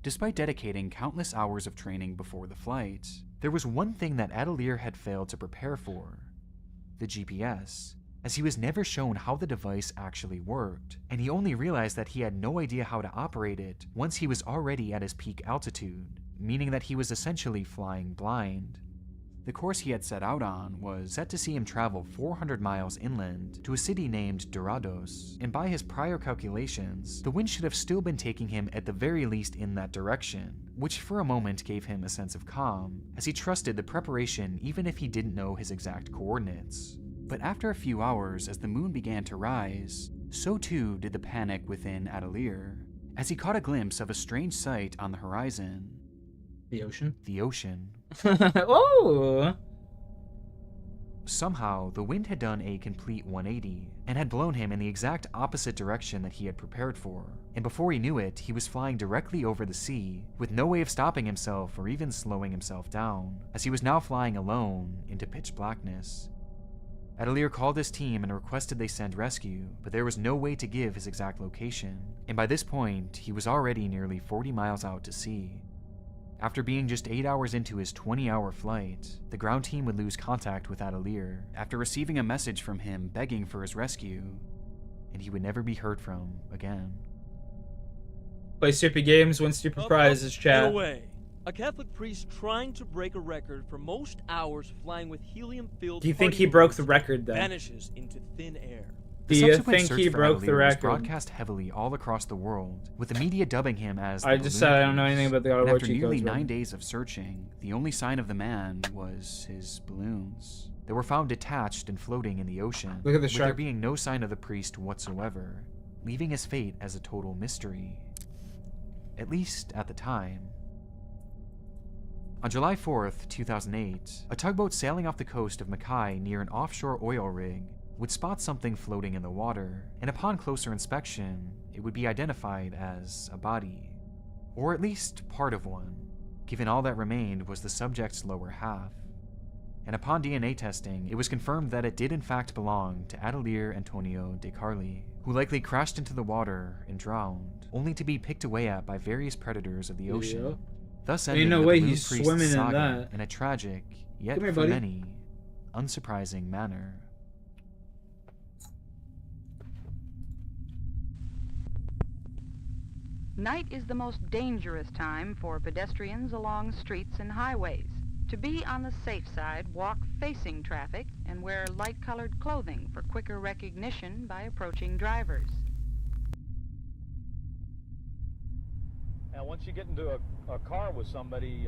Despite dedicating countless hours of training before the flight, there was one thing that Atelier had failed to prepare for: the GPS, as he was never shown how the device actually worked, and he only realized that he had no idea how to operate it once he was already at his peak altitude, meaning that he was essentially flying blind. The course he had set out on was set to see him travel 400 miles inland to a city named Dourados, and by his prior calculations, the wind should have still been taking him at the very least in that direction, which for a moment gave him a sense of calm, as he trusted the preparation even if he didn't know his exact coordinates. But after a few hours, as the moon began to rise, so too did the panic within Atelier, as he caught a glimpse of a strange sight on the horizon. The ocean? The ocean. Oh! Somehow, the wind had done a complete 180, and had blown him in the exact opposite direction that he had prepared for, and before he knew it, he was flying directly over the sea, with no way of stopping himself or even slowing himself down, as he was now flying alone into pitch blackness. Atelier called his team and requested they send rescue, but there was no way to give his exact location, and by this point, he was already nearly 40 miles out to sea. After being just 8 hours into his 20-hour flight, the ground team would lose contact with Atelier after receiving a message from him begging for his rescue, and he would never be heard from again. Play stupid games, win stupid prizes, chat. Get away. A Catholic priest trying to break a record for most hours flying with helium-filled Do you think he party broke the balloons record, though? vanishes into thin air. Do The you subsequent think search he for broke the Atelier was record? broadcast heavily all across the world, with the media dubbing him as I the just Balloon said I don't know Goose. anything about the And Autobots after cheat nearly codes, bro. 9 days of searching, the only sign of the man was his balloons. They were found detached and floating in the ocean, Look at the with there shark. being no sign of the priest whatsoever, leaving his fate as a total mystery. At least at the time. On July 4th, 2008, a tugboat sailing off the coast of Mackay near an offshore oil rig would spot something floating in the water, and upon closer inspection, it would be identified as a body. Or at least part of one, given all that remained was the subject's lower half. And upon DNA testing, it was confirmed that it did in fact belong to Atelier Antonio De Carli, who likely crashed into the water and drowned, only to be picked away at by various predators of the ocean. Yep. Thus Ain't ending no the way Balloon he's Priest swimming in saga that. in a tragic, yet Come here, for buddy. many, unsurprising manner. Night is the most dangerous time for pedestrians along streets and highways. To be on the safe side, walk facing traffic and wear light-colored clothing for quicker recognition by approaching drivers. Now, once you get into a car with somebody,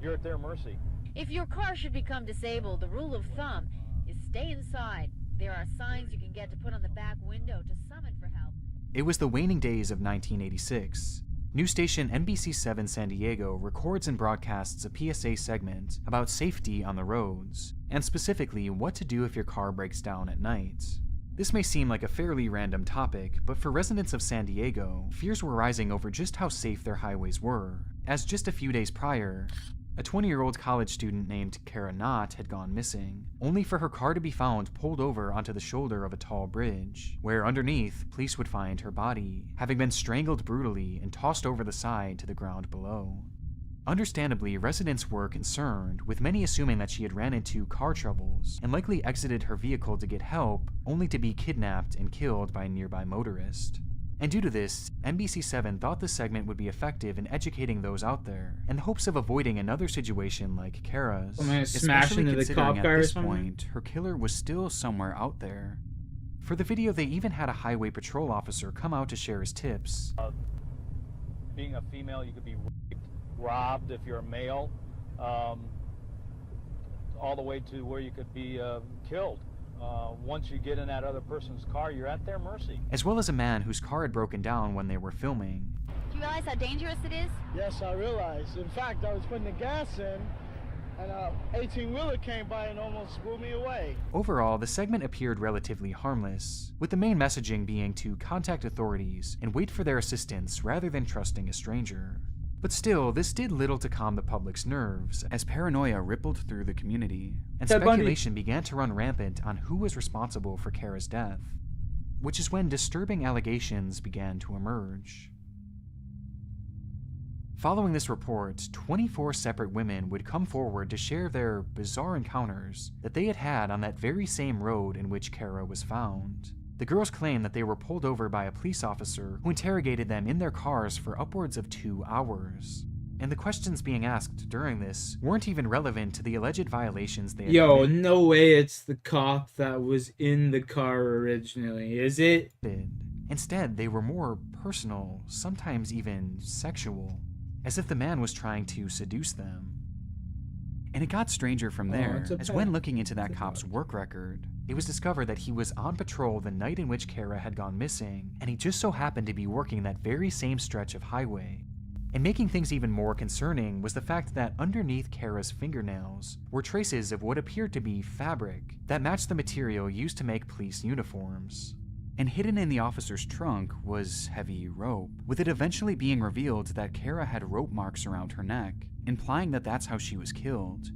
you're at their mercy. If your car should become disabled, the rule of thumb is stay inside. There are signs you can get to put on the back window to summon for help. It was the waning days of 1986. News station NBC7 San Diego records and broadcasts a PSA segment about safety on the roads, and specifically what to do if your car breaks down at night. This may seem like a fairly random topic, but for residents of San Diego, fears were rising over just how safe their highways were, as just a few days prior, a 20-year-old college student named Kara Knott had gone missing, only for her car to be found pulled over onto the shoulder of a tall bridge, where underneath, police would find her body, having been strangled brutally and tossed over the side to the ground below. Understandably, residents were concerned, with many assuming that she had ran into car troubles and likely exited her vehicle to get help, only to be kidnapped and killed by a nearby motorist. And due to this, NBC7 thought the segment would be effective in educating those out there, in the hopes of avoiding another situation like Kara's, smash into the cop considering car at or this something? point, her killer was still somewhere out there. For the video, they even had a highway patrol officer come out to share his tips. Being a female, you could be raped, robbed if you're a male, all the way to where you could be killed. Once you get in that other person's car, you're at their mercy. As well as a man whose car had broken down when they were filming. Do you realize how dangerous it is? Yes, I realize. In fact, I was putting the gas in, and an 18-wheeler came by and almost blew me away. Overall, the segment appeared relatively harmless, with the main messaging being to contact authorities and wait for their assistance rather than trusting a stranger. But still, this did little to calm the public's nerves, as paranoia rippled through the community, and Ted Bundy. speculation began to run rampant on who was responsible for Kara's death, which is when disturbing allegations began to emerge. Following this report, 24 separate women would come forward to share their bizarre encounters that they had had on that very same road in which Kara was found. The girls claim that they were pulled over by a police officer who interrogated them in their cars for upwards of 2 hours. And the questions being asked during this weren't even relevant to the alleged violations they had Yo, committed. no way it's the cop that was in the car originally, is it? Instead, they were more personal, sometimes even sexual, as if the man was trying to seduce them. And it got stranger from there, it's a as pet. when looking into that cop's work record, it was discovered that he was on patrol the night in which Kara had gone missing, and he just so happened to be working that very same stretch of highway. And making things even more concerning was the fact that underneath Kara's fingernails were traces of what appeared to be fabric that matched the material used to make police uniforms. And hidden in the officer's trunk was heavy rope, with it eventually being revealed that Kara had rope marks around her neck, implying that that's how she was killed.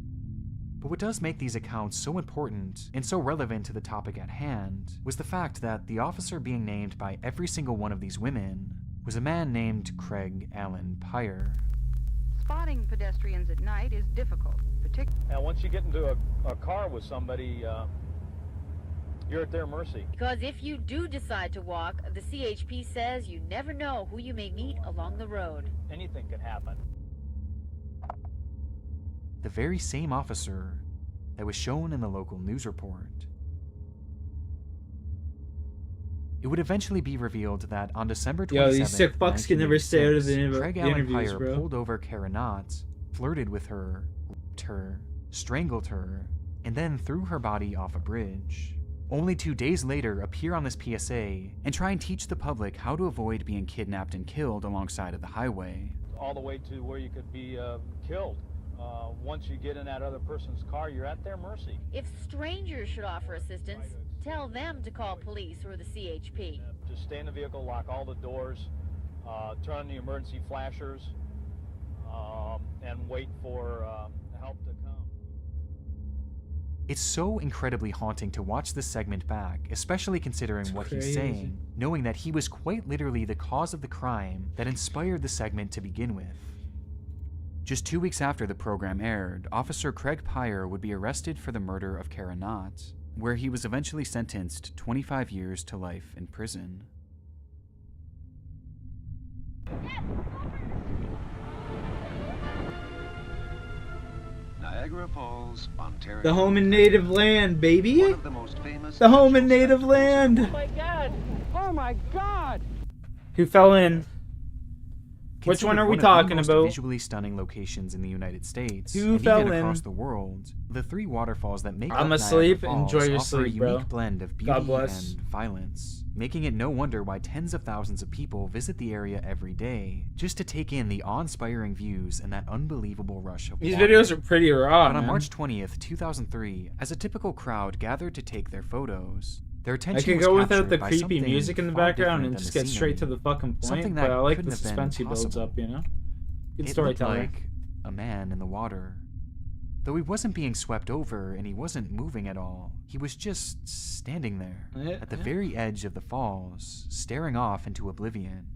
But what does make these accounts so important and so relevant to the topic at hand was the fact that the officer being named by every single one of these women was a man named Craig Allen Pyre. Spotting pedestrians at night is difficult, particularly. Now, once you get into a car with somebody, you're at their mercy. Because if you do decide to walk, the CHP says you never know who you may meet along the road. Anything can happen. The very same officer that was shown in the local news report. It would eventually be revealed that on December 27th, Yo, these sick fucks can never stay out of the Craig Allen interviews, Pyre bro. pulled over Kara Knott, flirted with her, raped her, strangled her, and then threw her body off a bridge. Only 2 days later appear on this PSA and try and teach the public how to avoid being kidnapped and killed alongside of the highway. All the way to where you could be killed. Once you get in that other person's car, you're at their mercy. If strangers should offer assistance, tell them to call police or the CHP. Just stay in the vehicle, lock all the doors, turn on the emergency flashers, and wait for help to come. It's so incredibly haunting to watch this segment back, especially considering what he's saying, knowing that he was quite literally the cause of the crime that inspired the segment to begin with. Just 2 weeks after the program aired, Officer Craig Pyre would be arrested for the murder of Kara Knott, where he was eventually sentenced to 25 years to life in prison. Niagara Falls, Ontario. The home and native land, baby. One of the most famous The home and native land. Oh my god! Oh my god! Who fell in? Which one are we talking about? about? Visually stunning locations in the United States Who and fell even in? across the world. The 3 waterfalls that make up I'm Niagara asleep. Falls Enjoy your offer sleep, a bro. unique blend of God beauty bless. and violence, making it no wonder why tens of thousands of people visit the area every day just to take in the awe-inspiring views and that unbelievable rush of These water. videos are pretty raw, But on man. March 20th, 2003, as a typical crowd gathered to take their photos, their attention I can was go without captured the by creepy something music in the far background different and than just the get straight to scenery. the fucking point, Something but that I like the couldn't have been suspense he builds possible. up, you know? Good It looked storytelling. like a man in the water. Though he wasn't being swept over and he wasn't moving at all, he was just standing there at the very edge of the falls, staring off into oblivion.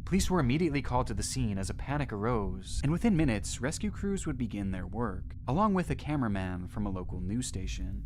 Police were immediately called to the scene as a panic arose, and within minutes, rescue crews would begin their work, along with a cameraman from a local news station.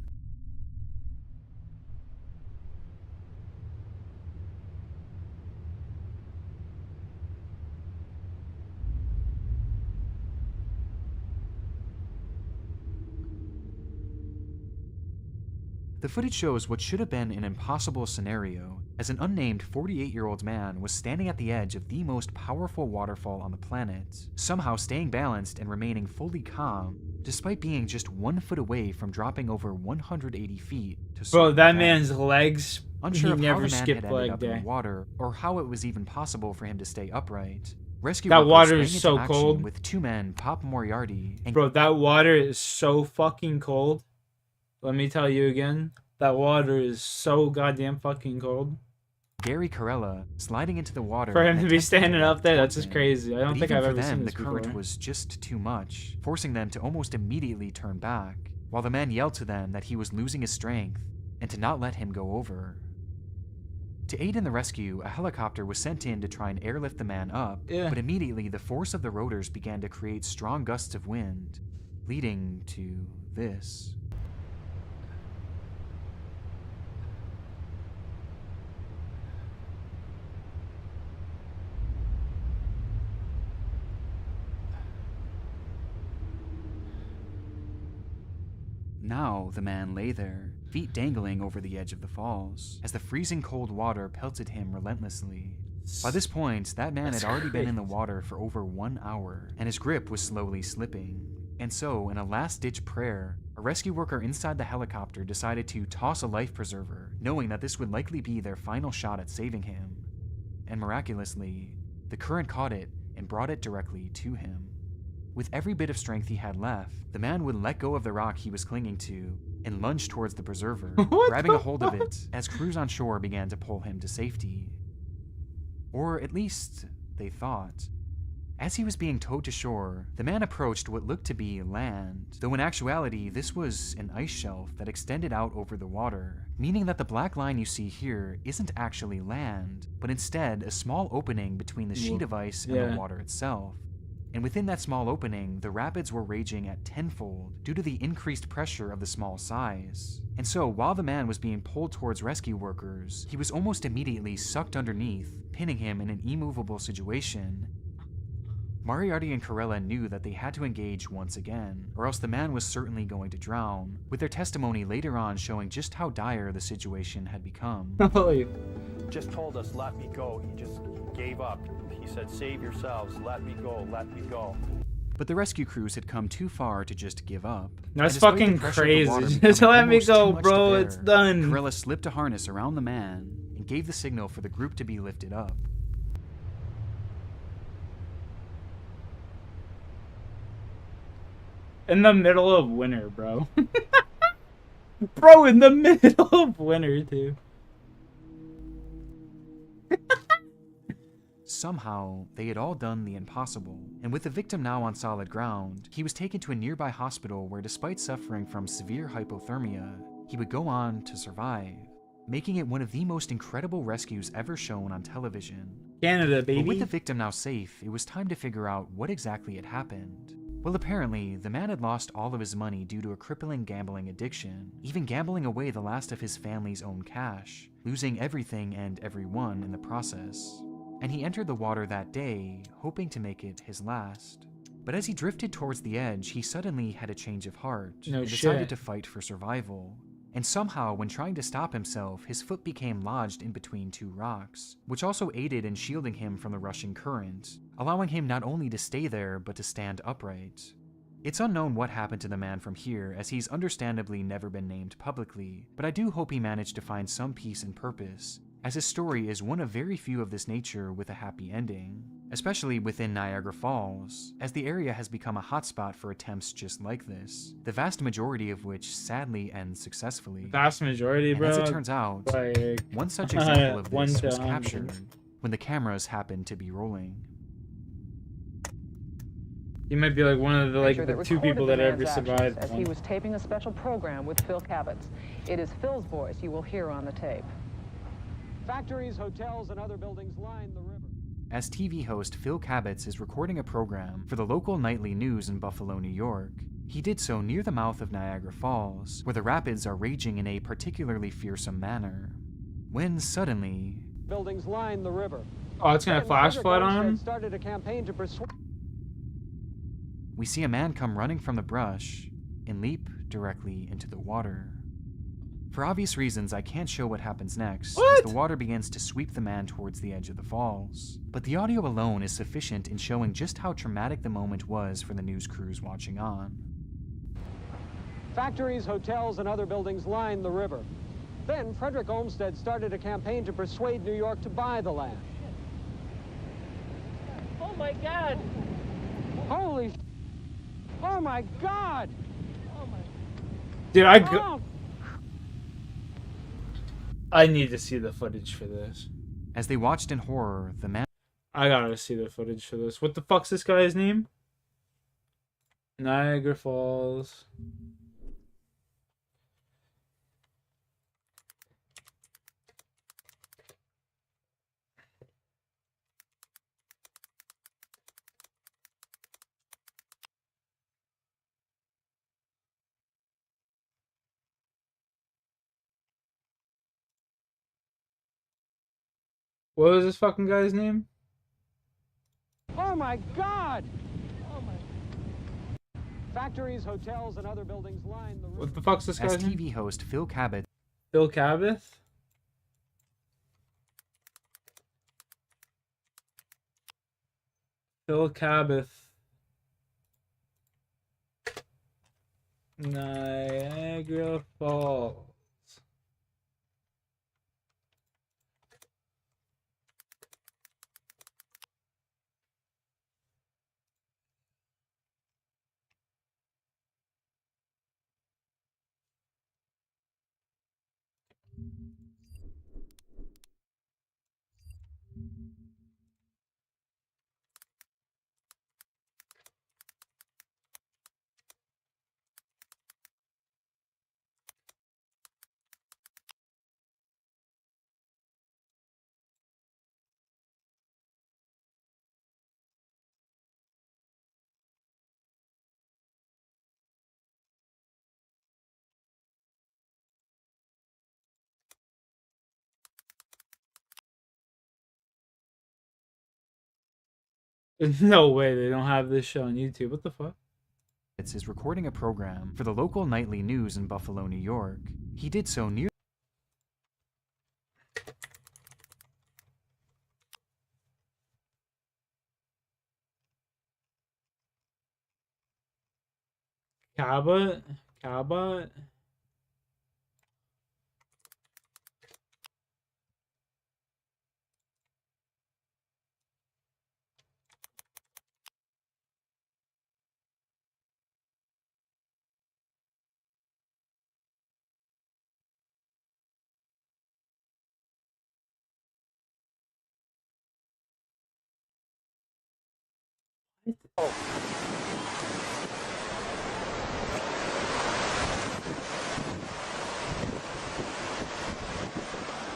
The footage shows what should have been an impossible scenario, as an unnamed 48-year-old man was standing at the edge of the most powerful waterfall on the planet, somehow staying balanced and remaining fully calm, despite being just 1 foot away from dropping over 180 feet to Bro, that death. man's legs, Unsure he of how never the man skipped had ended leg up day. in the water, or how it was even possible for him to stay upright. Rescue That workers water sprang is into so action cold. with 2 men, Pop Moriarty and Bro, that water is so fucking cold. Let me tell you again. That water is so goddamn fucking cold. Gary Carella sliding into the water. For him and to be attempting standing up there, that's stop just him. crazy. I don't But think even I've for ever them, seen this the current before. was just too much, forcing them to almost immediately turn back, while the man yelled to them that he was losing his strength and to not let him go over. To aid in the rescue, a helicopter was sent in to try and airlift the man up, but immediately the force of the rotors began to create strong gusts of wind, leading to this. Now the man lay there, feet dangling over the edge of the falls, as the freezing cold water pelted him relentlessly. By this point, that man had already been in the water for over 1 hour, and his grip was slowly slipping. And so, in a last-ditch prayer, a rescue worker inside the helicopter decided to toss a life preserver, knowing that this would likely be their final shot at saving him. And miraculously, the current caught it and brought it directly to him. With every bit of strength he had left, the man would let go of the rock he was clinging to and lunge towards the preserver, grabbing a hold of it as crews on shore began to pull him to safety. Or at least, they thought. As he was being towed to shore, the man approached what looked to be land, though in actuality this was an ice shelf that extended out over the water, meaning that the black line you see here isn't actually land, but instead a small opening between the sheet of ice and the water itself. And within that small opening, the rapids were raging at tenfold due to the increased pressure of the small size. And so, while the man was being pulled towards rescue workers, he was almost immediately sucked underneath, pinning him in an immovable situation. Moriarty and Corella knew that they had to engage once again, or else the man was certainly going to drown, with their testimony later on showing just how dire the situation had become. Just told us, let me go. He just gave up. He said, save yourselves, let me go, let me go. But the rescue crews had come too far to just give up. That's fucking crazy. Just let me go, bro. It's done. Corella slipped a harness around the man and gave the signal for the group to be lifted up. In the middle of winter, bro. Bro, in the middle of winter, too. Somehow, they had all done the impossible, and with the victim now on solid ground, he was taken to a nearby hospital where, despite suffering from severe hypothermia, he would go on to survive, making it one of the most incredible rescues ever shown on television. Canada, baby. But with the victim now safe, it was time to figure out what exactly had happened. Well, apparently, the man had lost all of his money due to a crippling gambling addiction, even gambling away the last of his family's own cash, losing everything and everyone in the process. And he entered the water that day, hoping to make it his last. But as he drifted towards the edge, he suddenly had a change of heart and decided to fight for survival. And somehow, when trying to stop himself, his foot became lodged in between two rocks, which also aided in shielding him from the rushing current, allowing him not only to stay there, but to stand upright. It's unknown what happened to the man from here, as he's understandably never been named publicly, but I do hope he managed to find some peace and purpose, as his story is one of very few of this nature with a happy ending, especially within Niagara Falls, as the area has become a hotspot for attempts just like this, the vast majority of which sadly end successfully. Vast majority, bro. And as it turns out, like, one such example of this was captured when the cameras happened to be rolling. He might be like one of the two people that ever survived. As he was taping a special program with Phil Cabot. It is Phil's voice you will hear on the tape. Factories, hotels, and other buildings line the river. As TV host Phil Cabot is recording a program for the local nightly news in Buffalo, New York, he did so near the mouth of Niagara Falls, where the rapids are raging in a particularly fearsome manner. When suddenly... Buildings line the river. Oh, it's gonna flash flood on him? Started a campaign to persuade... We see a man come running from the brush and leap directly into the water. For obvious reasons, I can't show what happens next, as the water begins to sweep the man towards the edge of the falls. But the audio alone is sufficient in showing just how traumatic the moment was for the news crews watching on. Factories, hotels, and other buildings line the river. Then Frederick Olmsted started a campaign to persuade New York to buy the land. Oh my God! Holy! Oh my God! Dude, I need to see the footage for this. As they watched in horror, the man... I gotta see the footage for this. What the fuck's this guy's name? Niagara Falls. What was this fucking guy's name? Oh my God! Oh my... Factories, hotels, and other buildings line the river. What the fuck's this guy's name? As TV host Phil Cabot... Phil Cabot? Phil Cabot. Niagara Falls. There's no way they don't have this show on YouTube. What the fuck? Is recording a program for the local nightly news in Buffalo, New York. He did so near Cabot.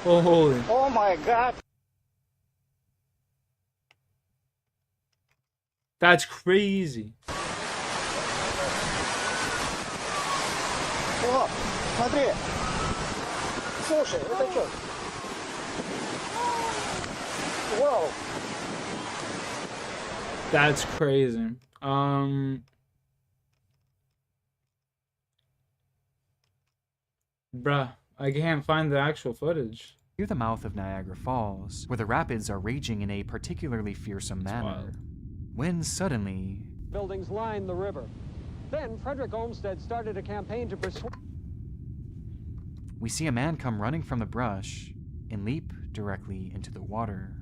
Oh, holy. Oh my God. That's crazy. О, смотри. Слушай, это что? Вау. That's crazy. Bruh, I can't find the actual footage. near the mouth of Niagara Falls, where the rapids are raging in a particularly fearsome manner. When suddenly... Buildings line the river. Then Frederick Olmsted started a campaign to persuade... we see a man come running from the brush and leap directly into the water.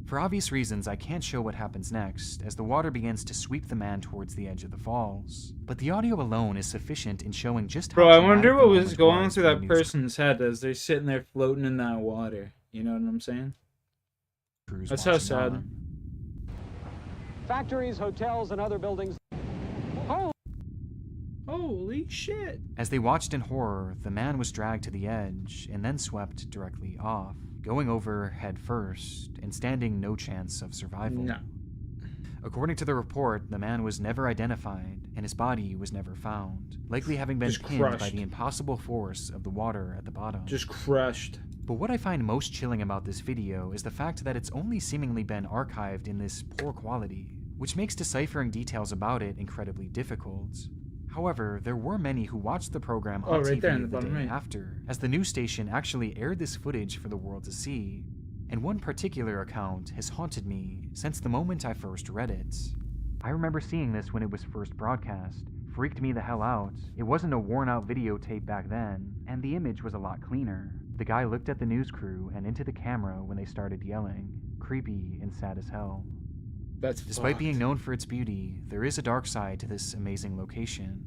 For obvious reasons, I can't show what happens next, as the water begins to sweep the man towards the edge of the falls. But the audio alone is sufficient in showing just how... Bro, I wonder what was going through that person's head as they're sitting there floating in that water. You know what I'm saying? That's how sad. Factories, hotels, and other buildings... Holy shit. As they watched in horror, the man was dragged to the edge and then swept directly off, going over head first and standing no chance of survival. No. According to the report, the man was never identified and his body was never found, likely having been pinned by the impossible force of the water at the bottom. Just crushed. But what I find most chilling about this video is the fact that it's only seemingly been archived in this poor quality, which makes deciphering details about it incredibly difficult. However, there were many who watched the program on TV the day after, as the news station actually aired this footage for the world to see, and one particular account has haunted me since the moment I first read it. I remember seeing this when it was first broadcast, freaked me the hell out. It wasn't a worn-out videotape back then, and the image was a lot cleaner. The guy looked at the news crew and into the camera when they started yelling, creepy and sad as hell. Despite being known for its beauty, there is a dark side to this amazing location,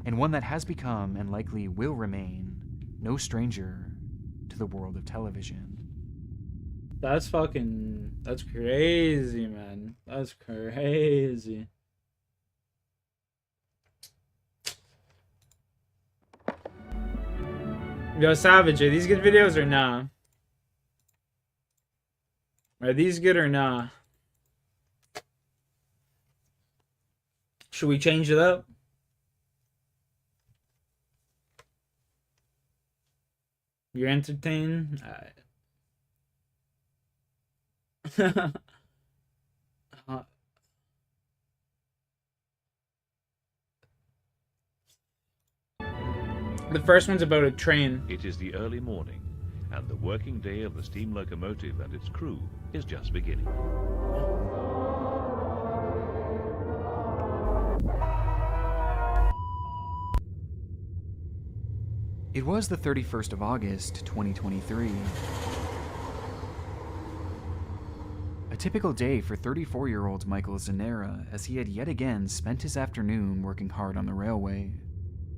and one that has become, and likely will remain, no stranger to the world of television. That's crazy, man. That's crazy. Yo, Savage, are these good videos or nah? Are these good or nah? Should we change it up? You're entertained? Alright. The first one's about a train. It is the early morning, and the working day of the steam locomotive and its crew is just beginning. It was the 31st of August, 2023. A typical day for 34-year-old Michael Zanera, as he had yet again spent his afternoon working hard on the railway.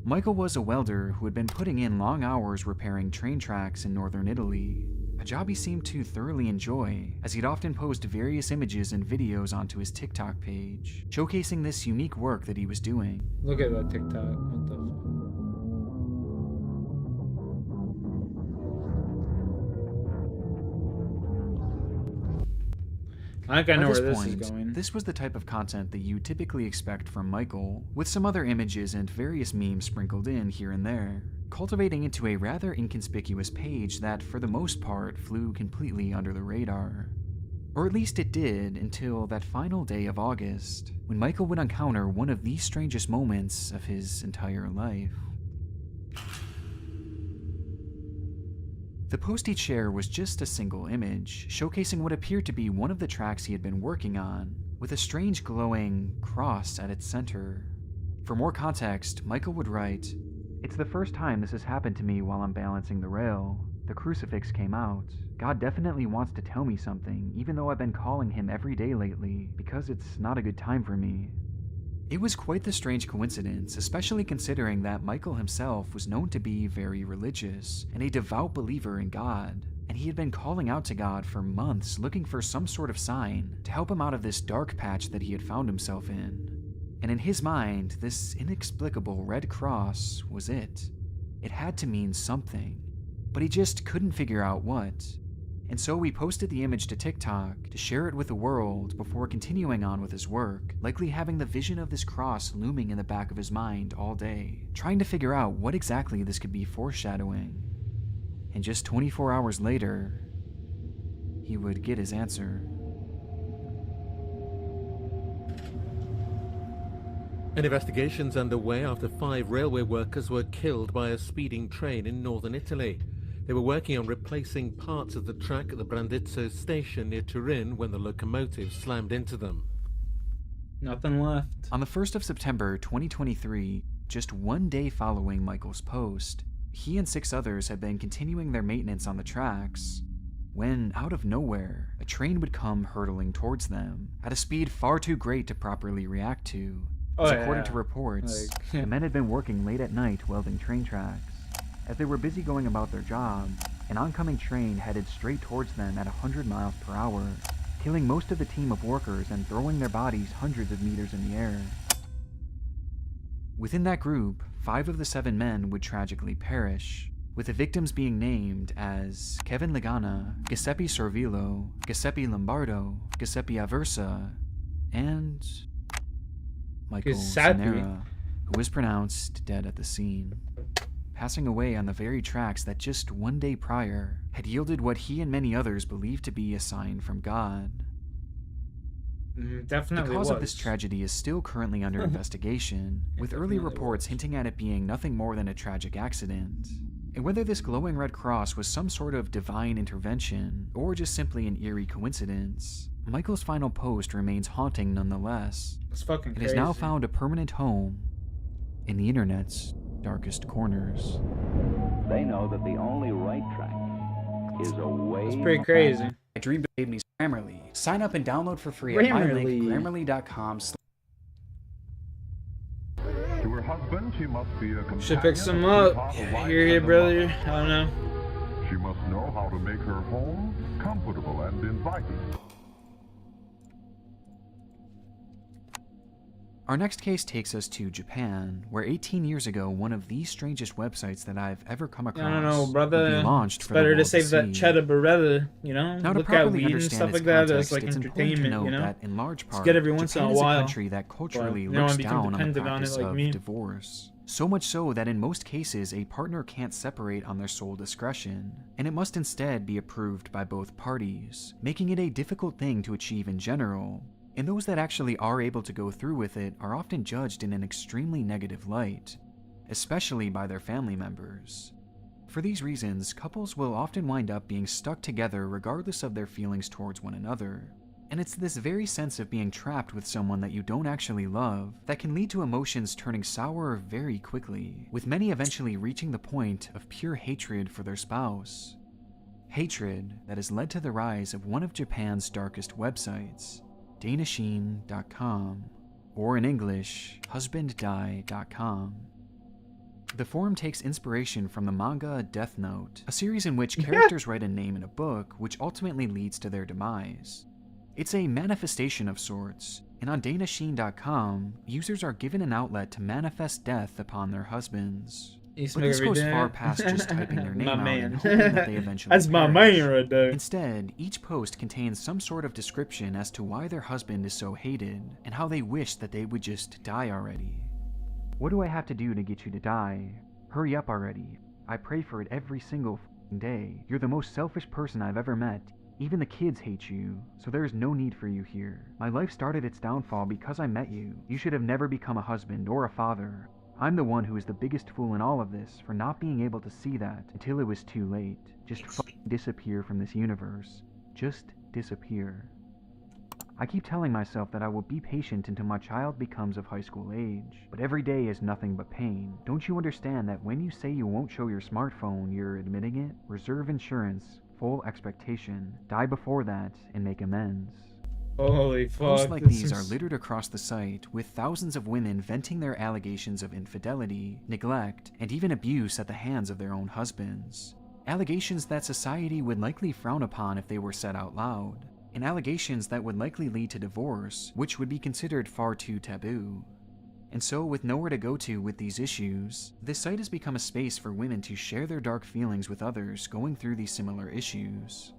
Michael was a welder who had been putting in long hours repairing train tracks in northern Italy, a job he seemed to thoroughly enjoy, as he'd often post various images and videos onto his TikTok page, showcasing this unique work that he was doing. Look at that TikTok. What the fuck? I think I know where this is going. This was the type of content that you typically expect from Michael, with some other images and various memes sprinkled in here and there, cultivating into a rather inconspicuous page that, for the most part, flew completely under the radar. Or at least it did until that final day of August, when Michael would encounter one of the strangest moments of his entire life. The post he'd share was just a single image, showcasing what appeared to be one of the tracks he had been working on, with a strange glowing cross at its center. For more context, Michael would write, "It's the first time this has happened to me while I'm balancing the rail. The crucifix came out. God definitely wants to tell me something, even though I've been calling him every day lately, because it's not a good time for me." It was quite the strange coincidence, especially considering that Michael himself was known to be very religious and a devout believer in God, and he had been calling out to God for months looking for some sort of sign to help him out of this dark patch that he had found himself in. And in his mind, this inexplicable red cross was it. It had to mean something, but he just couldn't figure out what. And so he posted the image to TikTok to share it with the world before continuing on with his work, likely having the vision of this cross looming in the back of his mind all day, trying to figure out what exactly this could be foreshadowing. And just 24 hours later, he would get his answer. An investigation's underway after 5 railway workers were killed by a speeding train in northern Italy. They were working on replacing parts of the track at the Brandizzo station near Turin when the locomotive slammed into them. Nothing left. On the 1st of September 2023, just one day following Michael's post, he and 6 others had been continuing their maintenance on the tracks, when, out of nowhere, a train would come hurtling towards them, at a speed far too great to properly react to. According to reports, the men had been working late at night welding train tracks. As they were busy going about their job, an oncoming train headed straight towards them at 100 miles per hour, killing most of the team of workers and throwing their bodies hundreds of meters in the air. Within that group, 5 of the 7 men would tragically perish, with the victims being named as Kevin Legana, Giuseppe Sorvillo, Giuseppe Lombardo, Giuseppe Aversa, and Michael Zanera, who was pronounced dead at the scene, passing away on the very tracks that just one day prior had yielded what he and many others believed to be a sign from God. Definitely The cause of this tragedy is still currently under investigation, with early reports hinting at it being nothing more than a tragic accident. And whether this glowing red cross was some sort of divine intervention, or just simply an eerie coincidence, Michael's final post remains haunting nonetheless. It's fucking It crazy. has now found a permanent home in the internet's darkest corners. They know that the only right track is away. It's pretty crazy. My dream baby needs Grammarly. Sign up and download for free Grammarly. at my link, grammarly.com. To her husband, she must be a companion. Should pick some up. Yeah, you're here, brother. I don't know. She must know how to make her home comfortable and inviting. Our next case takes us to Japan, where 18 years ago, one of the strangest websites that I've ever come across I don't know, would brother. be launched It's for the better to world save that see. cheddar beretta, you know? Now, to Look at properly weed and understand stuff its like that as context, like it's important to entertainment, note you know? that in large It's part, good every once in Japan a is while. a country that culturally You don't looks wanna become down on the dependent on it practice like of me. divorce. So much so that in most cases, a partner can't separate on their sole discretion, and it must instead be approved by both parties, making it a difficult thing to achieve in general. And those that actually are able to go through with it are often judged in an extremely negative light, especially by their family members. For these reasons, couples will often wind up being stuck together regardless of their feelings towards one another. And it's this very sense of being trapped with someone that you don't actually love that can lead to emotions turning sour very quickly, with many eventually reaching the point of pure hatred for their spouse. Hatred that has led to the rise of one of Japan's darkest websites, Danishin.com, or in English, husbanddie.com. The forum takes inspiration from the manga Death Note, a series in which characters write a name in a book which ultimately leads to their demise. It's a manifestation of sorts, and on Danishin.com, users are given an outlet to manifest death upon their husbands. But this goes far past just typing their name out and hoping that they eventually That's my perish. man right there. Instead, each post contains some sort of description as to why their husband is so hated, and how they wish that they would just die already. What do I have to do to get you to die? Hurry up already. I pray for it every single f***ing day. You're the most selfish person I've ever met. Even the kids hate you, so there is no need for you here. My life started its downfall because I met you. You should have never become a husband or a father. I'm the one who is the biggest fool in all of this for not being able to see that until it was too late. Just fucking disappear from this universe. Just disappear. I keep telling myself that I will be patient until my child becomes of high school age, but every day is nothing but pain. Don't you understand that when you say you won't show your smartphone, you're admitting it? Reserve insurance, full expectation, die before that, and make amends. Holy fuck. Posts like these are littered across the site, with thousands of women venting their allegations of infidelity, neglect, and even abuse at the hands of their own husbands. Allegations that society would likely frown upon if they were said out loud. And allegations that would likely lead to divorce, which would be considered far too taboo. And so, with nowhere to go to with these issues, this site has become a space for women to share their dark feelings with others going through these similar issues.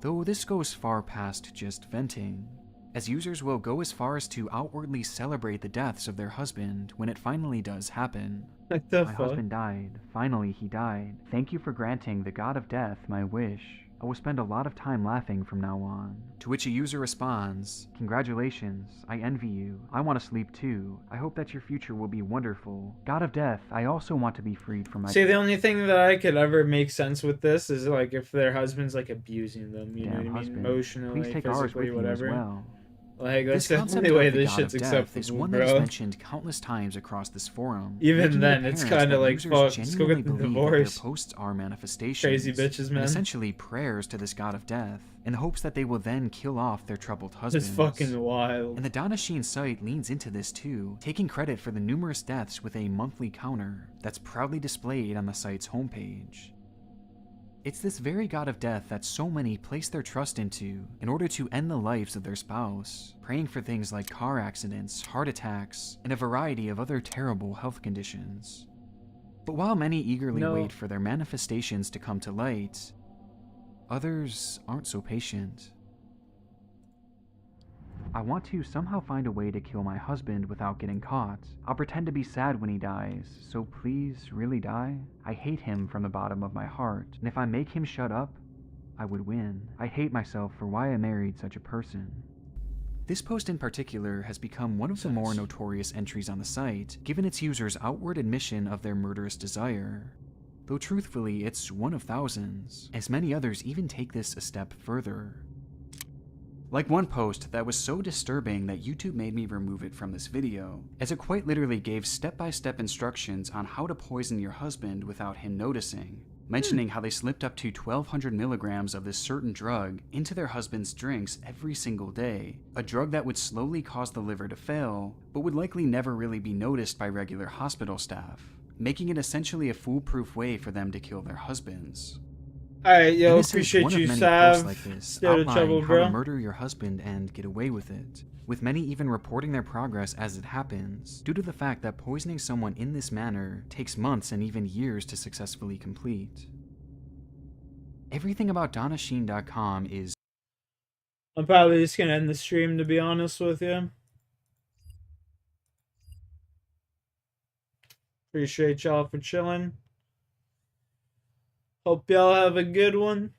Though this goes far past just venting, as users will go as far as to outwardly celebrate the deaths of their husband when it finally does happen. What the My fuck? husband died. Finally, he died. Thank you for granting the god of death my wish. I will spend a lot of time laughing from now on. To which a user responds, congratulations, I envy you. I want to sleep too. I hope that your future will be wonderful. God of death, I also want to be freed from my... See, the only thing that I could ever make sense with this is like if their husband's like abusing them, you know what I mean? Husband, Emotionally, please take ours physically, with you as whatever. well. Like, that's This the concept only way of the this god shit's of death acceptable, is one that is bro. mentioned countless times across this forum. Even making it then, it's apparent kinda that like, users fuck, let's go genuinely get the believe that divorce. their posts are manifestations, Crazy bitches, and man. essentially prayers to this god of death, in the hopes that they will then kill off their troubled husbands. It's fucking wild. And the Donna Sheen site leans into this too, taking credit for the numerous deaths with a monthly counter that's proudly displayed on the site's homepage. It's this very god of death that so many place their trust into in order to end the lives of their spouse, praying for things like car accidents, heart attacks, and a variety of other terrible health conditions. But while many eagerly wait for their manifestations to come to light, others aren't so patient. I want to somehow find a way to kill my husband without getting caught. I'll pretend to be sad when he dies, so please, really die? I hate him from the bottom of my heart, and if I make him shut up, I would win. I hate myself for why I married such a person. This post in particular has become one of the more notorious entries on the site, given its users' outward admission of their murderous desire. Though truthfully, it's one of thousands, as many others even take this a step further. Like one post that was so disturbing that YouTube made me remove it from this video, as it quite literally gave step-by-step instructions on how to poison your husband without him noticing, mentioning how they slipped up to 1,200 milligrams of this certain drug into their husband's drinks every single day, a drug that would slowly cause the liver to fail, but would likely never really be noticed by regular hospital staff, making it essentially a foolproof way for them to kill their husbands. Alright, yo, And this is appreciate one of you, many Sav. posts like this, Stay out of outlining trouble, how bro. to murder your husband and get away with it, with many even reporting their progress as it happens, due to the fact that poisoning someone in this manner takes months and even years to successfully complete. Everything about DonnaSheen.com is... I'm probably just gonna end the stream, to be honest with you. Appreciate y'all for chilling. Hope y'all have a good one.